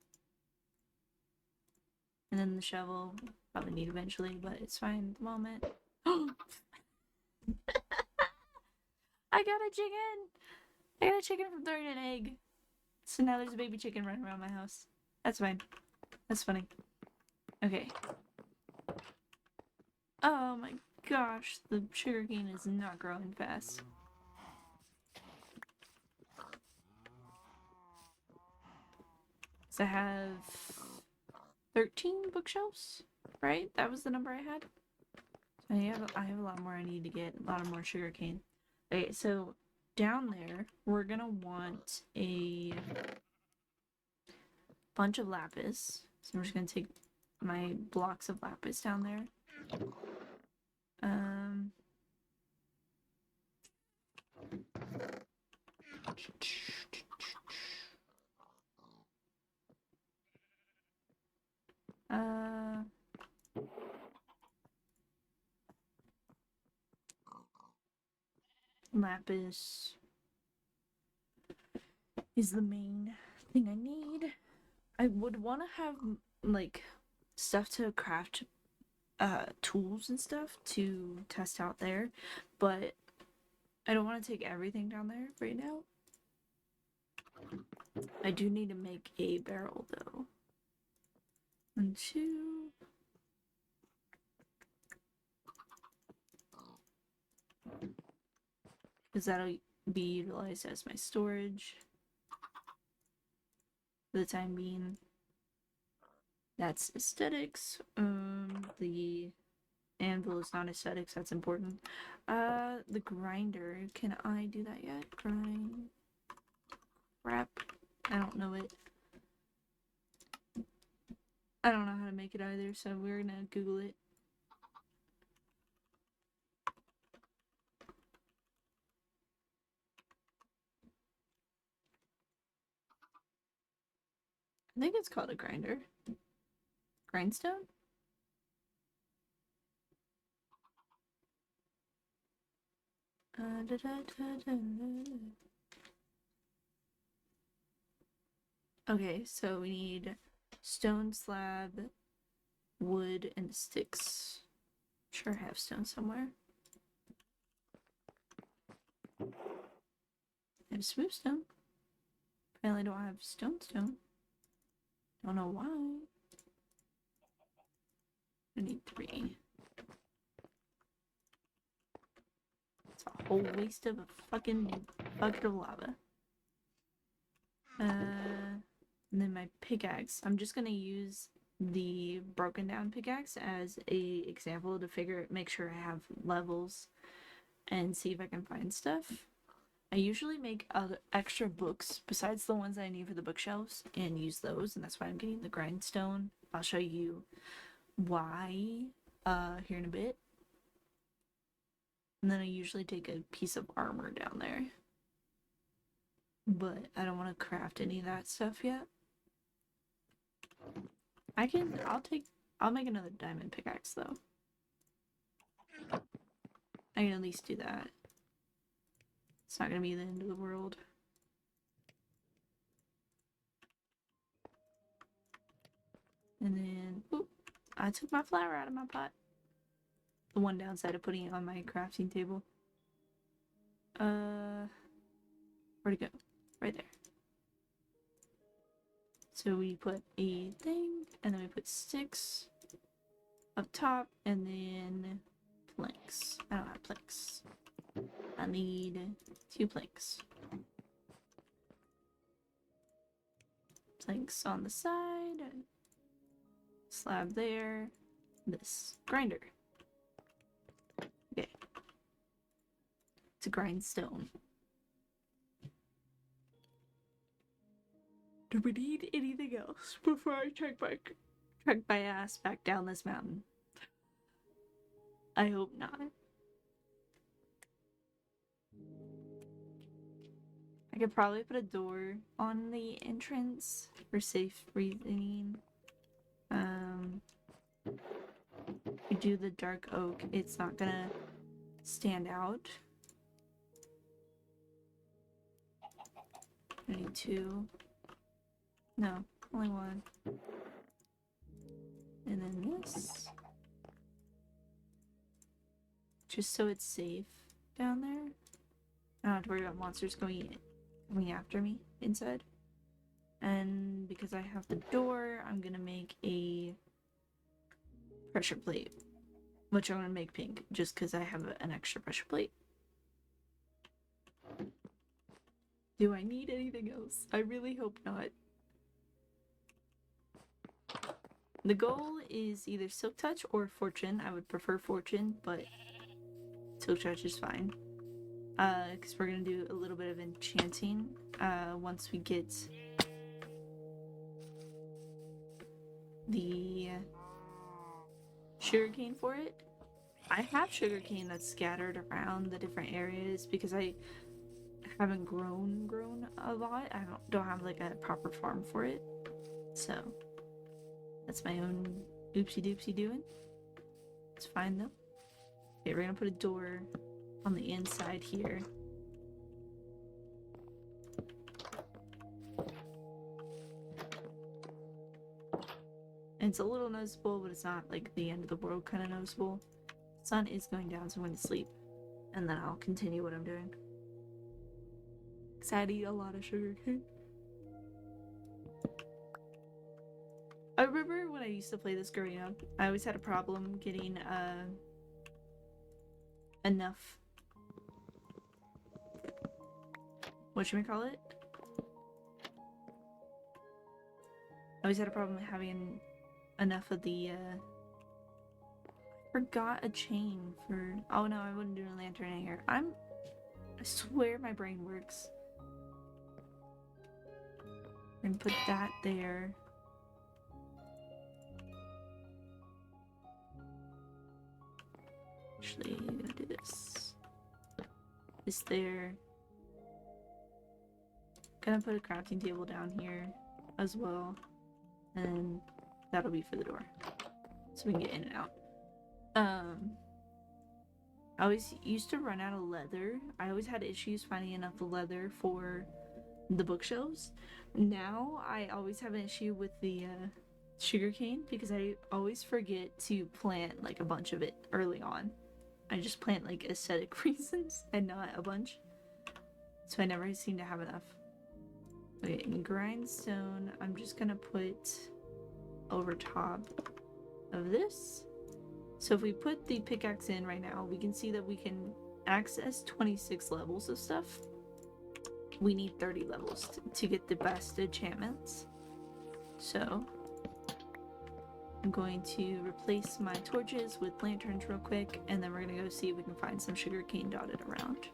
And then the shovel. Probably need eventually, but it's fine at the moment. I got a chicken! I got a chicken from throwing an egg. So now there's a baby chicken running around my house. That's fine. That's funny. Okay. Oh my gosh, the sugarcane is not growing fast. So I have 13 bookshelves, right? That was the number I had. I have a lot more I need to get, a lot of more sugarcane. Okay, so down there, we're gonna want a bunch of lapis. So I'm just gonna take my blocks of lapis down there. Lapis is the main thing I need. I would want to have like stuff to craft tools and stuff to test out there, but I don't want to take everything down there right now. I do need to make a barrel though. 1, 2. Because that'll be utilized as my storage for the time being. That's aesthetics. The anvil is not aesthetics, that's important. The grinder, can I do that yet? Grind. Crap. I don't know it. I don't know how to make it either, so we're gonna Google it. I think it's called a grinder. Grindstone? Okay, so we need stone slab, wood, and sticks. Sure, I have stone somewhere. I have smooth stone. Apparently, don't have stone. Don't know why. I need 3. It's a whole waste of a fucking bucket of lava. And then my pickaxe. I'm just gonna use the broken down pickaxe as a example to make sure I have levels and see if I can find stuff. I usually make other extra books besides the ones I need for the bookshelves and use those, and that's why I'm getting the grindstone. I'll show you why here in a bit. And then I usually take a piece of armor down there. But I don't want to craft any of that stuff yet. I'll make another diamond pickaxe though. I can at least do that. It's not gonna be the end of the world. And then, oop, I took my flour out of my pot. The one downside of putting it on my crafting table. Where'd it go? Right there. So we put a thing, and then we put sticks up top, and then planks. I don't have planks. I need 2 planks. Planks on the side. Slab there. This grinder. Okay. To grind stone. Do we need anything else before I trek my ass back down this mountain? I hope not. I could probably put a door on the entrance for safe breathing. We do the dark oak, it's not gonna stand out. I need 2. No, only 1. And then this. Just so it's safe down there. I don't have to worry about monsters coming after me inside. And because I have the door, I'm gonna make a pressure plate. Which I'm gonna make pink, just because I have an extra pressure plate. Do I need anything else? I really hope not. The goal is either Silk Touch or Fortune. I would prefer Fortune, but Silk Touch is fine. Because we're gonna do a little bit of enchanting once we get the sugarcane for it. I have sugarcane that's scattered around the different areas because I haven't grown a lot. I don't have like a proper farm for it. So that's my own oopsie doopsie doing. It's fine though. Okay, we're gonna put a door on the inside here. It's a little noticeable, but it's not like the end of the world kind of noticeable. Sun is going down, so I'm going to sleep. And then I'll continue what I'm doing. Because I eat a lot of sugar cane. I remember when I used to play this growing up, I always had a problem getting enough. Whatchamacallit? I always had a problem having enough of the forgot a chain for. Oh no, I wouldn't do a lantern in here. I swear my brain works. And put that there. Actually, I'm gonna do this. This there. Gonna put a crafting table down here as well. And that'll be for the door. So we can get in and out. I always used to run out of leather. I always had issues finding enough leather for the bookshelves. Now I always have an issue with the sugarcane because I always forget to plant like a bunch of it early on. I just plant like aesthetic reasons and not a bunch. So I never seem to have enough. Okay, and grindstone, I'm just gonna put over top of this. So if we put the pickaxe in right now, we can see that we can access 26 levels of stuff. We need 30 levels to get the best enchantments. So I'm going to replace my torches with lanterns real quick, and then we're gonna go see if we can find some sugarcane dotted around.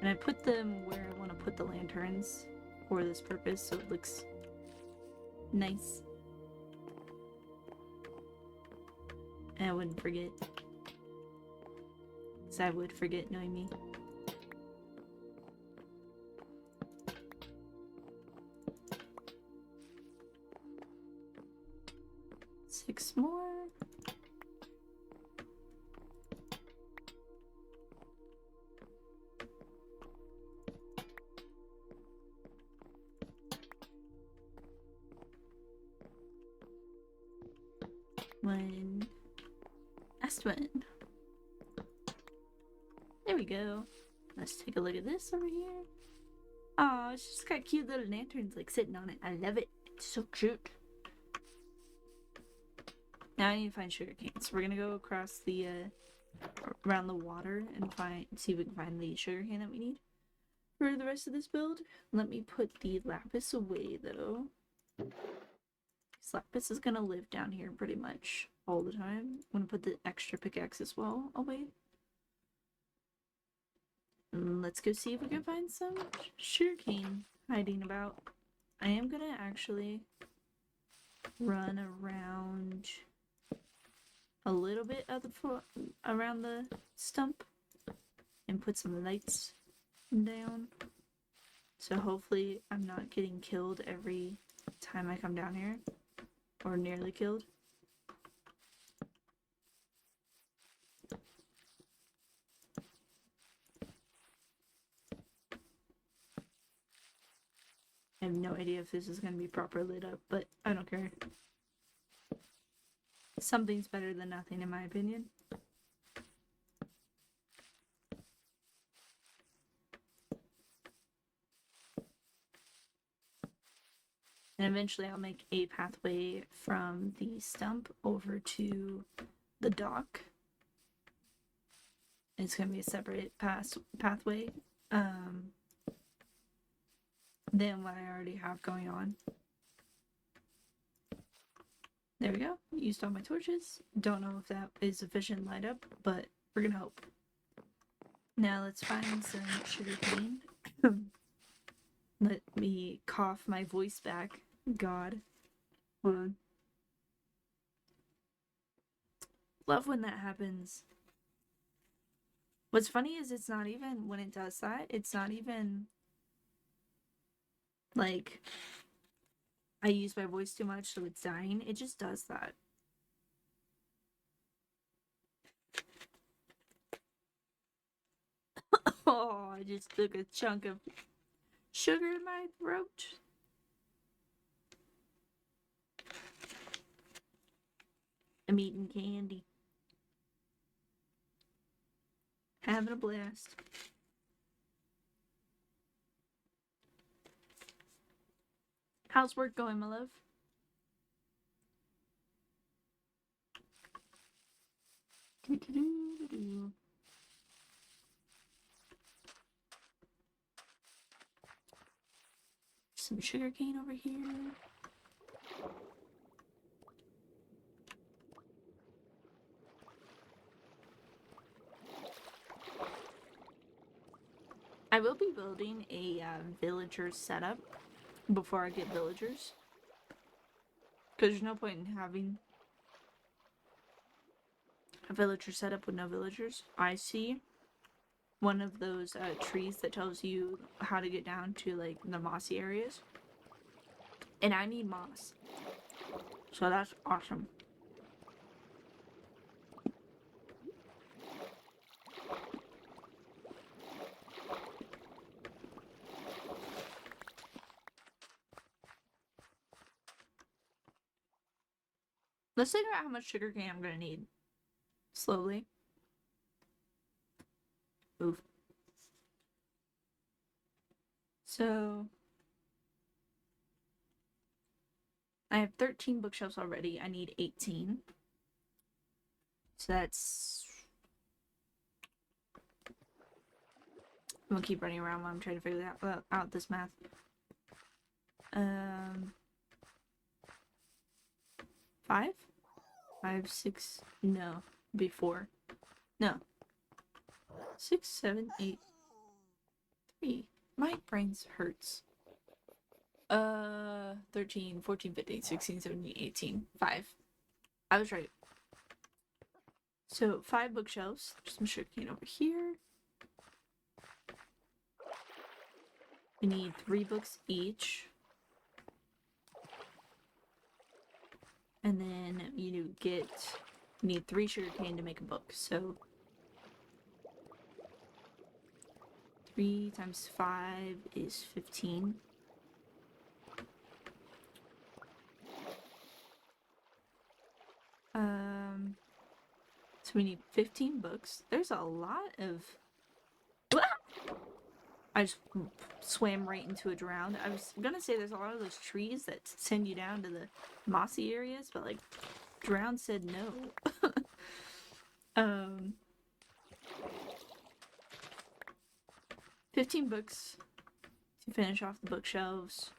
And I put them where I want to put the lanterns for this purpose, so it looks nice. And I wouldn't forget. Because I would forget, knowing me. Six more. One. Last one. There we go. Let's take a look at this over here. Oh, it's just got cute little lanterns like sitting on it. I love it. It's so cute. Now I need to find sugarcane. So we're gonna go across the around the water and see if we can find the sugarcane that we need for the rest of this build. Let me put the lapis away though. Lapis is gonna live down here pretty much all the time. I'm gonna put the extra pickaxe as well away. And let's go see if we can find some sugarcane hiding about. I am gonna actually run around a little bit of the around the stump and put some lights down. So hopefully I'm not getting killed every time I come down here. Or nearly killed. I have no idea if this is going to be properly lit up, but I don't care. Something's better than nothing, in my opinion. And eventually I'll make a pathway from the stump over to the dock. It's going to be a separate pathway than what I already have going on. There we go. Used all my torches. Don't know if that is sufficient light up, but we're going to hope. Now let's find some sugarcane. Let me cough my voice back. God. Hold on. Love when that happens. What's funny is it's not even, when it does that, it's not even, like, I use my voice too much, so it's dying. It just does that. Oh, I just took a chunk of sugar in my throat. I'm eating candy. Having a blast. How's work going, my love? Some sugar cane over here. I will be building a villager setup before I get villagers. Because there's no point in having a villager setup with no villagers. I see one of those trees that tells you how to get down to like the mossy areas. And I need moss. So that's awesome. Let's figure out how much sugar cane I'm gonna need. Slowly. Oof. So I have 13 bookshelves already. I need 18. So that's... I'm gonna keep running around while I'm trying to figure out this math. 5? 5, 6, no. Before. No. 6, 7, 8, 3. My brain hurts. 13, 14, 15, 16, 17, 18. 5. I was right. So 5 bookshelves. There's some sugarcane over here. We need 3 books each. And then you need 3 sugarcane to make a book. So 3 times 5 is 15. So we need 15 books. There's a lot of... I just swam right into a drown. I was gonna say there's a lot of those trees that send you down to the mossy areas, but like, drown said no. 15 books to finish off the bookshelves.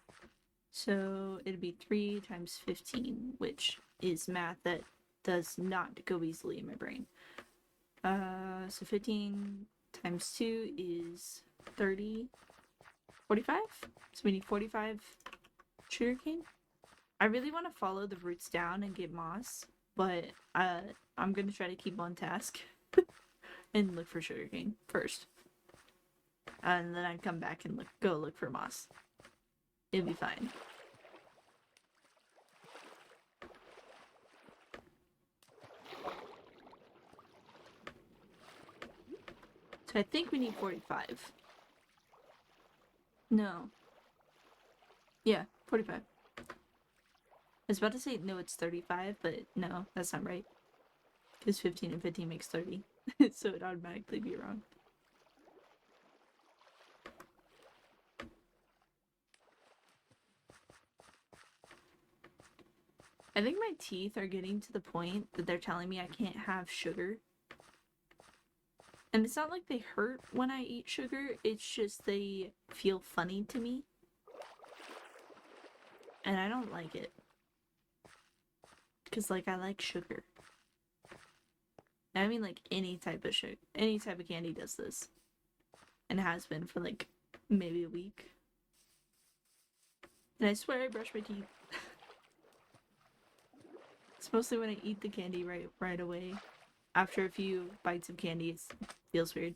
So it'd be 3 times 15, which is math that does not go easily in my brain. So 15 times 2 is 30. 45? So we need 45 sugarcane. I really want to follow the roots down and get moss, but I'm gonna try to keep on task and look for sugarcane first. And then I'd come back and go look for moss. It'll be fine. So I think we need 45. No. Yeah, 45. I was about to say, no, it's 35, but no, that's not right. Because 15 and 15 makes 30. So it'd automatically be wrong. I think my teeth are getting to the point that they're telling me I can't have sugar. And it's not like they hurt when I eat sugar, it's just they feel funny to me. And I don't like it. Because, like, I like sugar. I mean, like, any type of sugar, any type of candy does this. And has been for, like, maybe a week. And I swear I brush my teeth. It's mostly when I eat the candy right away. After a few bites of candy, it feels weird.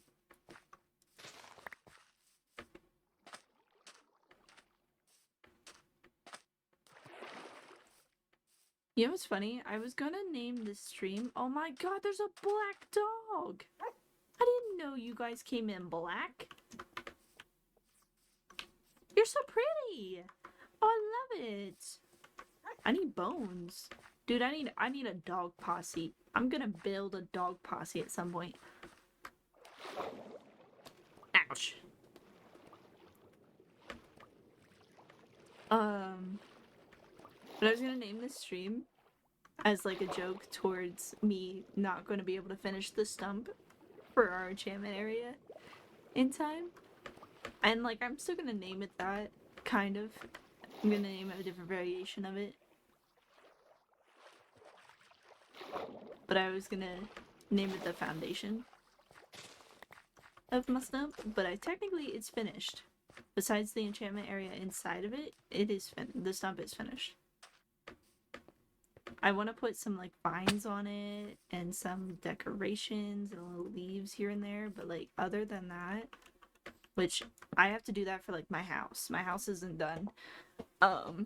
You know what's funny? I was gonna name this stream. Oh my god, there's a black dog! I didn't know you guys came in black. You're so pretty! Oh, I love it! I need bones. Dude, I need a dog posse. I'm gonna build a dog posse at some point. Ouch. But I was gonna name this stream as like a joke towards me not gonna be able to finish the stump for our enchantment area in time. And like I'm still gonna name it that, kind of. I'm gonna name it a different variation of it. But I was gonna name it the foundation of my stump, but technically it's finished. Besides the enchantment area inside of it, the stump is finished. I want to put some like vines on it and some decorations and little leaves here and there, but like other than that, which I have to do that for like my house. My house isn't done. The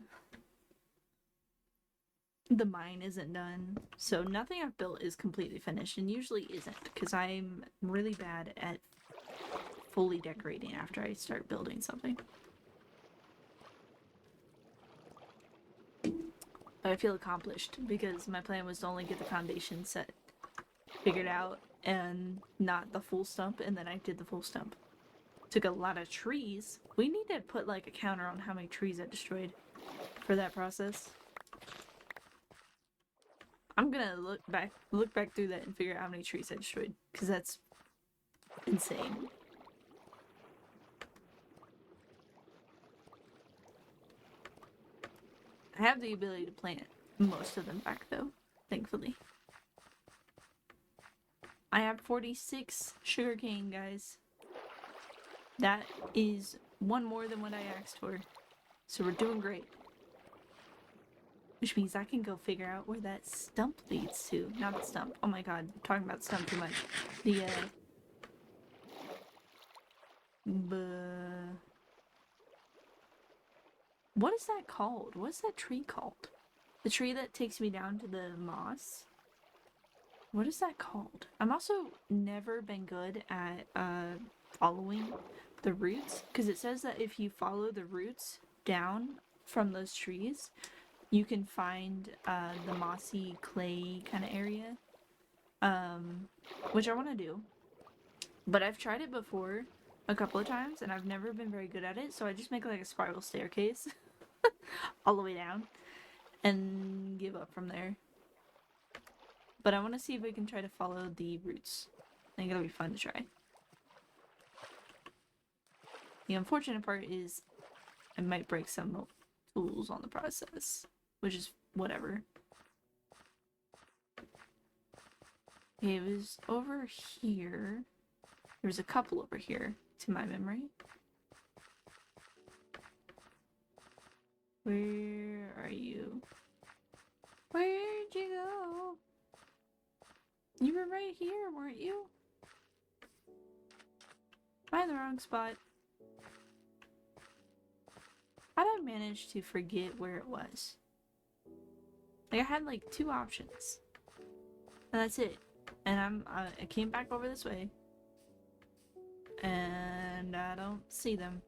mine isn't done, so nothing I've built is completely finished, and usually isn't, because I'm really bad at fully decorating after I start building something. But I feel accomplished because my plan was to only get the foundation set figured out and not the full stump, and then I did the full stump. Took a lot of trees. We need to put like a counter on how many trees I destroyed for that process. I'm gonna look back through that and figure out how many trees I destroyed, because that's insane. I have the ability to plant most of them back though, thankfully. I have 46 sugarcane, guys. That is one more than what I asked for. So we're doing great. Which means I can go figure out where that stump leads to. Not the stump. Oh my god, I'm talking about stump too much. The, what is that called? What's that tree called? The tree that takes me down to the moss? What is that called? I'm also never been good at, following the roots. Because it says that if you follow the roots down from those trees, you can find the mossy clay kind of area, which I want to do. But I've tried it before a couple of times and I've never been very good at it, so I just make like a spiral staircase all the way down and give up from there. But I want to see if I can try to follow the roots. I think it'll be fun to try. The unfortunate part is I might break some tools on the process, which is whatever. Okay, it was over here. There was a couple over here, to my memory. Where are you? Where'd you go? You were right here, weren't you? Am I in the wrong spot? How did I manage to forget where it was? Like, I had like 2 options. And that's it. And I came back over this way. And I don't see them.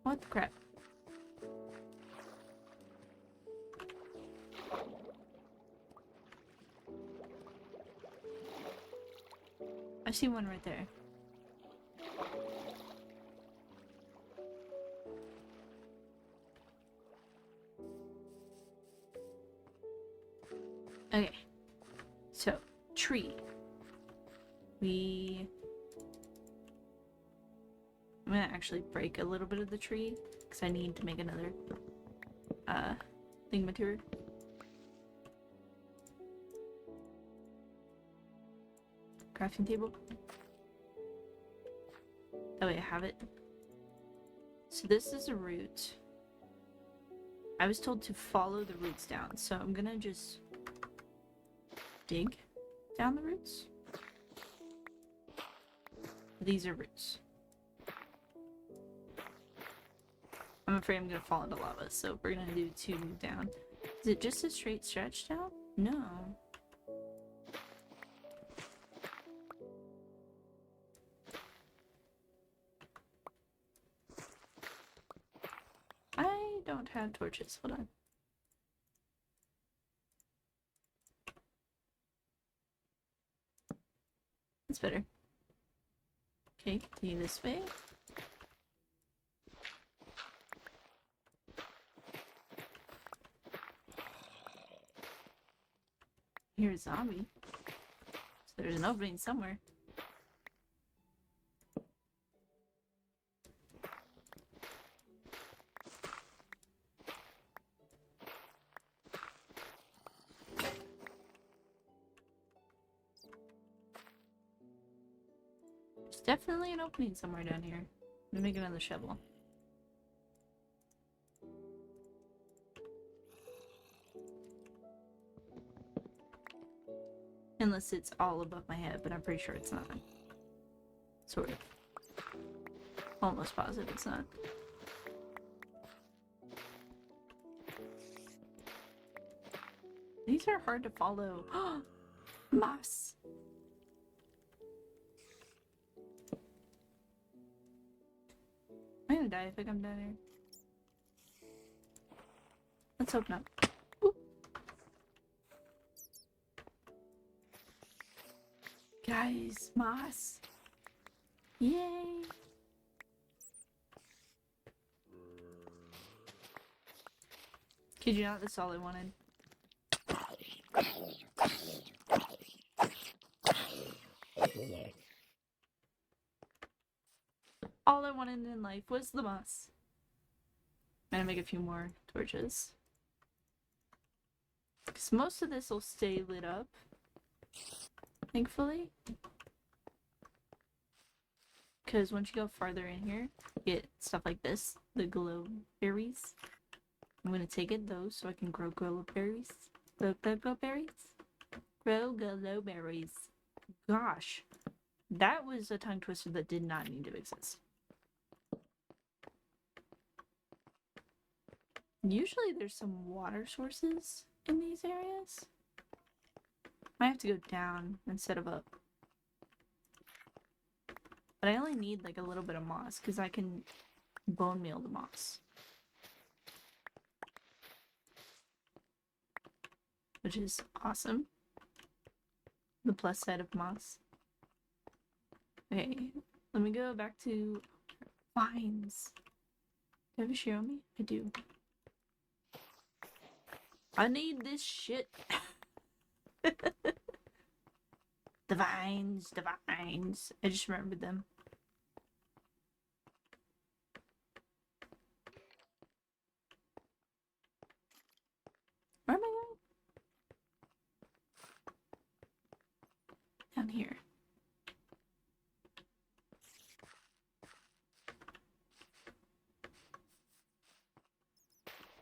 What the crap? I see one right there. Okay. So, tree. I'm gonna actually break a little bit of the tree because I need to make another thing material. Crafting table. That way I have it. So this is a root. I was told to follow the roots down, so I'm gonna just dig down the roots. These are roots. I'm afraid I'm gonna fall into lava, so we're gonna do 2 down. Is it just a straight stretch down? No. I don't have torches. Hold on. That's better. Okay, continue this way. Here's a zombie. So there's an opening somewhere. There's definitely an opening somewhere down here. Let me make another shovel. Unless it's all above my head, but I'm pretty sure it's not. Sort of. Almost positive it's not. These are hard to follow. Moss! I'm gonna die if I come down here. Let's hope not. Ooh. Guys, moss! Yay! Kid you not, that's all I wanted. All I wanted in life was the moss. I'm gonna make a few more torches. Because most of this will stay lit up. Thankfully. Because once you go farther in here, you get stuff like this. The glow berries. I'm gonna take those so I can grow glow berries. Glow berries? Grow glow berries. Gosh. That was a tongue twister that did not need to exist. Usually there's some water sources in these areas. Might have to go down instead of up. But I only need like a little bit of moss because I can bone meal the moss. Which is awesome. The plus side of moss. Okay, let me go back to vines. Do I have a shear on me? I do. I need this shit. The vines, the vines. I just remembered them. Where am I going? Down here.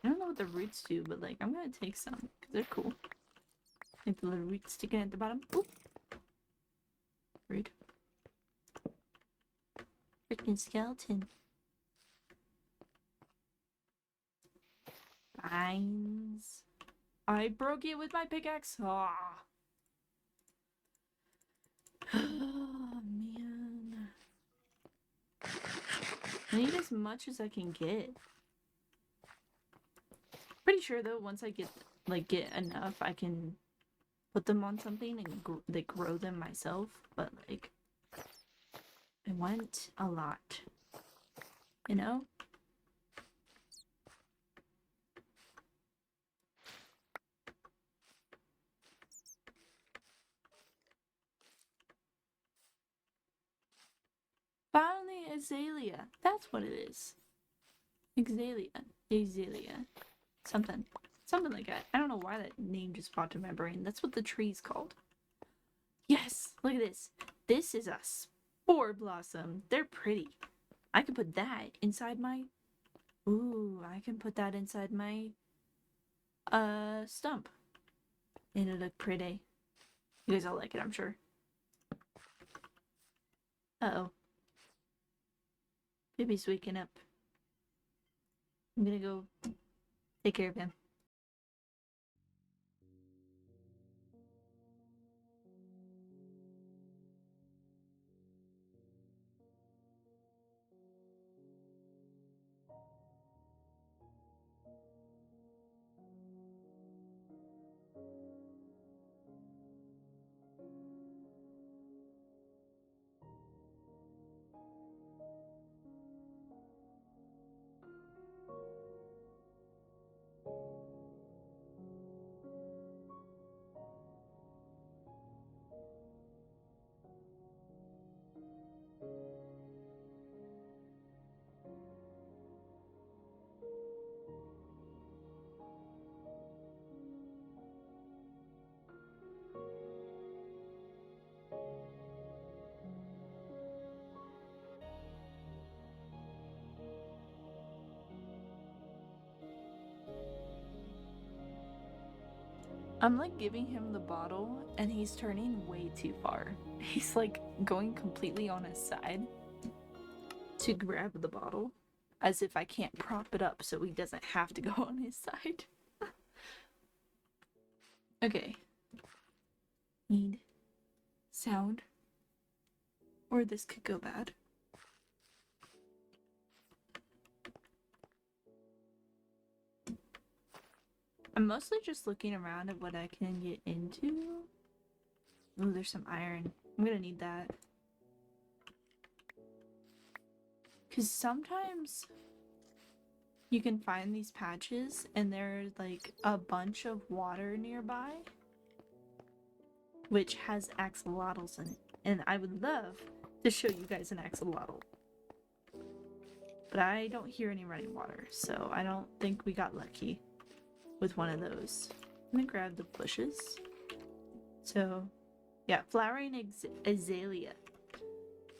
I don't know what the roots do, but like, I'm gonna take some, because they're cool. Like the little roots sticking at the bottom. Oop. Rude. Freaking skeleton. Vines. I broke it with my pickaxe. Ah. Oh, man. I need as much as I can get. Pretty sure though, once I get enough, I can put them on something and grow them myself. But like, I want a lot, you know. Finally, azalea. That's what it is. Azalea. Something like that. I don't know why that name just popped in my brain. That's what the tree's called. Yes, look at this. This is a spore blossom. They're pretty. I can put that inside my... Ooh, I can put that inside my... stump. And it'll look pretty. You guys all like it, I'm sure. Uh-oh. Baby's waking up. I'm gonna go take care of him. I'm like giving him the bottle and he's turning way too far. He's like going completely on his side to grab the bottle as if I can't prop it up so he doesn't have to go on his side. Okay. Need sound or this could go bad. I'm mostly just looking around at what I can get into. Ooh, there's some iron. I'm gonna need that. Because sometimes you can find these patches and there's like a bunch of water nearby, which has axolotls in it. And I would love to show you guys an axolotl. But I don't hear any running water, so I don't think we got lucky with one of those. I'm gonna grab the bushes. So, yeah, flowering azalea.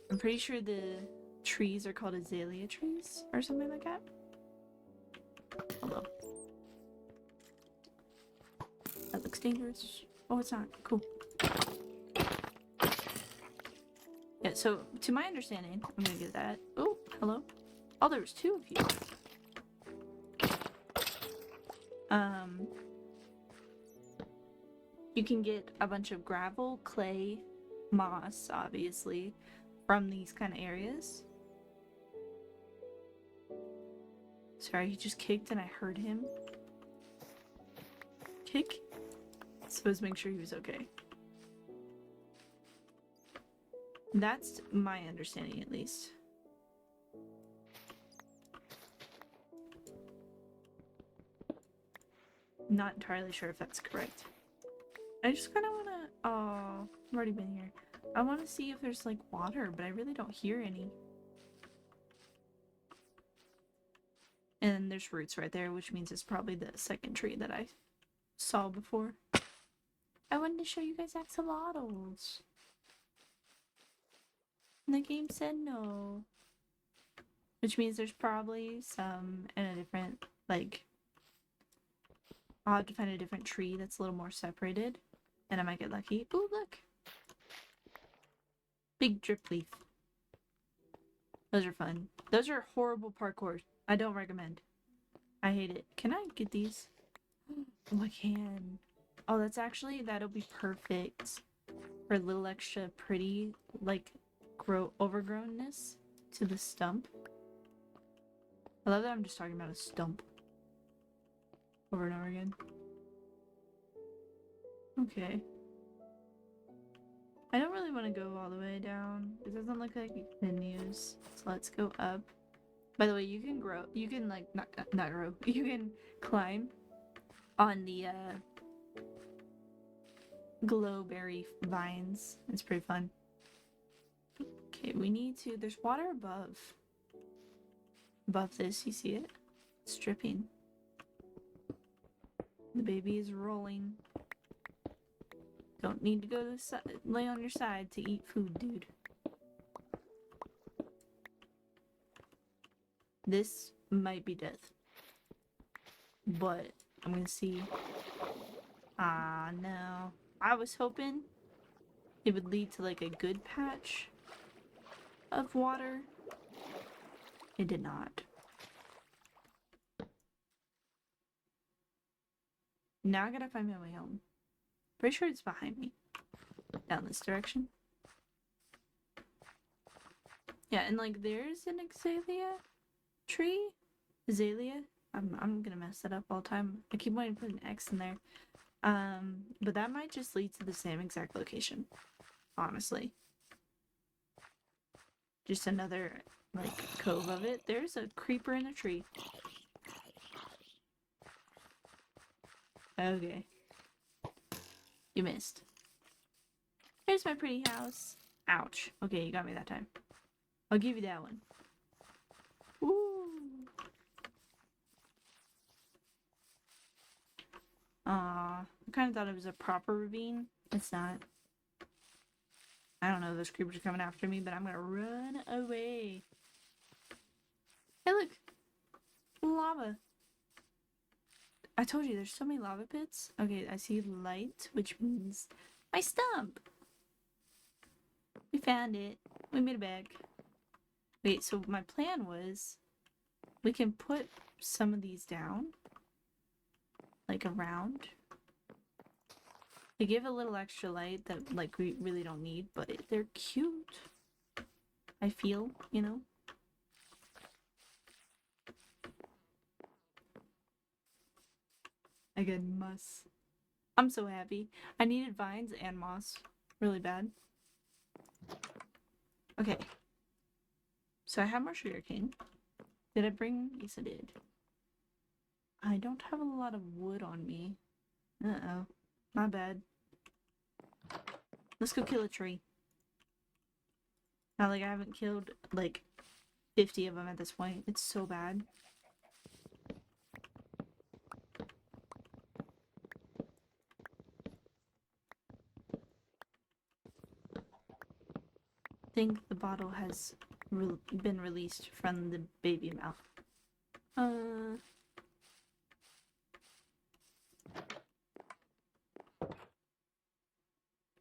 I'm pretty sure the trees are called azalea trees or something like that. Hello. That looks dangerous. Oh, it's not. Cool. Yeah, so to my understanding, I'm gonna get that. Oh, hello. Oh, there was two of you. You can get a bunch of gravel, clay, moss, obviously, from these kind of areas. Sorry, he just kicked and I heard him kick. So let's make sure he was okay. That's my understanding, at least. Not entirely sure if that's correct. I just kind of want to... Oh, I've already been here. I want to see if there's, like, water, but I really don't hear any. And there's roots right there, which means it's probably the second tree that I saw before. I wanted to show you guys axolotls. And the game said no. Which means there's probably some in a different, like... I'll have to find a different tree that's a little more separated. And I might get lucky. Ooh, look! Big drip leaf. Those are fun. Those are horrible parkour. I don't recommend. I hate it. Can I get these? Oh, I can. Oh, that's actually, that'll be perfect for a little extra pretty, like, overgrownness to the stump. I love that I'm just talking about a stump over and over again. Okay. I don't really want to go all the way down. It doesn't look like it continues. So let's go up. By the way, you can grow. You can like not grow. You can climb on the glowberry vines. It's pretty fun. Okay, we need to. There's water above. Above this, you see it? It's dripping. The baby is rolling. Don't need to go to the side, lay on your side to eat food, dude. This might be death. But I'm gonna see. Ah, no. I was hoping it would lead to like a good patch of water. It did not. Now I gotta find my way home. Pretty sure it's behind me. Down this direction. Yeah, and like there's an azalea tree. Azalea. I'm gonna mess that up all the time. I keep wanting to put an X in there. But that might just lead to the same exact location. Honestly. Just another like cove of it. There's a creeper in a tree. Okay. You missed. Here's my pretty house. Ouch. Okay, you got me that time. I'll give you that one. Woo! I kind of thought it was a proper ravine. It's not. I don't know, those creepers are coming after me, but I'm gonna run away. Hey, look! Lava! I told you, there's so many lava pits. Okay, I see light, which means my stump! We found it. We made a bag. Wait, so my plan was we can put some of these down. Like around. They give a little extra light that like we really don't need, but they're cute. I feel, you know? I get moss. I'm so happy. I needed vines and moss really bad. Okay. So I have more sugarcane. Did I bring? Yes, I did. I don't have a lot of wood on me. Uh-oh. My bad. Let's go kill a tree. Not like I haven't killed, like, 50 of them at this point. It's so bad. I think the bottle has been released from the baby mouth.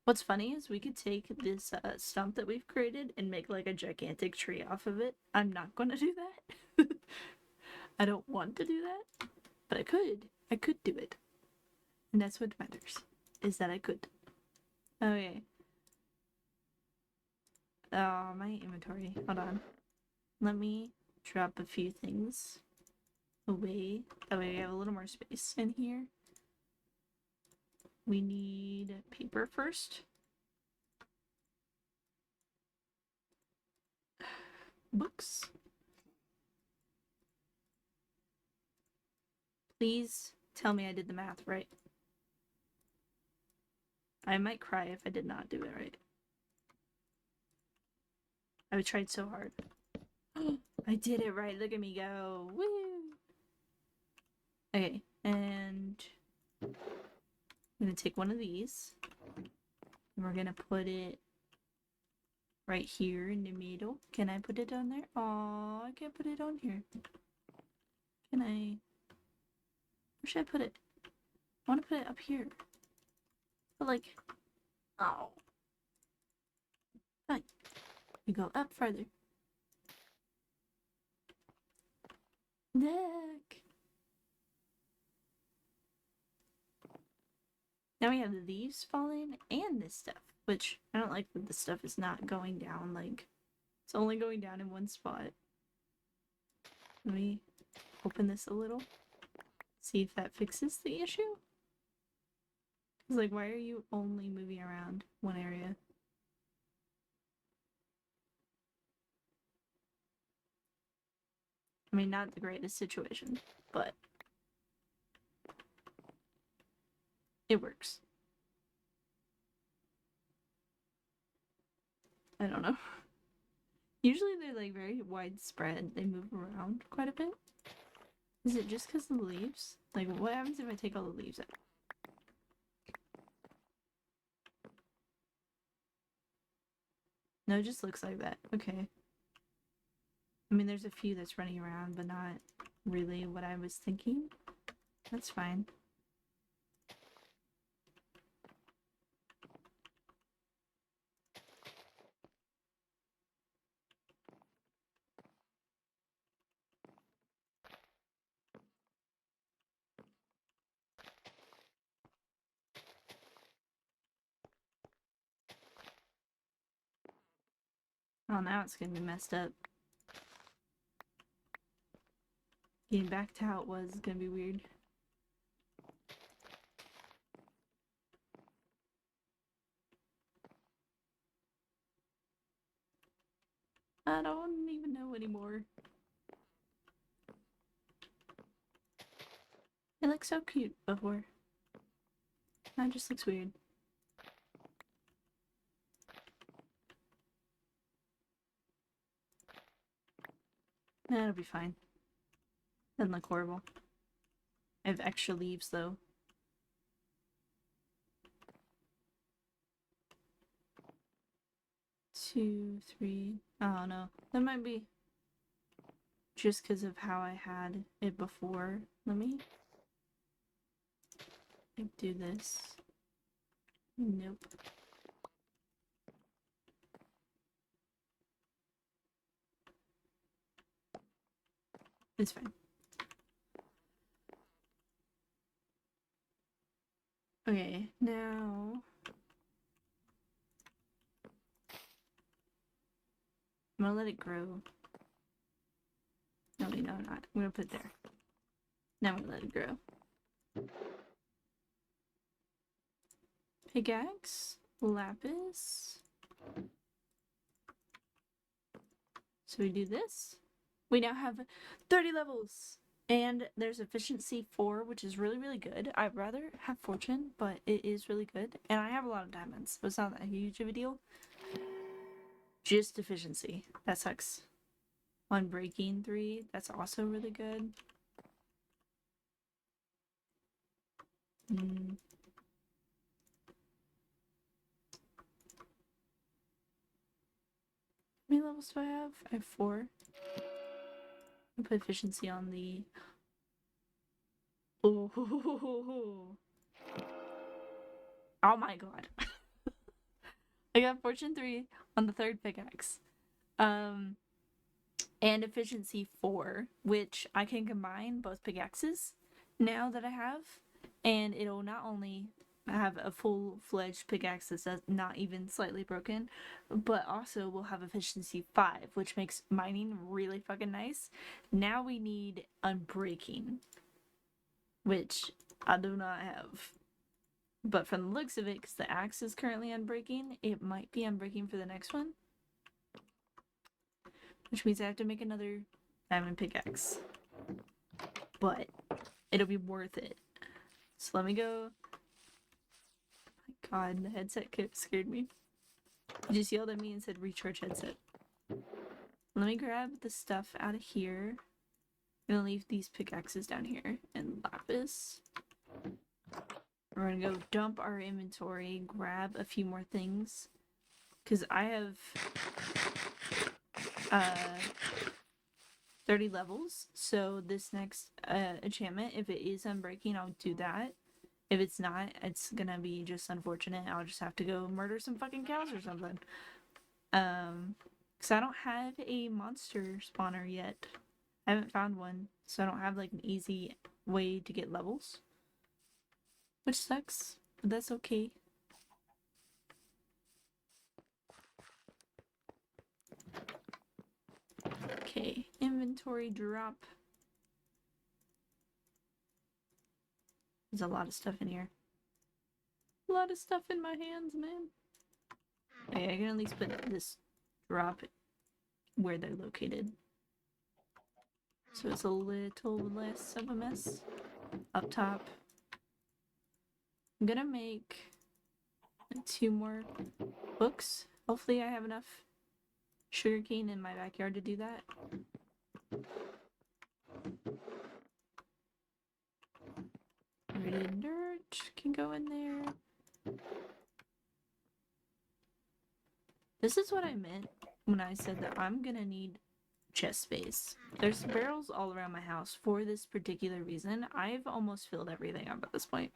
What's funny is we could take this stump that we've created and make like a gigantic tree off of it. I'm not gonna do that. I don't want to do that, but I could. I could do it. And that's what matters, is that I could. Okay. Oh, my inventory. Hold on. Let me drop a few things away. That way we have a little more space in here. We need paper first. Books. Please tell me I did the math right. I might cry if I did not do it right. I tried so hard. I did it right. Look at me go. Woo! Okay, and I'm gonna take one of these. And we're gonna put it right here in the middle. Can I put it down there? Oh, I can't put it on here. Can I? Where should I put it? I want to put it up here. But like, oh. Fine. We go up further. Look. Now we have the leaves falling and this stuff, which I don't like that the stuff is not going down. Like, it's only going down in one spot. Let me open this a little. See if that fixes the issue. It's like, why are you only moving around one area? I mean, not the greatest situation, but it works. I don't know. Usually they're like very widespread. They move around quite a bit. Is it just because of the leaves? Like, what happens if I take all the leaves out? No, it just looks like that. Okay. I mean, there's a few that's running around, but not really what I was thinking. That's fine. Oh, now it's gonna be messed up. Getting back to how it was is gonna be weird. I don't even know anymore. It looked so cute before. Now it just looks weird. Nah, it'll be fine. Doesn't look horrible. I have extra leaves though. Two, three. Oh no. That might be just because of how I had it before. Let me do this. Nope. It's fine. Okay, now I'm gonna let it grow. No, wait, no, I'm not. I'm gonna put it there. Now I'm gonna let it grow. Pickaxe, lapis. So we do this. We now have 30 levels. And there's efficiency 4, which is really, really good. I'd rather have fortune, but it is really good. And I have a lot of diamonds, so it's not that huge of a deal. Just efficiency. That sucks. Unbreaking 3, that's also really good. How many levels do I have? I have 4. I put efficiency on the... Oh, oh my god. I got fortune 3 on the 3rd pickaxe. And efficiency 4, which I can combine both pickaxes now that I have, and it'll not only have a full-fledged pickaxe that's not even slightly broken, but also will have efficiency 5, which makes mining really fucking nice. Now we need unbreaking, which I do not have. But from the looks of it, because the axe is currently unbreaking, it might be unbreaking for the next one. Which means I have to make another diamond pickaxe. But it'll be worth it. So let me go. Oh my god, the headset scared me. Did you see all that mean? It said recharge headset. Let me grab the stuff out of here. I'm gonna leave these pickaxes down here and lapis. We're gonna go dump our inventory, grab a few more things. Because I have 30 levels, so this next enchantment, if it is unbreaking, I'll do that. If it's not, it's gonna be just unfortunate. I'll just have to go murder some fucking cows or something. Because I don't have a monster spawner yet. I haven't found one, so I don't have like an easy way to get levels. Which sucks, but that's okay. Okay, inventory drop. There's a lot of stuff in here. A lot of stuff in my hands, man. Okay, I can at least put this drop where they're located. So it's a little less of a mess. Up top. I'm gonna make 2 more books. Hopefully I have enough sugarcane in my backyard to do that. Gritted dirt can go in there. This is what I meant when I said that I'm gonna need chest space. There's barrels all around my house for this particular reason. I've almost filled everything up at this point,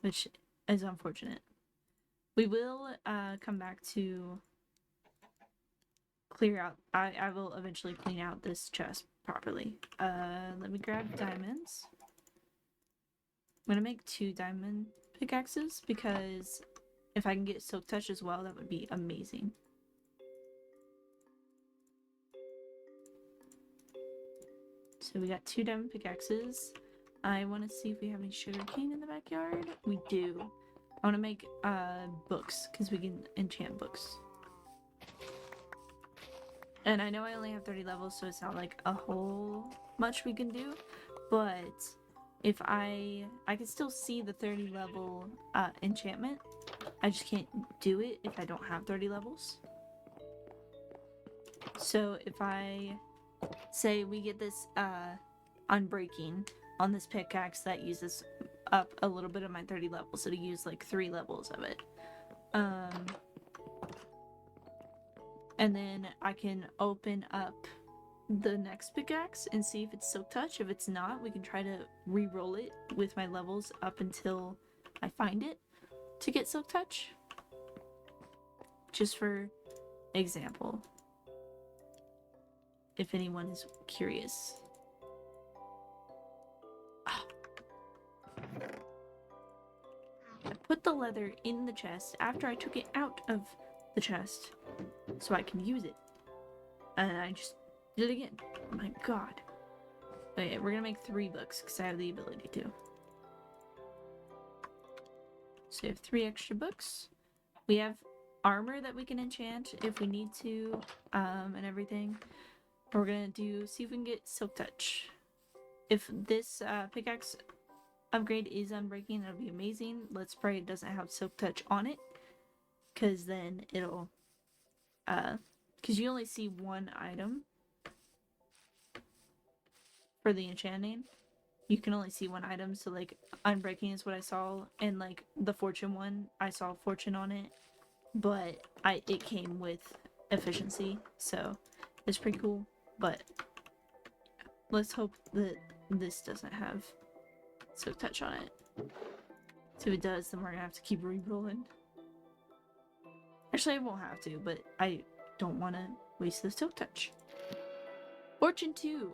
which is unfortunate. We will come back to clear out. I will eventually clean out this chest properly. Let me grab diamonds. I'm gonna make 2 diamond pickaxes because if I can get silk touch as well, that would be amazing. So we got 2 diamond pickaxes. I want to see if we have any sugar cane in the backyard. We do. I want to make books because we can enchant books. And I know I only have 30 levels, so it's not like a whole much we can do. But if I can still see the 30 level enchantment. I just can't do it if I don't have 30 levels. So if I say we get this unbreaking on this pickaxe that uses up a little bit of my 30 levels, so to use like 3 levels of it. And then I can open up the next pickaxe and see if it's silk touch. If it's not, we can try to re-roll it with my levels up until I find it to get silk touch. Just for example, if anyone is curious. I put the leather in the chest after I took it out of the chest so I can use it. And I just did it again. Oh my god. Okay, we're gonna make 3 books because I have the ability to. So we have 3 extra books. We have armor that we can enchant if we need to, and everything. We're gonna see if we can get silk touch. If this pickaxe upgrade is unbreaking, that'll be amazing. Let's pray it doesn't have silk touch on it, because then it'll because you only see 1 item for the enchanting. You can only see 1 item, so like unbreaking is what I saw, and like the fortune one, I saw fortune on it, but it came with efficiency, so it's pretty cool. But let's hope that this doesn't have silk touch on it. So if it does, then we're gonna have to keep re-rolling. Actually, I won't have to, but I don't want to waste the silk touch. Fortune 2.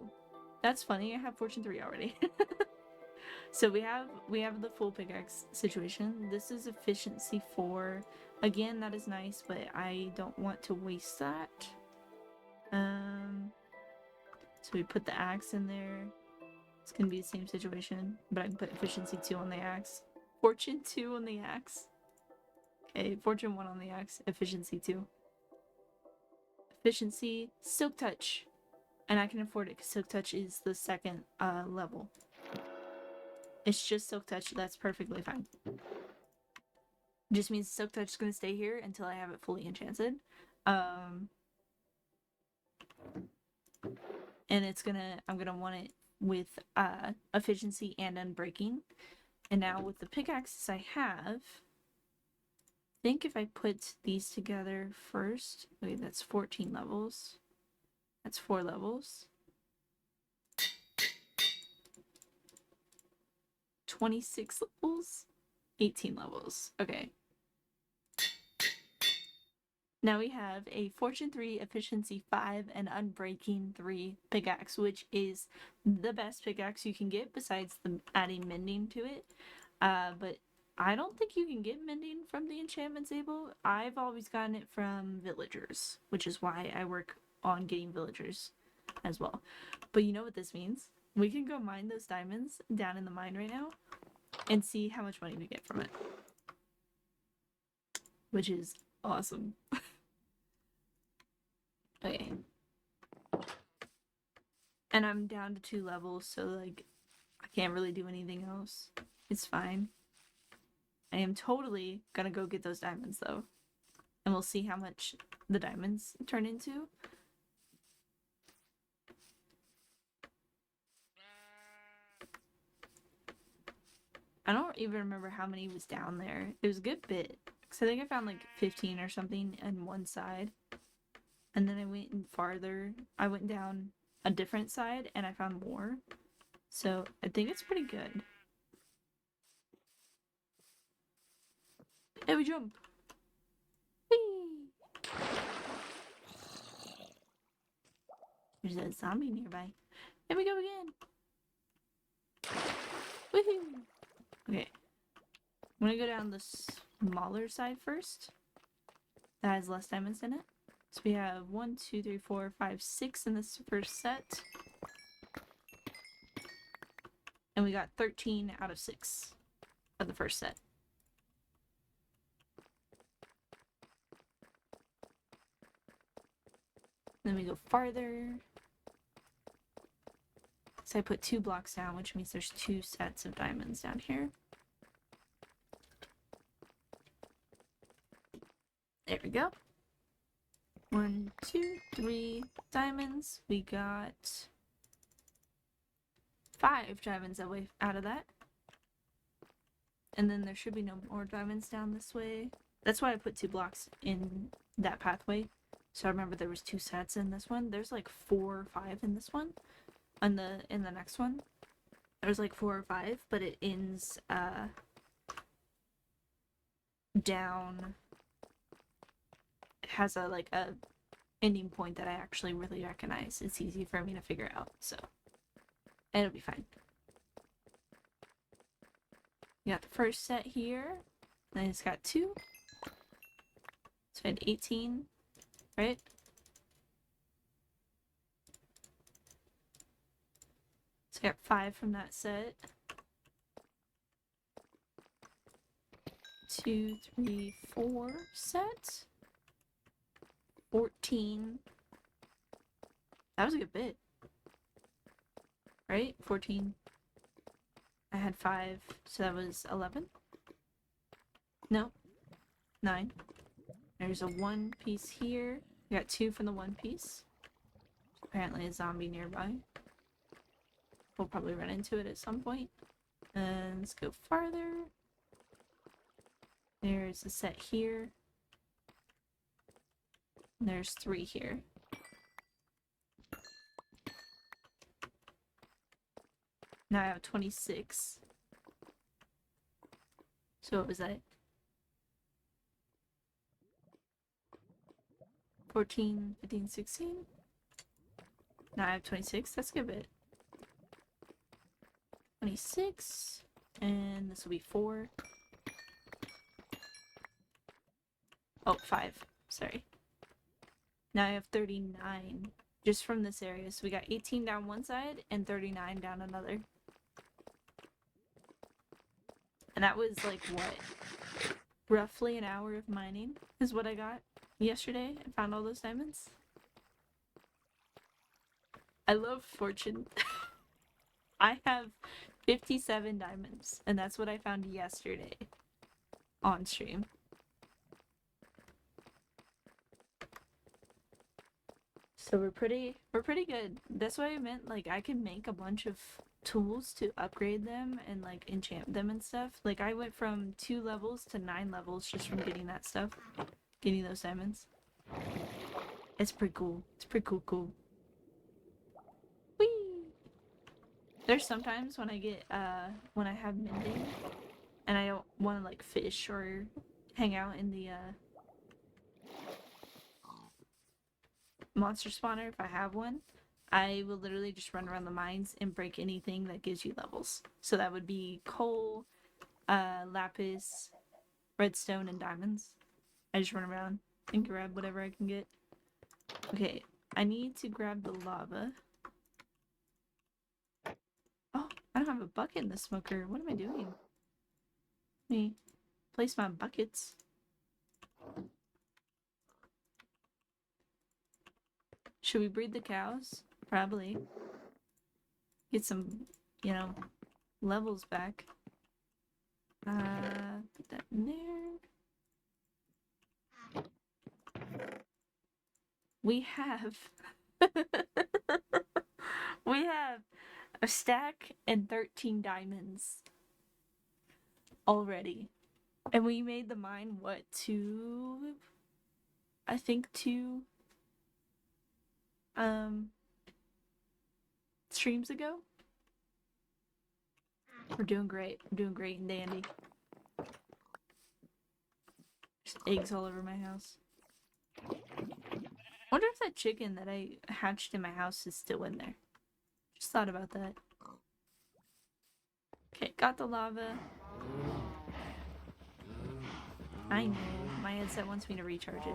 That's funny. I have Fortune 3 already. So we have the full pickaxe situation. This is efficiency 4. Again, that is nice, but I don't want to waste that. So we put the axe in there. It's gonna be the same situation, but I can put efficiency 2 on the axe. Fortune 2 on the axe. Okay, fortune 1 on the axe. Efficiency 2. Efficiency, silk touch. And I can afford it because silk touch is the 2nd level. It's just silk touch, that's perfectly fine. Just means silk touch is gonna stay here until I have it fully enchanted. And I'm gonna want it with efficiency and unbreaking. And now with the pickaxes I have, I think if I put these together first, wait, that's 14 levels. That's 4 levels. 26 levels? 18 levels. Okay. Now we have a Fortune 3, Efficiency 5, and Unbreaking 3 pickaxe, which is the best pickaxe you can get besides adding mending to it. But I don't think you can get mending from the enchantment table. I've always gotten it from villagers, which is why I work on getting villagers as well. But you know what this means? We can go mine those diamonds down in the mine right now and see how much money we get from it. Which is awesome. Okay. And I'm down to 2 levels, so like I can't really do anything else. It's fine. I am totally gonna go get those diamonds though. And we'll see how much the diamonds turn into. I don't even remember how many was down there. It was a good bit. Because I think I found like 15 or something on one side. And then I went in farther. I went down a different side and I found more. So I think it's pretty good. Hey, we jump! Whee! There's a zombie nearby. Here we go again! Woohoo! Okay. I'm gonna go down the smaller side first. That has less diamonds in it. So we have 1, 2, 3, 4, 5, 6 in this first set. And we got 13 out of 6 of the first set. Then we go farther. So I put 2 blocks down, which means there's 2 sets of diamonds down here. There we go. 1, 2, 3 diamonds. We got 5 diamonds out of that. And then there should be no more diamonds down this way. That's why I put 2 blocks in that pathway. So I remember there was 2 sets in this one. There's like 4 or 5 in this one. In the next one. There's like 4 or 5, but it ends down. It has a ending point that I actually really recognize. It's easy for me to figure out, so it'll be fine. You got the first set here. Then it's got 2. So I had 18, right? So I got 5 from that set. 2, 3, 4 sets. 14. That was a good bit. Right? 14. I had 5, so that was 11. No. 9. There's a 1 piece here. We got 2 from the 1 piece. Apparently a zombie nearby. We'll probably run into it at some point. And let's go farther. There's a set here. And there's 3 here. Now I have 26. So what was that? 14, 15, 16. Now I have 26. That's a good bit. 26. And this will be 4. Oh, 5. Sorry. Now I have 39 just from this area. So we got 18 down one side and 39 down another. And that was like what? Roughly an hour of mining is what I got yesterday. I found all those diamonds. I love fortune. I have 57 diamonds, and that's what I found yesterday on stream. So we're pretty good. That's what I meant, like I can make a bunch of tools to upgrade them and like enchant them and stuff. Like I went from 2 levels to 9 levels just from getting that stuff. Getting those diamonds. It's pretty cool. It's pretty cool. Whee! There's sometimes when I get when I have mending and I don't want to like fish or hang out in the monster spawner if I have one, I will literally just run around the mines and break anything that gives you levels. So that would be coal, lapis, redstone, and diamonds. I just run around and grab whatever I can get. Okay, I need to grab the lava. Oh, I don't have a bucket in the smoker. What am I doing? Let me place my buckets. Should we breed the cows? Probably. Get some, you know, levels back. Put that in there. We have we have a stack and 13 diamonds already. And we made the mine what, 2 streams ago? We're doing great. We're doing great and dandy. There's eggs all over my house. Wonder if that chicken that I hatched in my house is still in there. Just thought about that. Okay, got the lava. I know. My headset wants me to recharge it.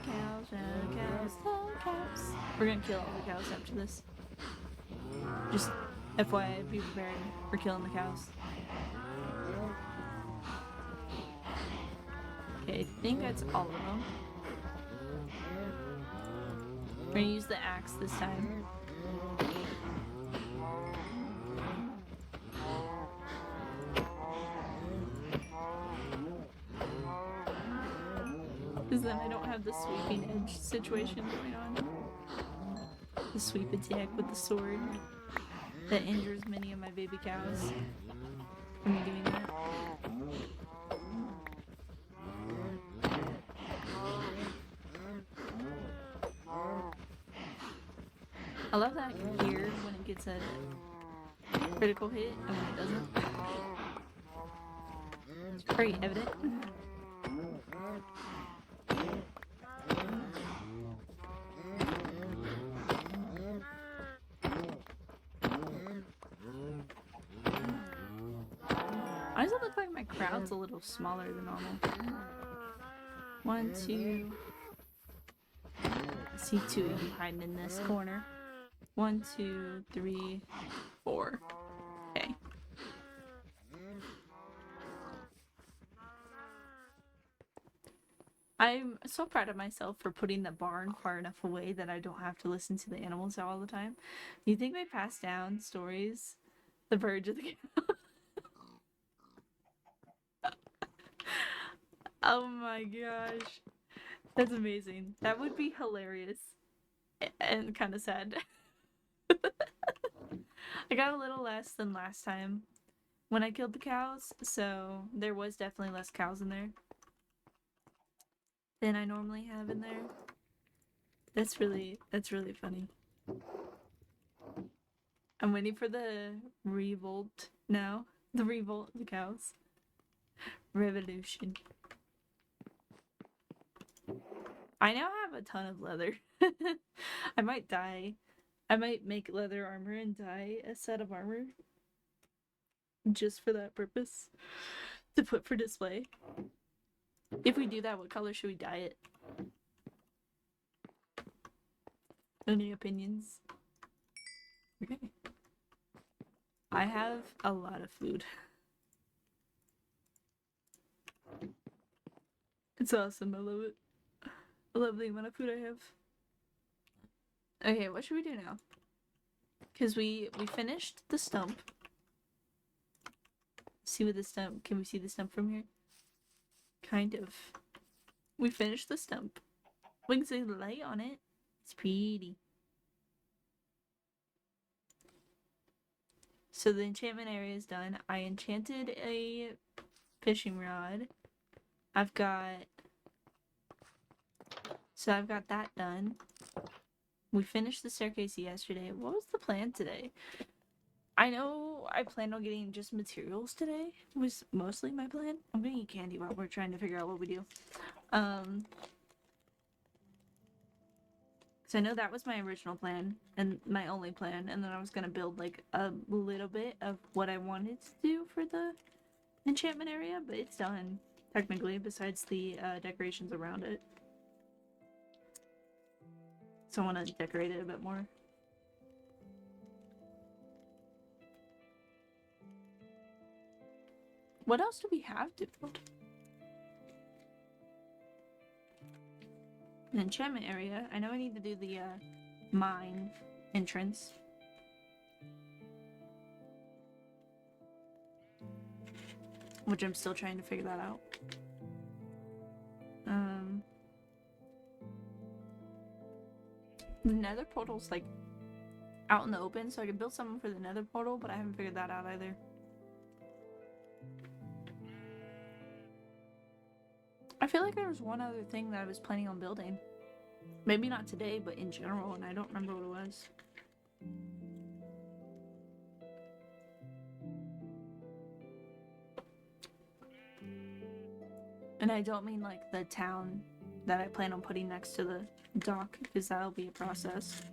cows, the cows, the cows. We're gonna kill all the cows after this. Just FYI, be prepared for killing the cows. Okay, I think that's all of them. We're gonna use the axe this time. Because then I don't have the sweeping edge situation going on. The sweep attack with the sword that injures many of my baby cows from me doing that. I love that I can hear when it gets a critical hit and when it doesn't. It's very evident. Why does it look like my crowd's a little smaller than normal? 1, 2. I see 2 of you hiding in this corner. 1, 2, 3, 4. Okay. I'm so proud of myself for putting the barn far enough away that I don't have to listen to the animals all the time. Do you think they pass down stories? The verge of the cow. Oh my gosh. That's amazing. That would be hilarious. And kind of sad. I got a little less than last time when I killed the cows, so there was definitely less cows in there than I normally have in there. That's really funny. I'm waiting for the revolt now. The revolt of the cows. Revolution. I now have a ton of leather. I might dye. I might make leather armor and dye a set of armor just for that purpose to put for display. If we do that, what color should we dye it? Any opinions? Okay. I have a lot of food. It's awesome. I love it. I love the amount of food I have. Okay, what should we do now? Because we finished the stump. See what the stump... Can we see the stump from here? Kind of. We finished the stump. We can see the light on it. It's pretty. So the enchantment area is done. I enchanted a fishing rod. I've got that done. We finished the staircase yesterday. What was the plan today? I know I planned on getting just materials today. Was mostly my plan. I'm gonna eat candy while we're trying to figure out what we do. So I know that was my original plan and my only plan, and then I was gonna build like a little bit of what I wanted to do for the enchantment area, but it's done technically besides the decorations around it. So I want to decorate it a bit more. What else do we have to build? An enchantment area. I know I need to do the mine entrance. Which I'm still trying to figure that out. The nether portal's like out in the open, so I could build something for the nether portal, but I haven't figured that out either. I feel like there was one other thing that I was planning on building. Maybe not today, but in general, and I don't remember what it was. And I don't mean like the town that I plan on putting next to the dock, because that'll be a process.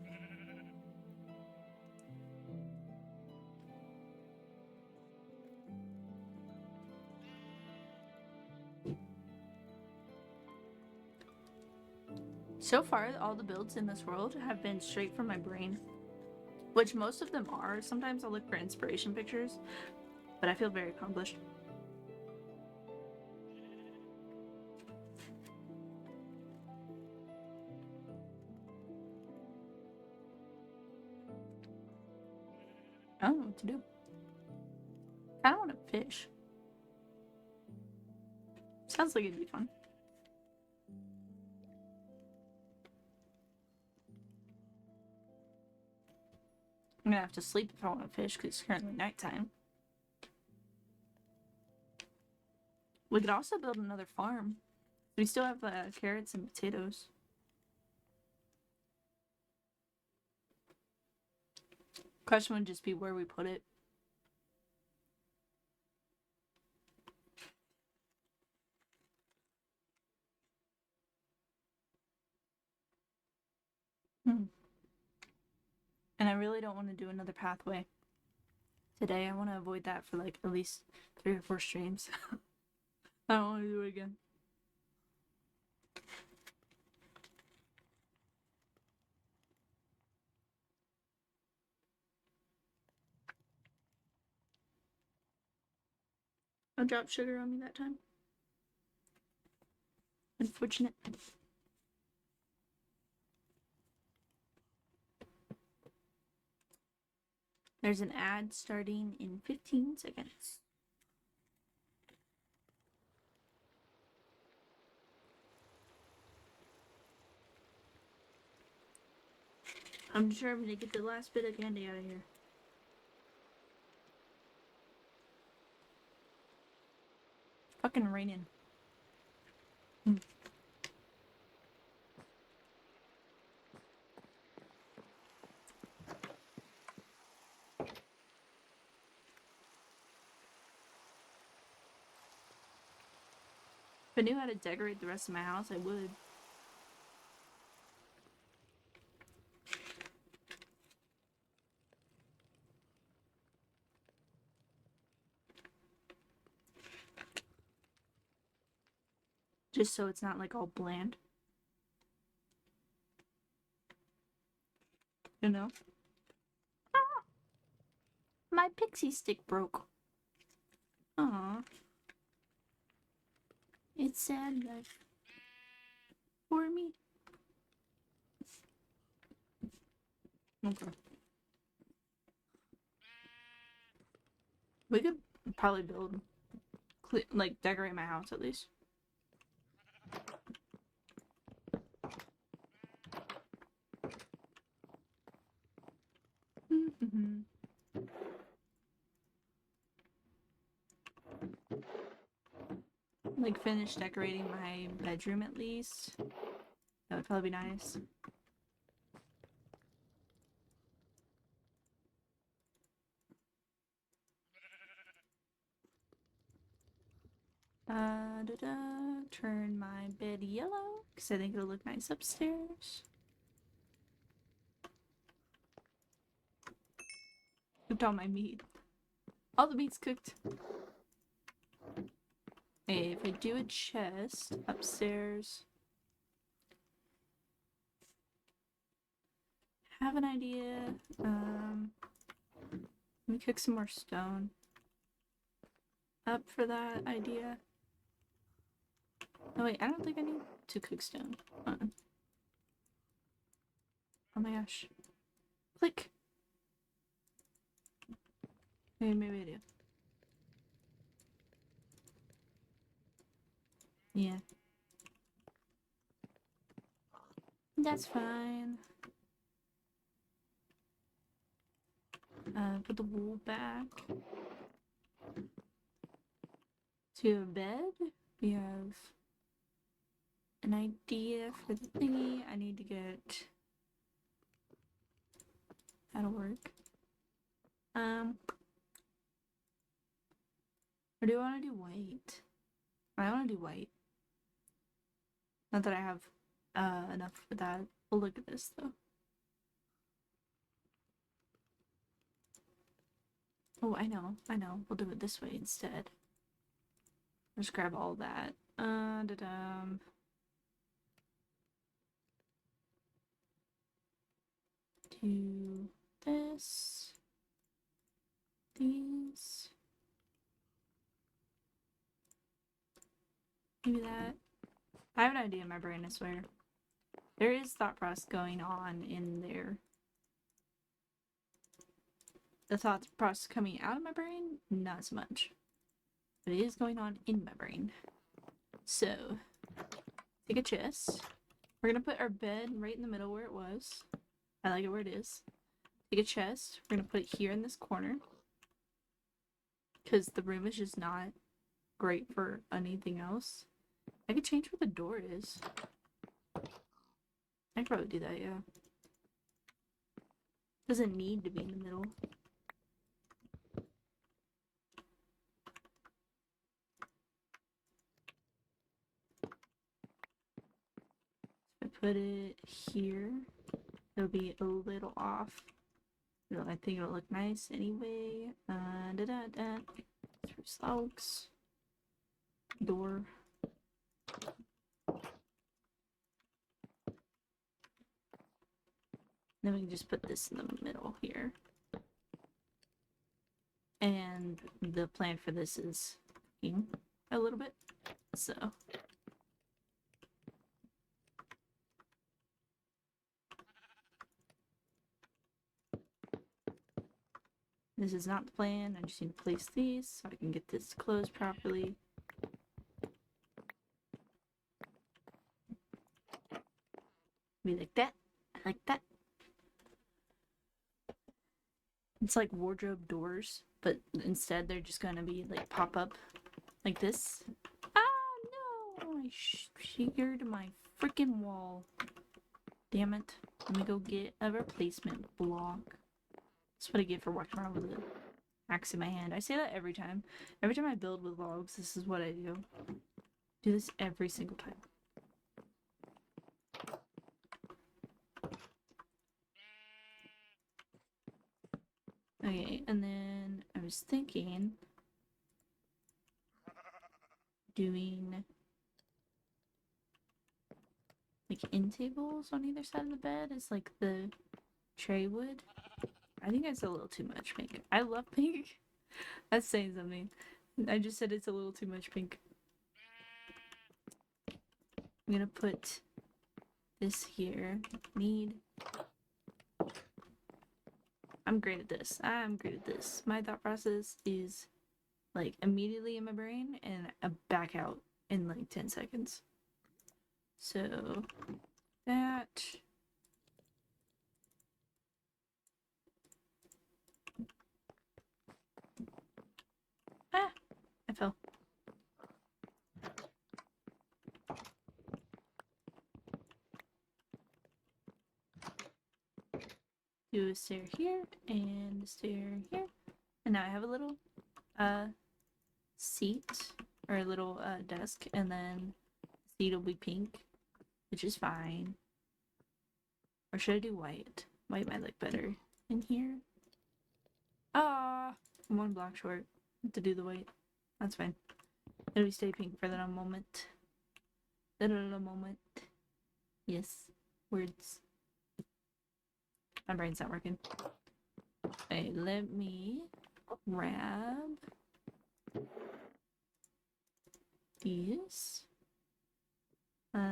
So far, all the builds in this world have been straight from my brain, which most of them are. Sometimes I'll look for inspiration pictures, but I feel very accomplished. I don't know what to do. I don't want to fish. Sounds like it'd be fun. I'm gonna have to sleep if I want to fish because it's currently nighttime. We could also build another farm. We still have carrots and potatoes. Question would just be where we put it. And I really don't want to do another pathway today. I want to avoid that for like at least 3 or 4 streams. I don't want to do it again. I dropped sugar on me that time. Unfortunate. There's an ad starting in 15 seconds. I'm determined to get the last bit of candy out of here. It's fucking raining. If I knew how to decorate the rest of my house, I would. Just so it's not like all bland. You know? Ah! My pixie stick broke. Aww. It's sad life. For me. Okay. We could probably build, like, decorate my house at least. Like, finish decorating my bedroom at least. That would probably be nice. Turn my bed yellow because I think it'll look nice upstairs. Cooked all my meat. All the meat's cooked. Hey, if I do a chest upstairs, have an idea. Let me cook some more stone. Up for that idea. Oh wait, I don't think I need to cook stone. Oh my gosh. Click. Maybe I do. Yeah. That's fine. Put the wool back. To a bed. We have an idea for the thingy. I need to get... That'll work. Or do I want to do white? I want to do white. Not that I have enough for that. We'll look at this though. Oh, I know. We'll do it this way instead. Just grab all that. do this. These. Maybe that. I have an idea in my brain, I swear. There is thought process going on in there. The thought process coming out of my brain, not as much. But it is going on in my brain. So, take a chest. We're gonna put our bed right in the middle where it was. I like it where it is. Take a chest. We're gonna put it here in this corner. Because the room is just not great for anything else. I could change where the door is. I could probably do that, yeah. Doesn't need to be in the middle. If I put it here, it'll be a little off. I think it'll look nice anyway. Spruce logs. Door. Then we can just put this in the middle here. And the plan for this is a little bit. So this is not the plan. I just need to place these so I can get this closed properly. Be like that. I like that. It's like wardrobe doors, but instead they're just gonna be like pop up like this. Ah, no! I shattered my freaking wall. Damn it. Let me go get a replacement block. That's what I get for walking around with an axe in my hand. I say that every time. Every time I build with logs, this is what I do. Do this every single time. Okay, and then I was thinking doing like end tables on either side of the bed as like the tray wood. I think that's a little too much pink. I love pink. That's saying something. I just said it's a little too much pink. I'm gonna put this here. I'm great at this. I'm great at this. My thought process is like immediately in my brain and back out in like 10 seconds. So that. Ah! I fell. Do a stair here and a stair here. And now I have a little seat or a little desk, and then the seat will be pink, which is fine. Or should I do white? White might look better in here. Ah, I'm one block short to do the white. That's fine. It'll be stay pink for the moment. The moment. Yes. Words. My brain's not working. Okay, let me grab these. I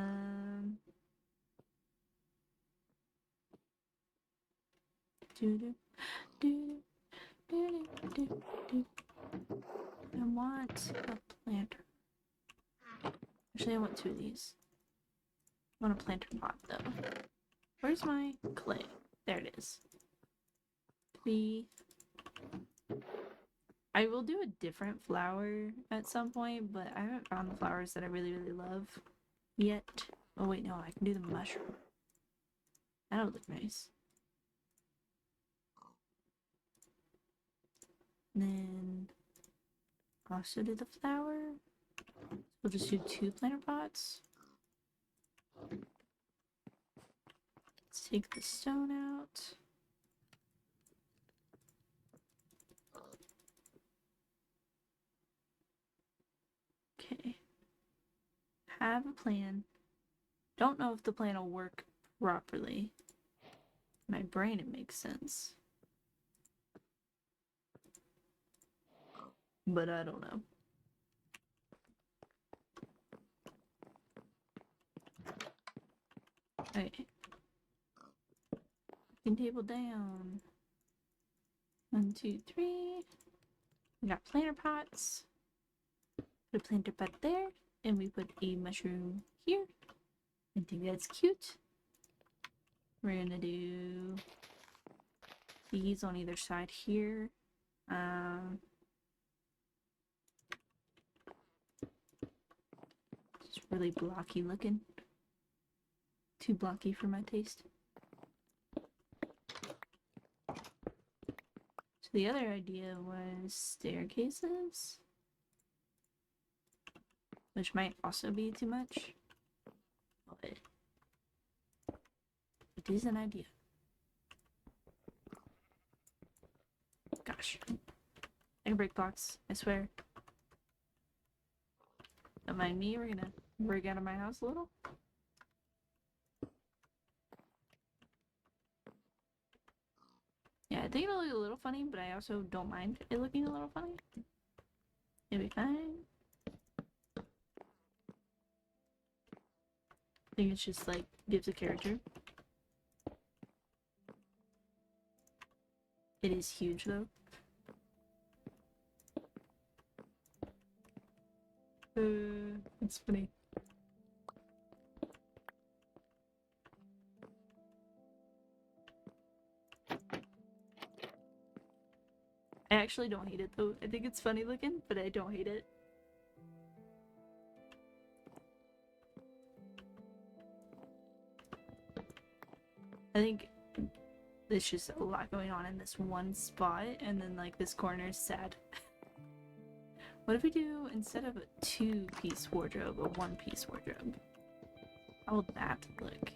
want a planter. Actually, I want two of these. I want a planter pot, though. Where's my clay? There it is. 3. I will do a different flower at some point, but I haven't found the flowers that I really, really love yet. Oh, wait, no, I can do the mushroom. That'll look nice. And then also do the flower. We'll just do 2 planter pots. Let's take the stone out. Okay. Have a plan. Don't know if the plan will work properly. my brain, it makes sense. But I don't know. Okay. Table down. 1, 2, 3. We got planter pots. Put a planter pot there. And we put a mushroom here. I think that's cute. We're gonna do these on either side here. It's really blocky looking. Too blocky for my taste. So the other idea was staircases, which might also be too much, but it is an idea. Gosh, I can break blocks, I swear. Don't mind me, we're gonna break out of my house a little. Yeah, I think it'll look a little funny, but I also don't mind it looking a little funny. It'll be fine. I think it's just like gives a character. It is huge though. It's funny. I actually don't hate it though. I think it's funny looking, but I don't hate it. I think there's just a lot going on in this one spot, and then like this corner is sad. What if we do, instead of a 2-piece wardrobe, a 1-piece wardrobe? How would that look?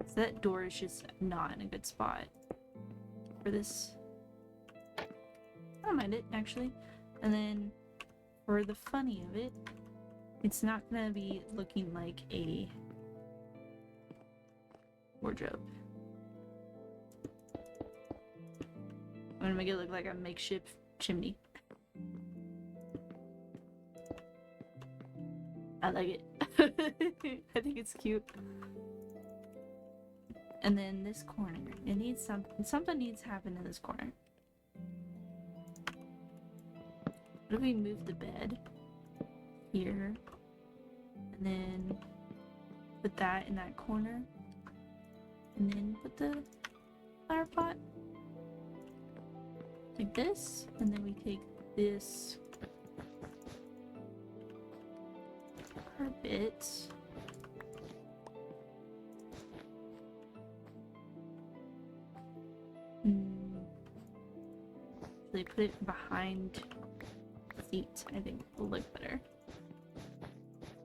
So that door is just not in a good spot for this. I don't mind it, actually. And then for the funny of it, it's not gonna be looking like a wardrobe. I'm gonna make it look like a makeshift chimney. I like it. I think it's cute. And then this corner, it needs something needs to happen in this corner. What if we move the bed here, and then put that in that corner, and then put the flower pot like this, and then we take this carpet they put it behind the seat. I think will look better.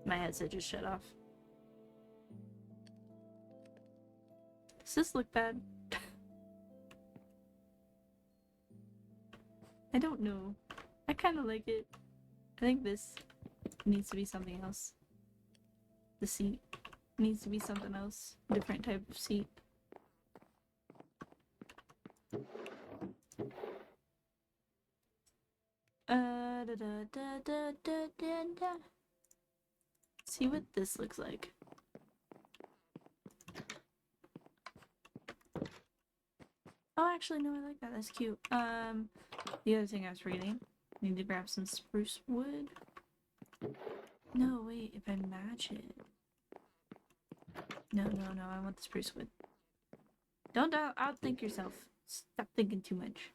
My headset just shut off. Does this look bad? I don't know. I kind of like it. I think this needs to be something else. The seat needs to be something else. Different type of seat. See what this looks like. Oh, actually, no, I like that. That's cute. The other thing I was forgetting. I need to grab some spruce wood. No, wait, if I match it. No, I want the spruce wood. Don't outthink yourself. Stop thinking too much.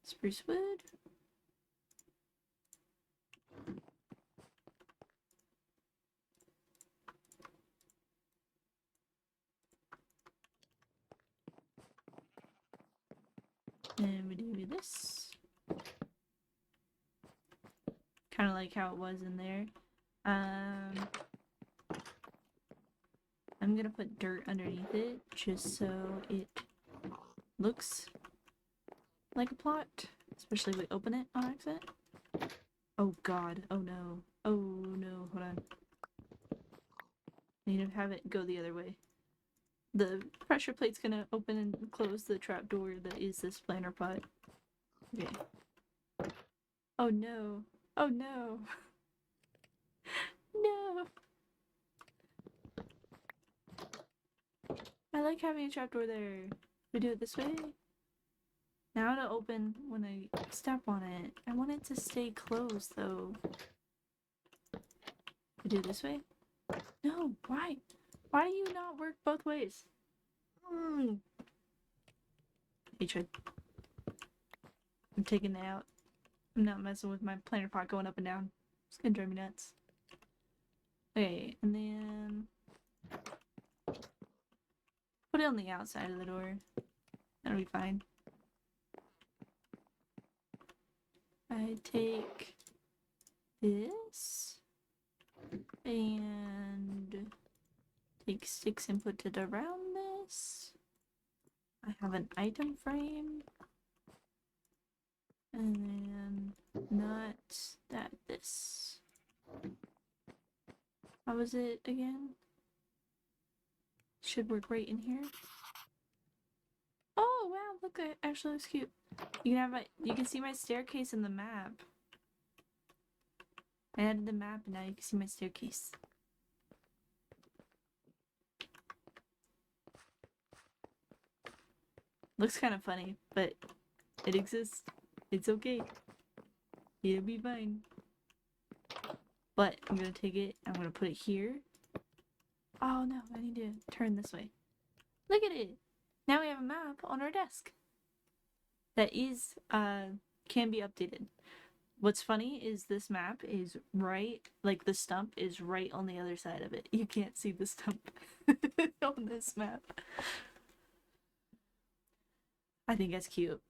Spruce wood. And we do this. Kind of like how it was in there. I'm gonna put dirt underneath it just so it looks like a plot. Especially if we open it on accident. Oh god, oh no. Oh no, hold on. I need to have it go the other way. The pressure plate's gonna open and close the trap door that is this planter pot. Okay. Oh no. Oh no. No. I like having a trapdoor there. We do it this way. Now to open when I step on it. I want it to stay closed though. We do it this way? No, why? Why do you not work both ways? Hatred. I'm taking it out. I'm not messing with my planter pot going up and down. It's gonna drive me nuts. Okay, and then put it on the outside of the door. That'll be fine. I take this and take sticks and put it around this. I have an item frame. And then not that this. How was it again? Should work right in here. Oh wow, look, it actually looks cute. You can see my staircase in the map. I added the map and now you can see my staircase. Looks kind of funny, but it exists. It's okay. It'll be fine. But I'm gonna take it, I'm gonna put it here. Oh no, I need to turn this way. Look at it! Now we have a map on our desk. That is, can be updated. What's funny is this map is right, like the stump is right on the other side of it. You can't see the stump on this map. I think that's cute.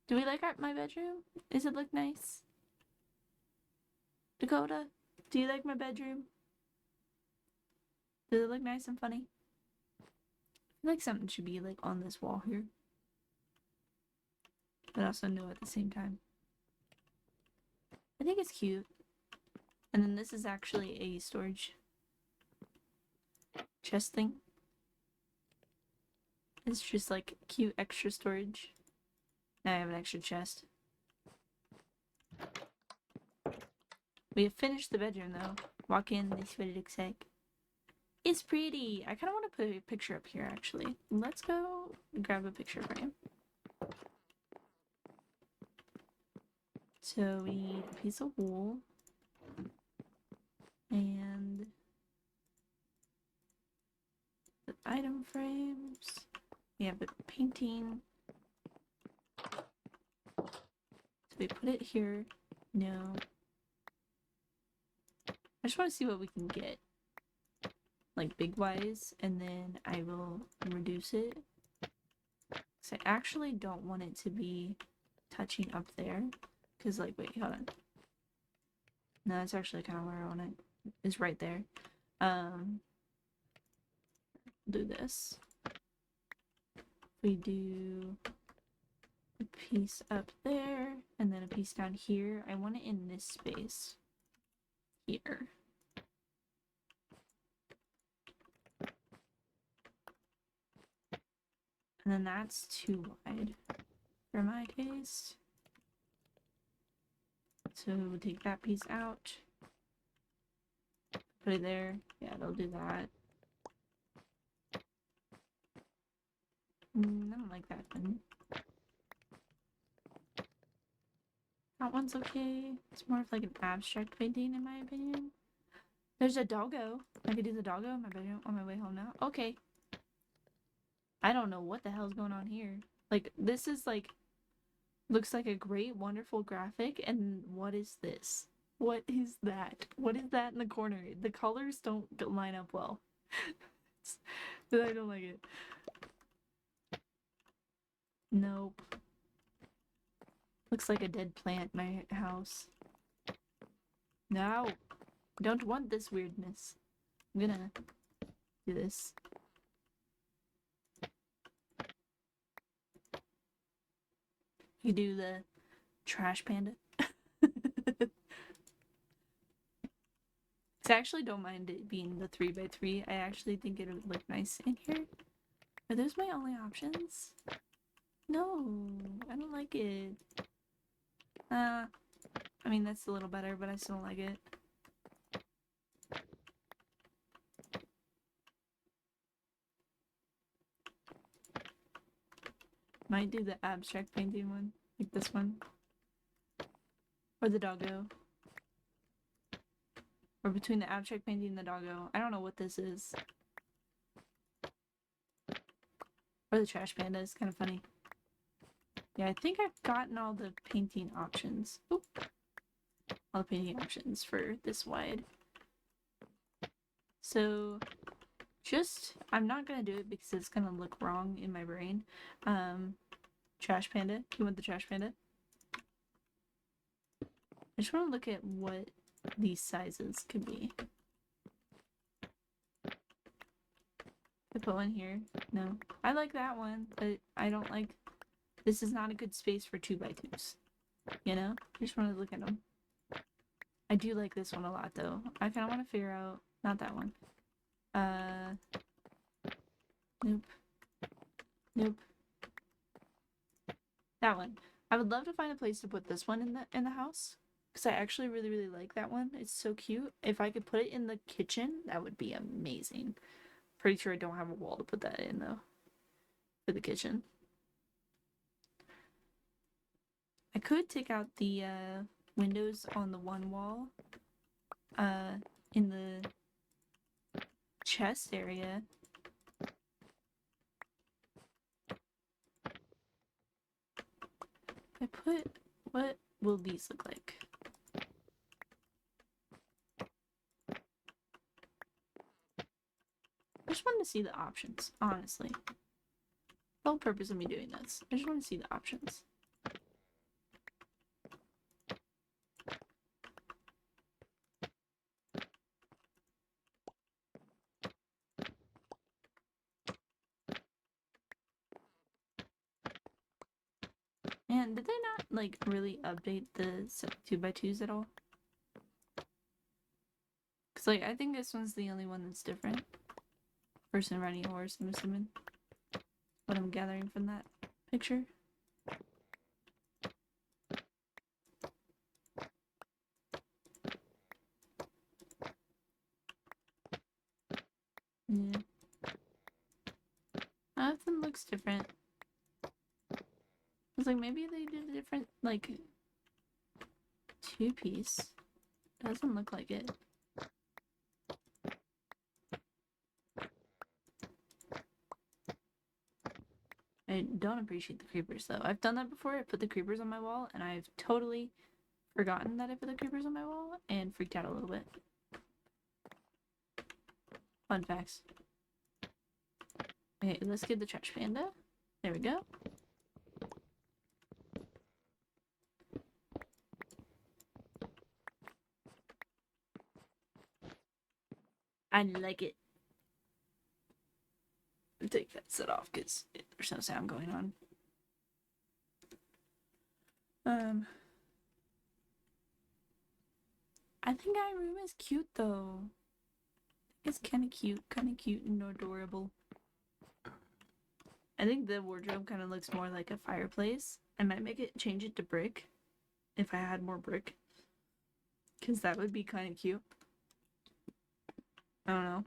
Do we like my bedroom? Does it look nice? Dakota, do you like my bedroom? Does it look nice and funny? I feel like something should be like on this wall here. But also no at the same time. I think it's cute. And then this is actually a storage chest thing. It's just like cute extra storage. Now I have an extra chest. We have finished the bedroom though. Walk in, this is what it looks like. It's pretty! I kind of want to put a picture up here actually. Let's go grab a picture frame. So we need a piece of wool. And the item frames. We have a painting. So we put it here. No. I just want to see what we can get. Like big wise, and then I will reduce it. So I actually don't want it to be touching up there. Because like, wait, hold on. No, that's actually kind of where I want it. It's right there. Do this. We do a piece up there, and then a piece down here. I want it in this space. Here. And then that's too wide for my taste. So we'll take that piece out. Put it there. Yeah, it'll do that. I don't like that one. That one's okay. It's more of like an abstract painting in my opinion. There's a doggo. I could do the doggo in my bedroom on my way home now. Okay. I don't know what the hell's going on here. Like, this is like, looks like a great, wonderful graphic, and what is this? What is that? What is that in the corner? The colors don't line up well. I don't like it. Nope. Looks like a dead plant in my house. No. Don't want this weirdness. I'm gonna do this. You do the trash panda. 'Cause I actually don't mind it being the 3x3. I actually think it would look nice in here. Are those my only options? No, I don't like it. I mean, that's a little better, but I still don't like it. Might do the abstract painting one, like this one. Or the doggo. Or between the abstract painting and the doggo. I don't know what this is. Or the trash panda is kind of funny. Yeah, I think I've gotten all the painting options. Oop. All the painting options for this wide. So, I'm not gonna do it because it's gonna look wrong in my brain. Trash panda. You want the trash panda? I just want to look at what these sizes could be. I put one here. No. I like that one, but I don't like... This is not a good space for 2x2s. You know? I just want to look at them. I do like this one a lot, though. I kind of want to figure out... Not that one. Nope. Nope. That one. I would love to find a place to put this one in the house. Because I actually really, really like that one. It's so cute. If I could put it in the kitchen, that would be amazing. Pretty sure I don't have a wall to put that in, though. For the kitchen. I could take out the windows on the one wall. In the chest area. I put... What will these look like? I just wanted to see the options, honestly. The whole purpose of me doing this. I just want to see the options. And did they not, like, really update the 2x2s at all? Because, like, I think this one's the only one that's different. Person riding a horse, I'm assuming. What I'm gathering from that picture. Yeah. Nothing looks different. I was like, maybe they did a different, like, two-piece. Doesn't look like it. I don't appreciate the creepers, though. I've done that before. I put the creepers on my wall, and I've totally forgotten that I put the creepers on my wall, and freaked out a little bit. Fun facts. Okay, let's get the trash panda. There we go. I like it. I'll take that set off because there's no sound going on. I think our room is cute though. It's kind of cute and adorable. I think the wardrobe kind of looks more like a fireplace. I might change it to brick if I had more brick, because that would be kind of cute. I don't know.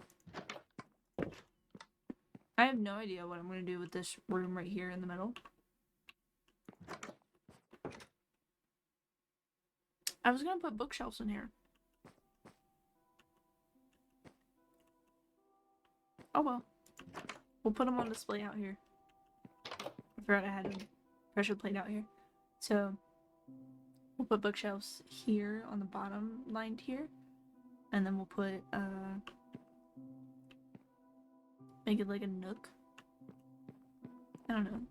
I have no idea what I'm going to do with this room right here in the middle. I was going to put bookshelves in here. Oh well. We'll put them on display out here. I forgot I had a pressure plate out here. So, we'll put bookshelves here on the bottom lined here. And then we'll put, make it like a nook. I don't know.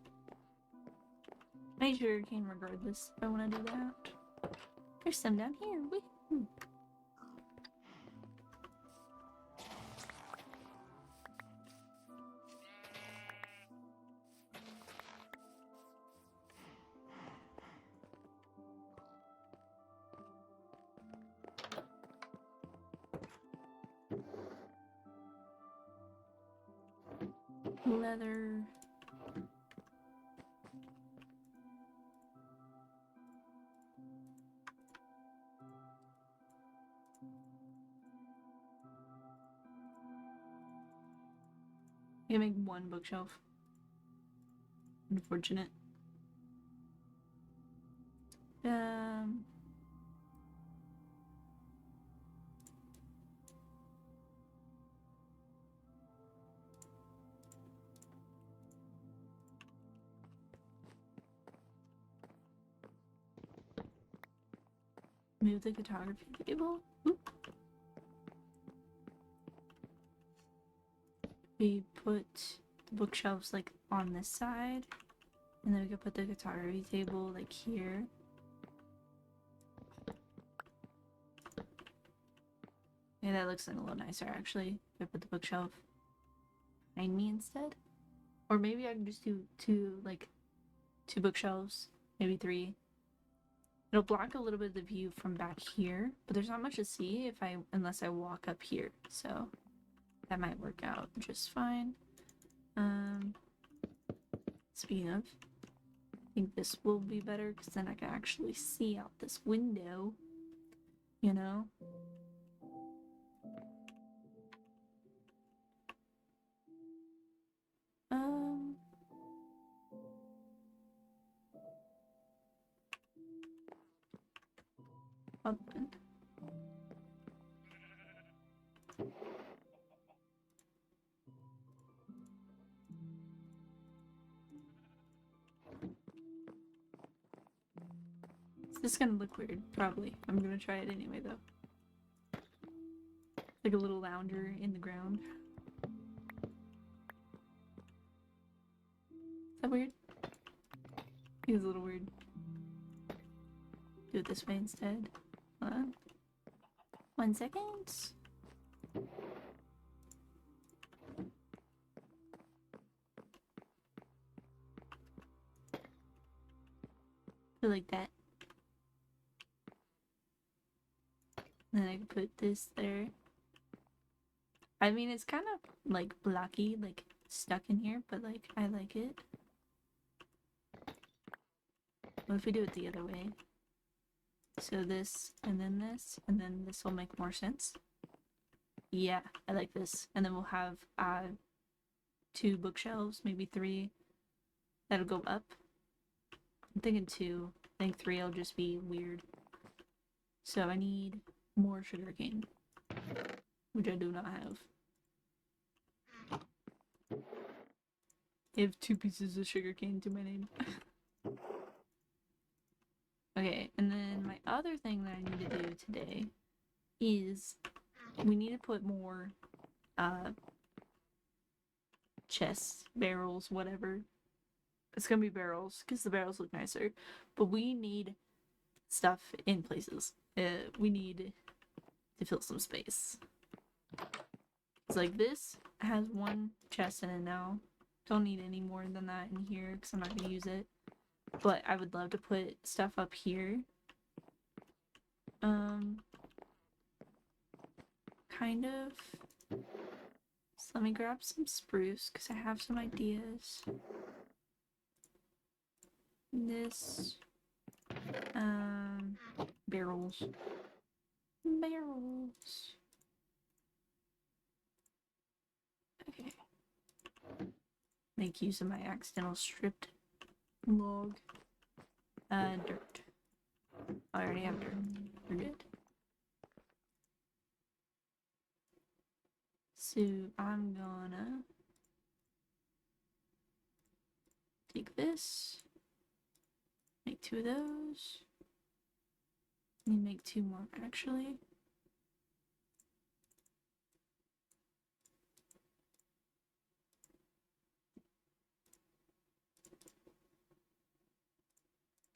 Make sure it came regardless if I want to do that. There's some down here. Woo-hoo. leather. I can make one bookshelf. Unfortunate. Move the photography table. Oop. We put the bookshelves like on this side, and then we could put the photography table like here. Yeah, that looks like a little nicer actually. If I put the bookshelf behind me instead. Or maybe I can just do two bookshelves, maybe 3. It'll block a little bit of the view from back here, but there's not much to see unless I walk up here, so that might work out just fine. Speaking of, I think this will be better because then I can actually see out this window, you know? Open. This is gonna look weird, probably. I'm gonna try it anyway, though. Like a little lounger in the ground. Is that weird? It's a little weird. Do it this way instead. Hold on. 1 second. I like that. Then I can put this there. I mean, it's kind of like blocky, like stuck in here, but like I like it. What if we do it the other way? So this, and then this will make more sense. Yeah, I like this. And then we'll have 2 bookshelves, maybe 3. That'll go up. I'm thinking 2. I think 3 will just be weird. So I need more sugarcane, which I do not have. I have 2 pieces of sugarcane to my name. Okay, and then my other thing that I need to do today is we need to put more chests, barrels, whatever. It's gonna be barrels because the barrels look nicer, but we need stuff in places. We need to fill some space. It's like this has 1 chest in it now. Don't need any more than that in here because I'm not gonna use it. But I would love to put stuff up here. Kind of. So let me grab some spruce because I have some ideas. This. Barrels. Barrels. Okay. Make use of my accidental stripped log. Dirt. I already have dirt. We're good. So I'm gonna take this, make 2 of those, and make 2 more actually.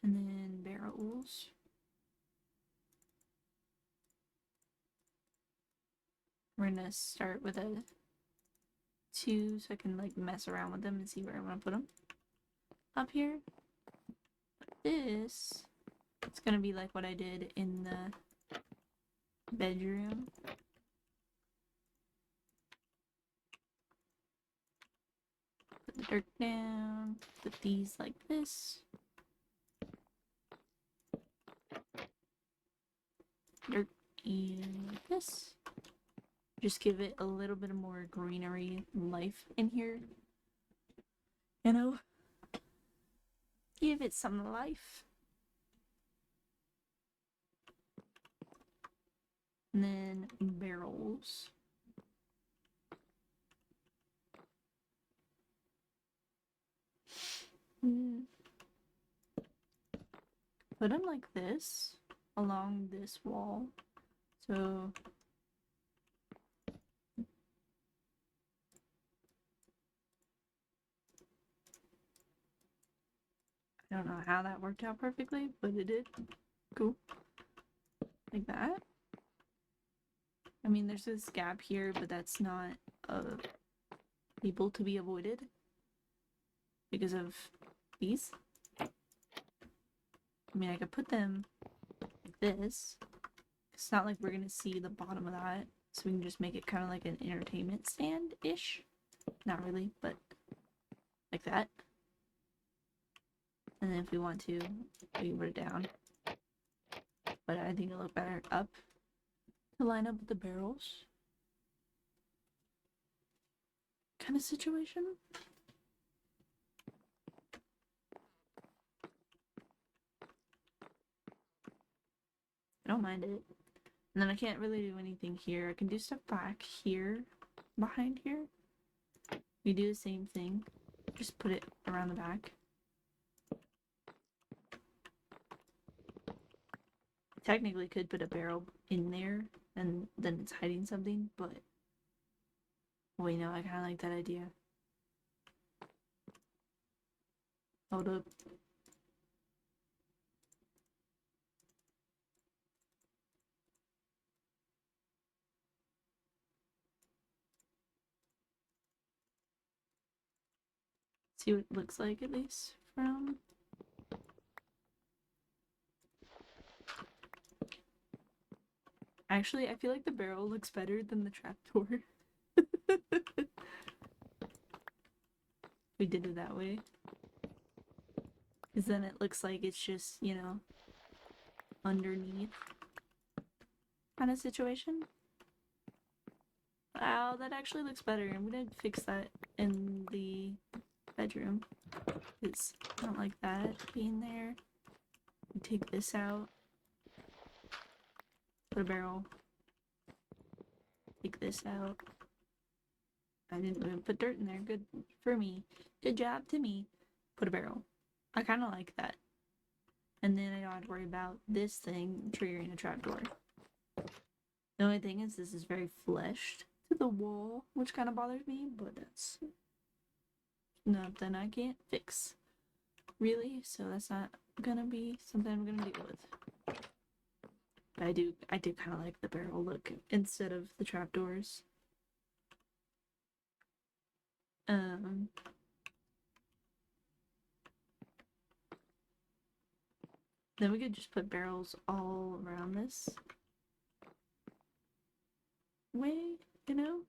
And then barrels. We're gonna start with a 2 so I can like mess around with them and see where I want to put them. Up here. This, it's gonna be like what I did in the bedroom. dirt down. Put these like this. Dirt and this. Just give it a little bit more greenery life in here. You know? Give it some life. And then barrels. Put them like this along this wall. So I don't know how that worked out perfectly, but it did. Cool. Like that. I mean, there's this gap here, but that's not able to be avoided because of these. I mean, I could put them like this. It's not like we're gonna see the bottom of that, so we can just make it kind of like an entertainment stand-ish. Not really, but like that. And then if we want to, we can put it down. But I think it'll look better up to line up with the barrels. Kind of situation. I don't mind it. And then I can't really do anything here. I can do stuff back here, behind here. We do the same thing. Just put it around the back. Technically could put a barrel in there and then it's hiding something, but wait, no, I kind of like that idea. Hold up. See what it looks like, at least from. Actually, I feel like the barrel looks better than the trapdoor. We did it that way. Because then it looks like it's just, you know, underneath kind of situation. Wow, that actually looks better. I'm gonna fix that in the bedroom. It's not like that being there. Take this out. Put a barrel. Take this out. I didn't even put dirt in there. Good for me. Good job to me. Put a barrel. I kind of like that. And then I don't have to worry about this thing triggering a trapdoor. The only thing is this is very fleshed to the wall, which kind of bothers me, but that's nothing I can't fix. Really, so that's not gonna be something I'm gonna deal with. But I do kind of like the barrel look instead of the trapdoors. Then we could just put barrels all around this way, you know?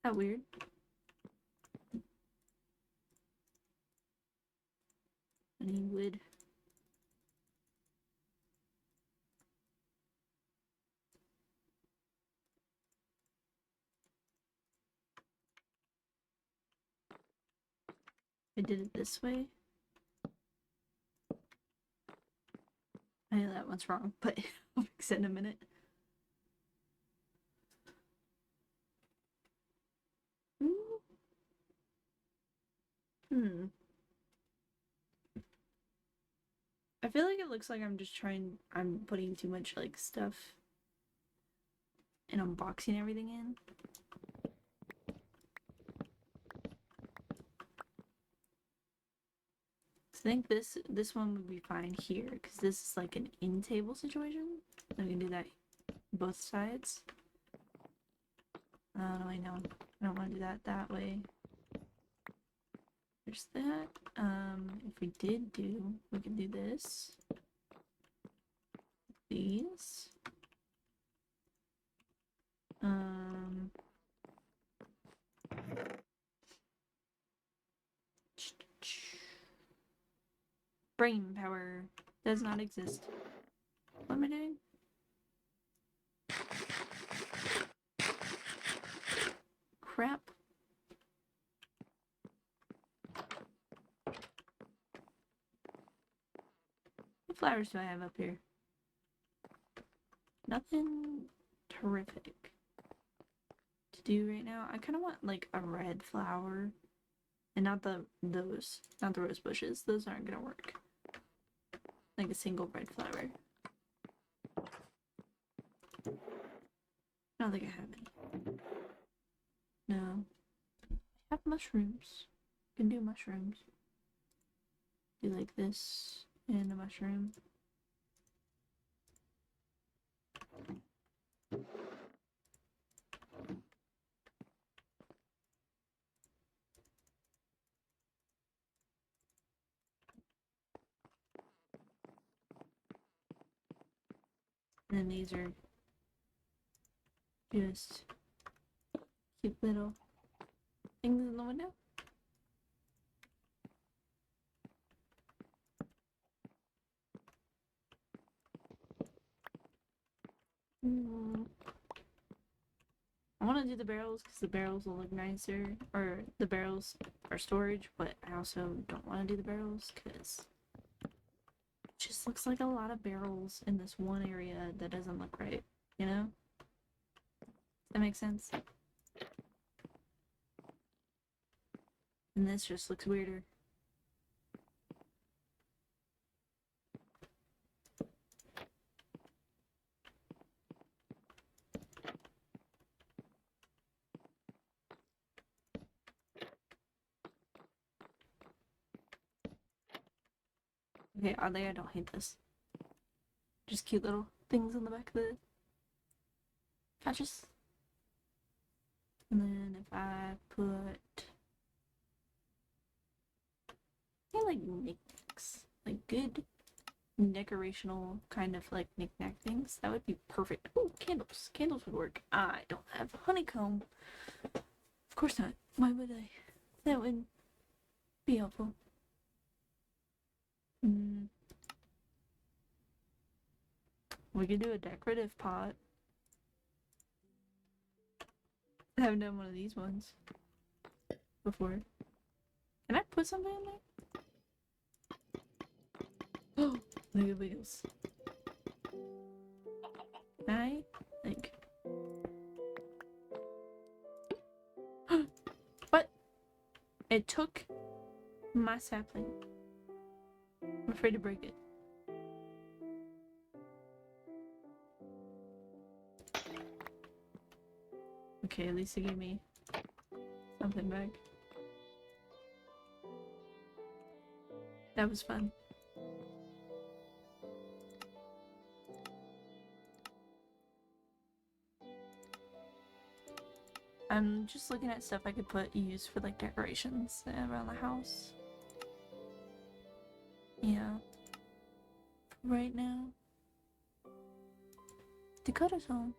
That weird. Any wood. I did it this way. I know that one's wrong, but I'll fix it in a minute. I feel like it looks like I'm putting too much like stuff and unboxing everything in. I think this one would be fine here because this is like an in-table situation. I can do that both sides. Oh no, I know. I don't want to do that way. There's that. If we did do, we can do this. These. Brain power does not exist. What am I doing? Crap. What flowers do I have up here? Nothing terrific to do right now. I kind of want like a red flower, and not the rose bushes. Those aren't gonna work. Like a single red flower. I don't think I have any. No. I have mushrooms. Can do mushrooms. Do like this and a mushroom. And then these are just cute little things in the window. I want to do the barrels because the barrels will look nicer, or the barrels are storage, but I also don't want to do the barrels because it just looks like a lot of barrels in this one area that doesn't look right, you know? That makes sense? And this just looks weirder. Okay, oddly, I don't hate this. Just cute little things on the back of the couches. And then if I put like knickknacks, like good decorational kind of like knickknack things, that would be perfect. Oh, candles. Candles would work. I don't have honeycomb. Of course not. Why would I? That would be helpful. We could do a decorative pot. I haven't done one of these ones before. Can I put something in there? Oh, look at wheels. Can I, like... What? It took my sapling. I'm afraid to break it. Okay, at least it gave me something back. That was fun. I'm just looking at stuff I could use for like decorations around the house. Yeah. Right now. Dakota's home.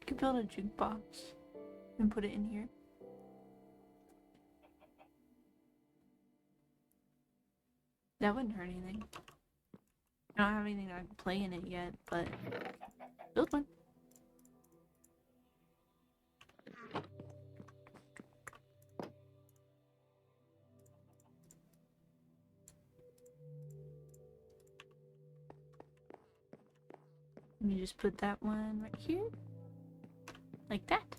You could build a jukebox and put it in here. That wouldn't hurt anything. I don't have anything that I can play in it yet, but build one. Let me just put that one right here. Like that.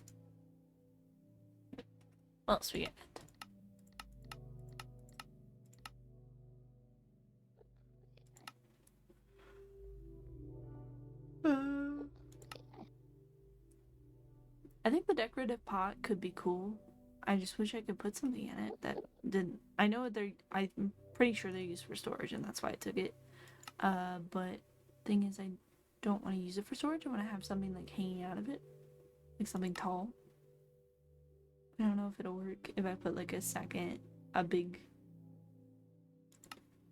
What else we got? I think the decorative pot could be cool. I just wish I could put something in it that didn't. I know I'm pretty sure they're used for storage, and that's why I took it. But thing is, I don't want to use it for storage. I want to have something like hanging out of it, like something tall. I don't know if it'll work if I put like a big,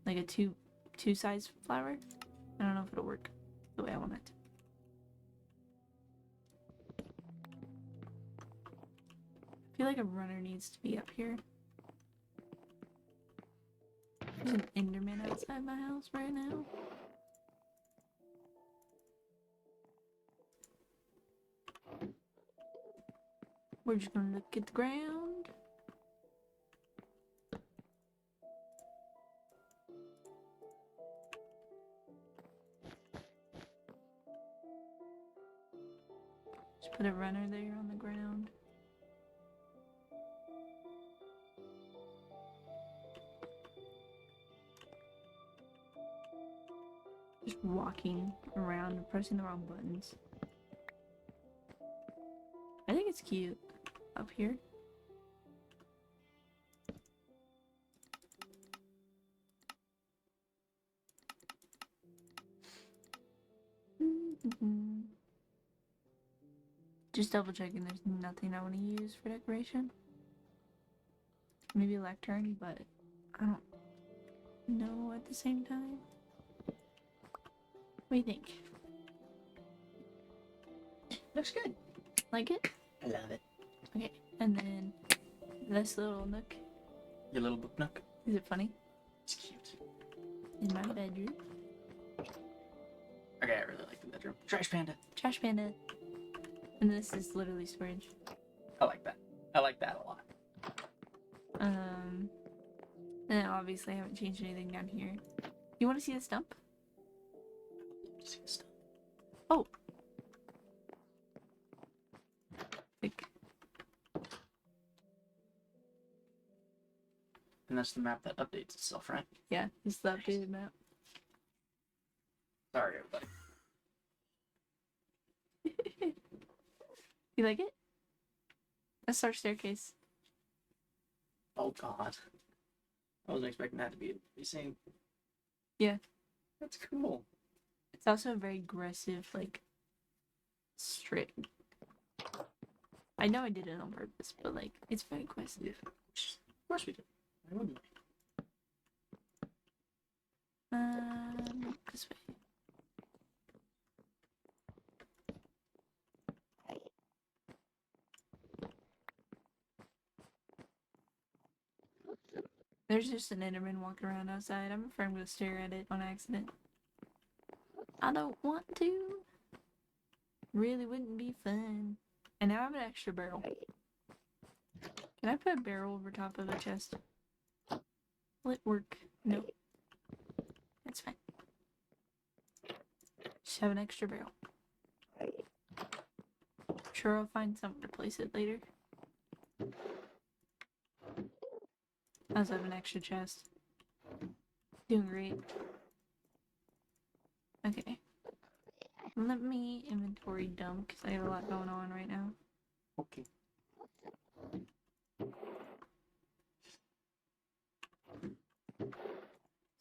like a two size flower. I don't know if it'll work the way I want it. I feel like a runner needs to be up here. There's an Enderman outside my house right now. We're just gonna look at the ground. Just put a runner there on the ground. Just walking around and pressing the wrong buttons. I think it's cute up here. Just double checking there's nothing I want to use for decoration. Maybe a lectern, but I don't know at the same time. What do you think? Looks good. Like it? I love it. Okay, and then this little nook. Your little book nook. Is it funny? It's cute. In my bedroom. Okay, I really like the bedroom. Trash panda. Trash panda. And this is literally storage. I like that. I like that a lot. And then obviously I haven't changed anything down here. You want to see the stump? See the stuff. Oh. Like, And that's the map that updates itself, right? yeah, it's the updated map. Sorry, everybody. You like it? That's our staircase. Oh God. I wasn't expecting that to be the same. Yeah. That's cool. It's also a very aggressive, like, strip. I know I did it on purpose, but, like, it's very aggressive. Of course we did. Why wouldn't we? This way. There's just an Enderman walking around outside. I'm afraid I'm gonna stare at it on accident. I don't want to. Really wouldn't be fun. And now I have an extra barrel. Can I put a barrel over top of a chest? Will it work? No. That's fine. Just have an extra barrel. Sure, I'll find somewhere to place it later. I also have an extra chest. Doing great. Okay. Let me inventory dump because I have a lot going on right now. Okay.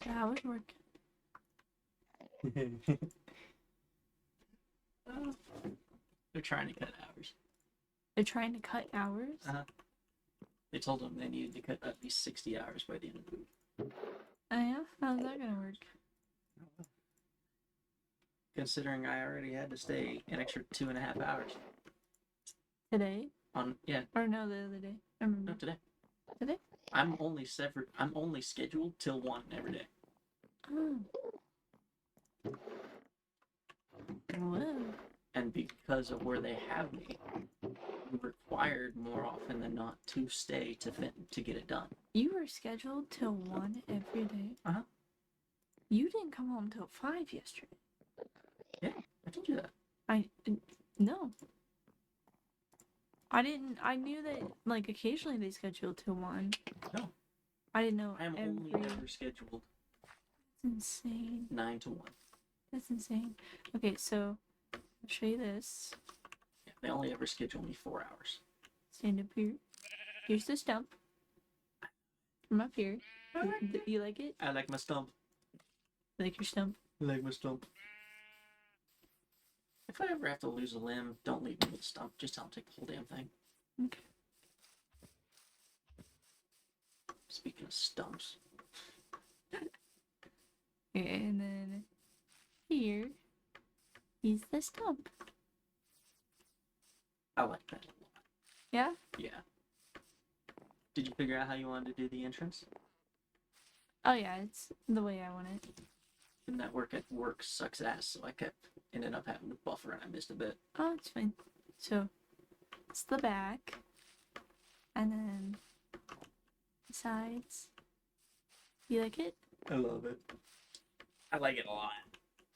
So how would it work? They're trying to cut hours. They're trying to cut hours? They told them they needed to cut at least 60 hours by the end of the week. Oh yeah? How's that gonna work? Considering I already had to stay an extra 2.5 hours. Today? Yeah, Or no, the other day. I remember. no, today. Today? I'm only scheduled till 1 every day. Oh. Whoa. And because of where they have me, I'm required more often than not to stay to get it done. You were scheduled till 1 every day? Uh-huh. You didn't come home till 5 yesterday. I told you that. No. I didn't. I knew that, like, occasionally they scheduled till 1. No. I didn't know I am only ever scheduled That's insane. 9 to 1. That's insane. Okay, so I'll show you this. Yeah, they only ever schedule me 4 hours. Stand up here. Here's the stump. From up here. You like it? I like my stump. You like your stump? I like my stump. If I ever have to lose a limb, don't leave me with a stump. Just tell them to take the whole damn thing. Okay. Speaking of stumps. And then here is the stump. I like that a lot. Yeah? Yeah. Did you figure out how you wanted to do the entrance? Oh yeah, it's the way I want it. And network at work sucks ass, so I ended up having to buffer and I missed a bit. Oh, it's fine. So it's the back, and then the sides. You like it? I love it. I like it a lot.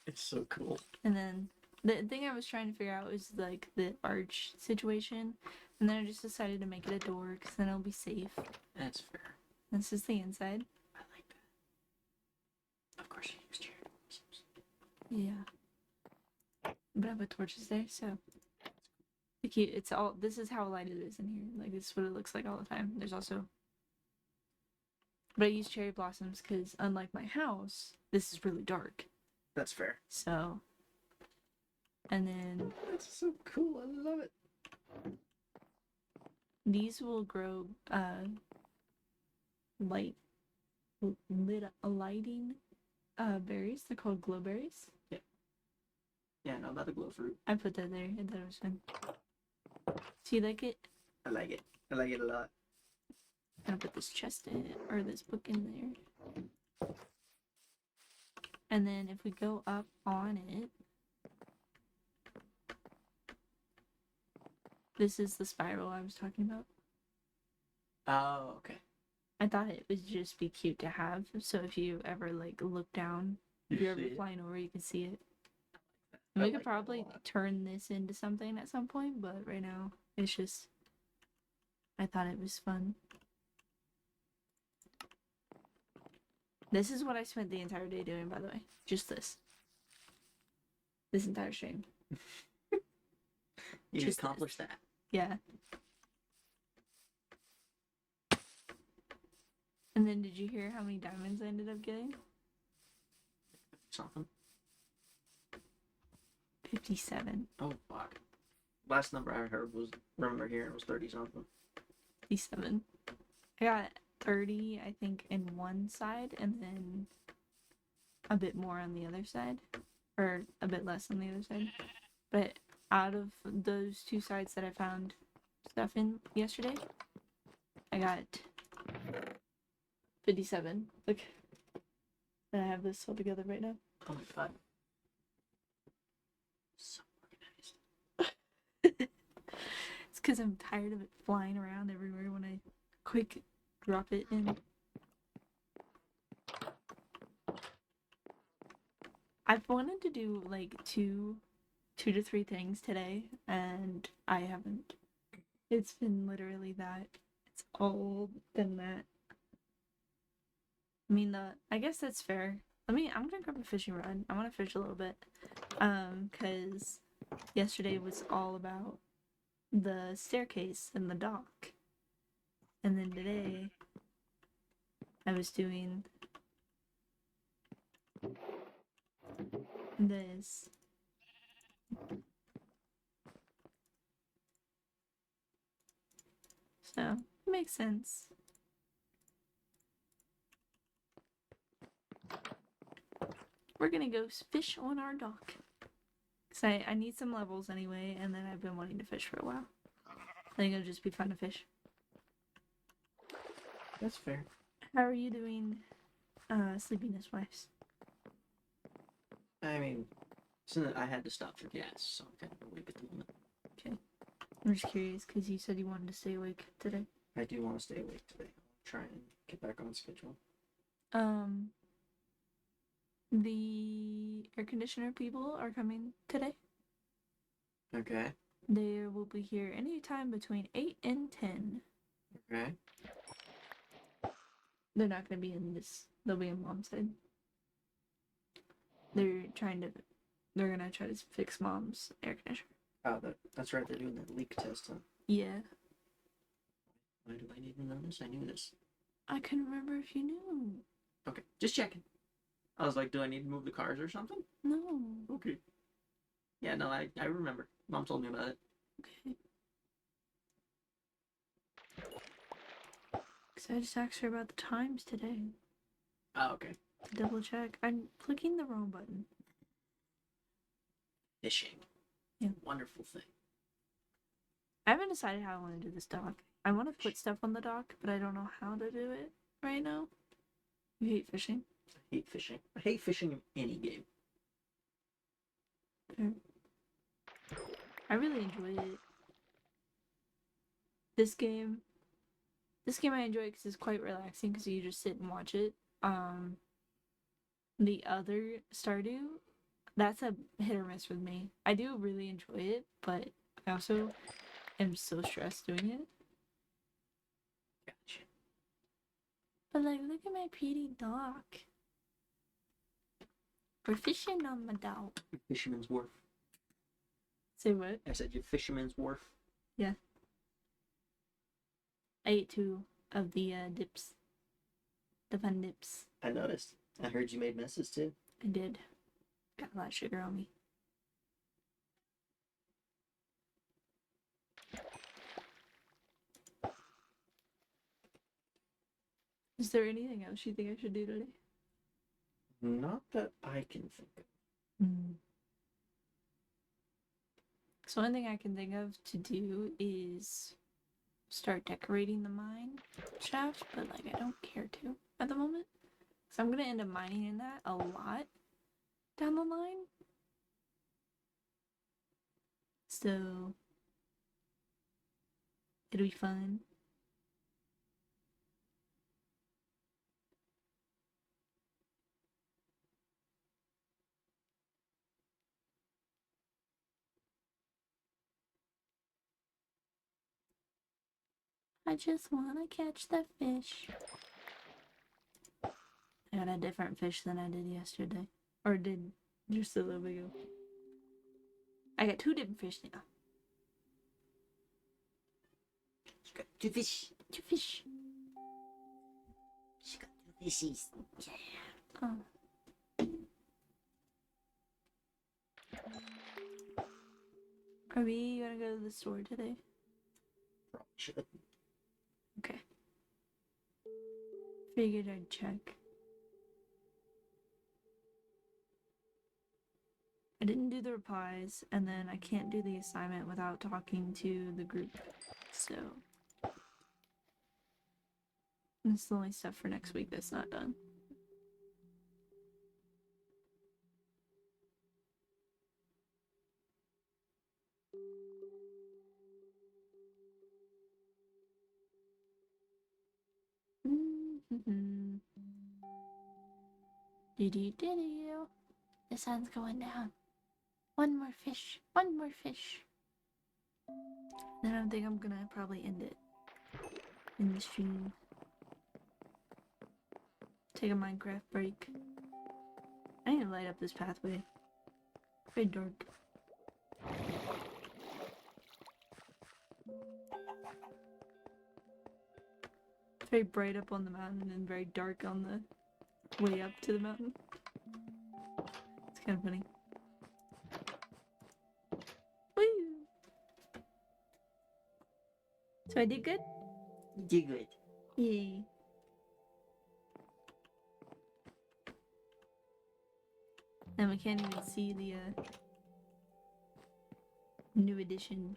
It's so cool. And then the thing I was trying to figure out was like the arch situation, and then I just decided to make it a door because then it'll be safe. That's fair. This is the inside. I like that. Of course, you used your. Yeah. But I put torches there, so it's all. This is how light it is in here. Like this is what it looks like all the time. There's also. But I use cherry blossoms because, unlike my house, this is really dark. That's fair. So. And then That's so cool. I love it. these will grow lighting berries. They're called glow berries. Yeah, I know about the glow fruit. I put that there. I thought it was fun. Do you like it? I like it. I like it a lot. I'm gonna put this chest in or this book in there. And then if we go up on it, this is the spiral I was talking about. Oh, okay. I thought it would just be cute to have. So if you ever like look down, if you're ever see it. flying over, you can see it. I And we like could that a probably lot. turn this into something at some point, but right now it's just I thought it was fun. This is what I spent the entire day doing, by the way. Just this. This entire stream. You Just accomplished that. Yeah. And then did you hear how many diamonds I ended up getting? Something. 57. Oh fuck. Last number I heard remember hearing was 30 something. 57. I got 30, I think, in one side, and then a bit more on the other side. Or a bit less on the other side. But out of those two sides that I found stuff in yesterday, I got 57. Look. And I have this all together right now. Oh my god. So organized. It's because I'm tired of it flying around everywhere when I quick drop it in. I've wanted to do like two to three things today, and I haven't. It's been literally that. It's all been that. I mean, I guess that's fair. I'm gonna grab a fishing rod. I want to fish a little bit, because yesterday was all about the staircase and the dock, and then today I was doing this. So it makes sense. We're gonna go fish on our dock. Cause I need some levels anyway, and then I've been wanting to fish for a while. I think it'll just be fun to fish. That's fair. How are you doing, sleepiness wise? I mean, so I had to stop for gas, so I'm kind of awake at the moment. Okay. I'm just curious because you said you wanted to stay awake today. I do want to stay awake today. Try and get back on schedule. The air conditioner people are coming today. Okay. They will be here anytime between 8 and 10. Okay. They're not going to be in this. They'll be in Mom's side. They're going to try to fix Mom's air conditioner. Oh, that's right. They're doing that leak test, huh? Yeah. Why do I need to know this? I knew this. I couldn't remember if you knew. Okay, just checking. I was like, do I need to move the cars or something? No. Okay. Yeah, no, I remember. Mom told me about it. Okay. Because I just asked her about the times today. Oh, okay. To double check. I'm clicking the wrong button. Fishing. Yeah. Wonderful thing. I haven't decided how I want to do this dock. I want to put stuff on the dock, but I don't know how to do it right now. You hate fishing? I hate fishing. I hate fishing in any game. I really enjoy it. This game I enjoy because it's quite relaxing because you just sit and watch it. The other Stardew, that's a hit or miss with me. I do really enjoy it, but I also am so stressed doing it. Gotcha. But like, look at my pretty dog. We're fishing on my dog. Your Fisherman's Wharf. Say what? I said your Fisherman's Wharf. Yeah. I ate 2 of the dips. The fun dips. I noticed. I heard you made messes too. I did. Got a lot of sugar on me. Is there anything else you think I should do today? Not that I can think of. So one thing I can think of to do is start decorating the mine shaft, but like I don't care to at the moment. So I'm gonna end up mining in that a lot down the line. So it'll be fun. I just wanna catch the fish. I got a different fish than I did yesterday. Or did just a little bit ago. I got 2 different fish now. She got 2 fish. 2 fish. She got 2 fishies. Oh. Are we gonna go to the store today? Probably should. Okay. Figured I'd check. I didn't do the replies, and then I can't do the assignment without talking to the group. So this is the only stuff for next week that's not done. Do-do-do-do. The sun's going down. One more fish. One more fish. Then I think I'm gonna probably end it in the stream. Take a Minecraft break. I need to light up this pathway. Very dark. It's very bright up on the mountain and very dark on the way up to the mountain. It's kind of funny. Woo! So I did good? You did good. Yay. And we can't even see the new edition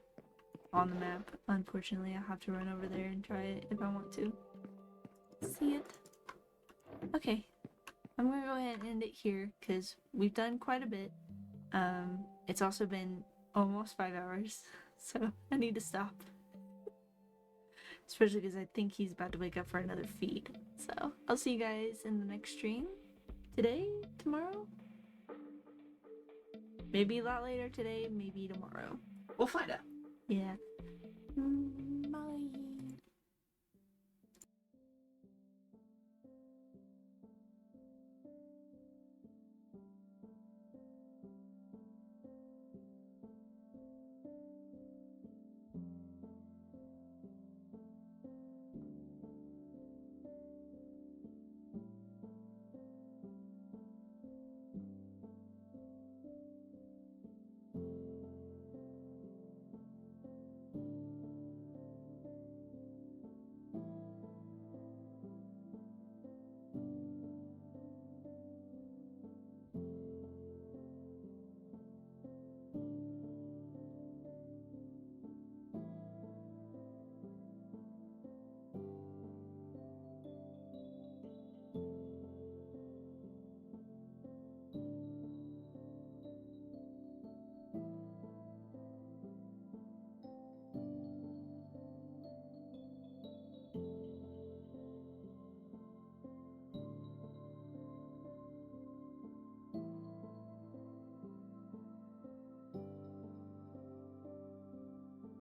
on the map. Unfortunately, I'll have to run over there and try it if I want to. See it? Okay. I'm gonna go ahead and end it here because we've done quite a bit. It's also been almost 5 hours, so I need to stop. Especially because I think he's about to wake up for another feed. So I'll see you guys in the next stream. Today? Tomorrow? Maybe a lot later today, maybe tomorrow. We'll find out. Yeah.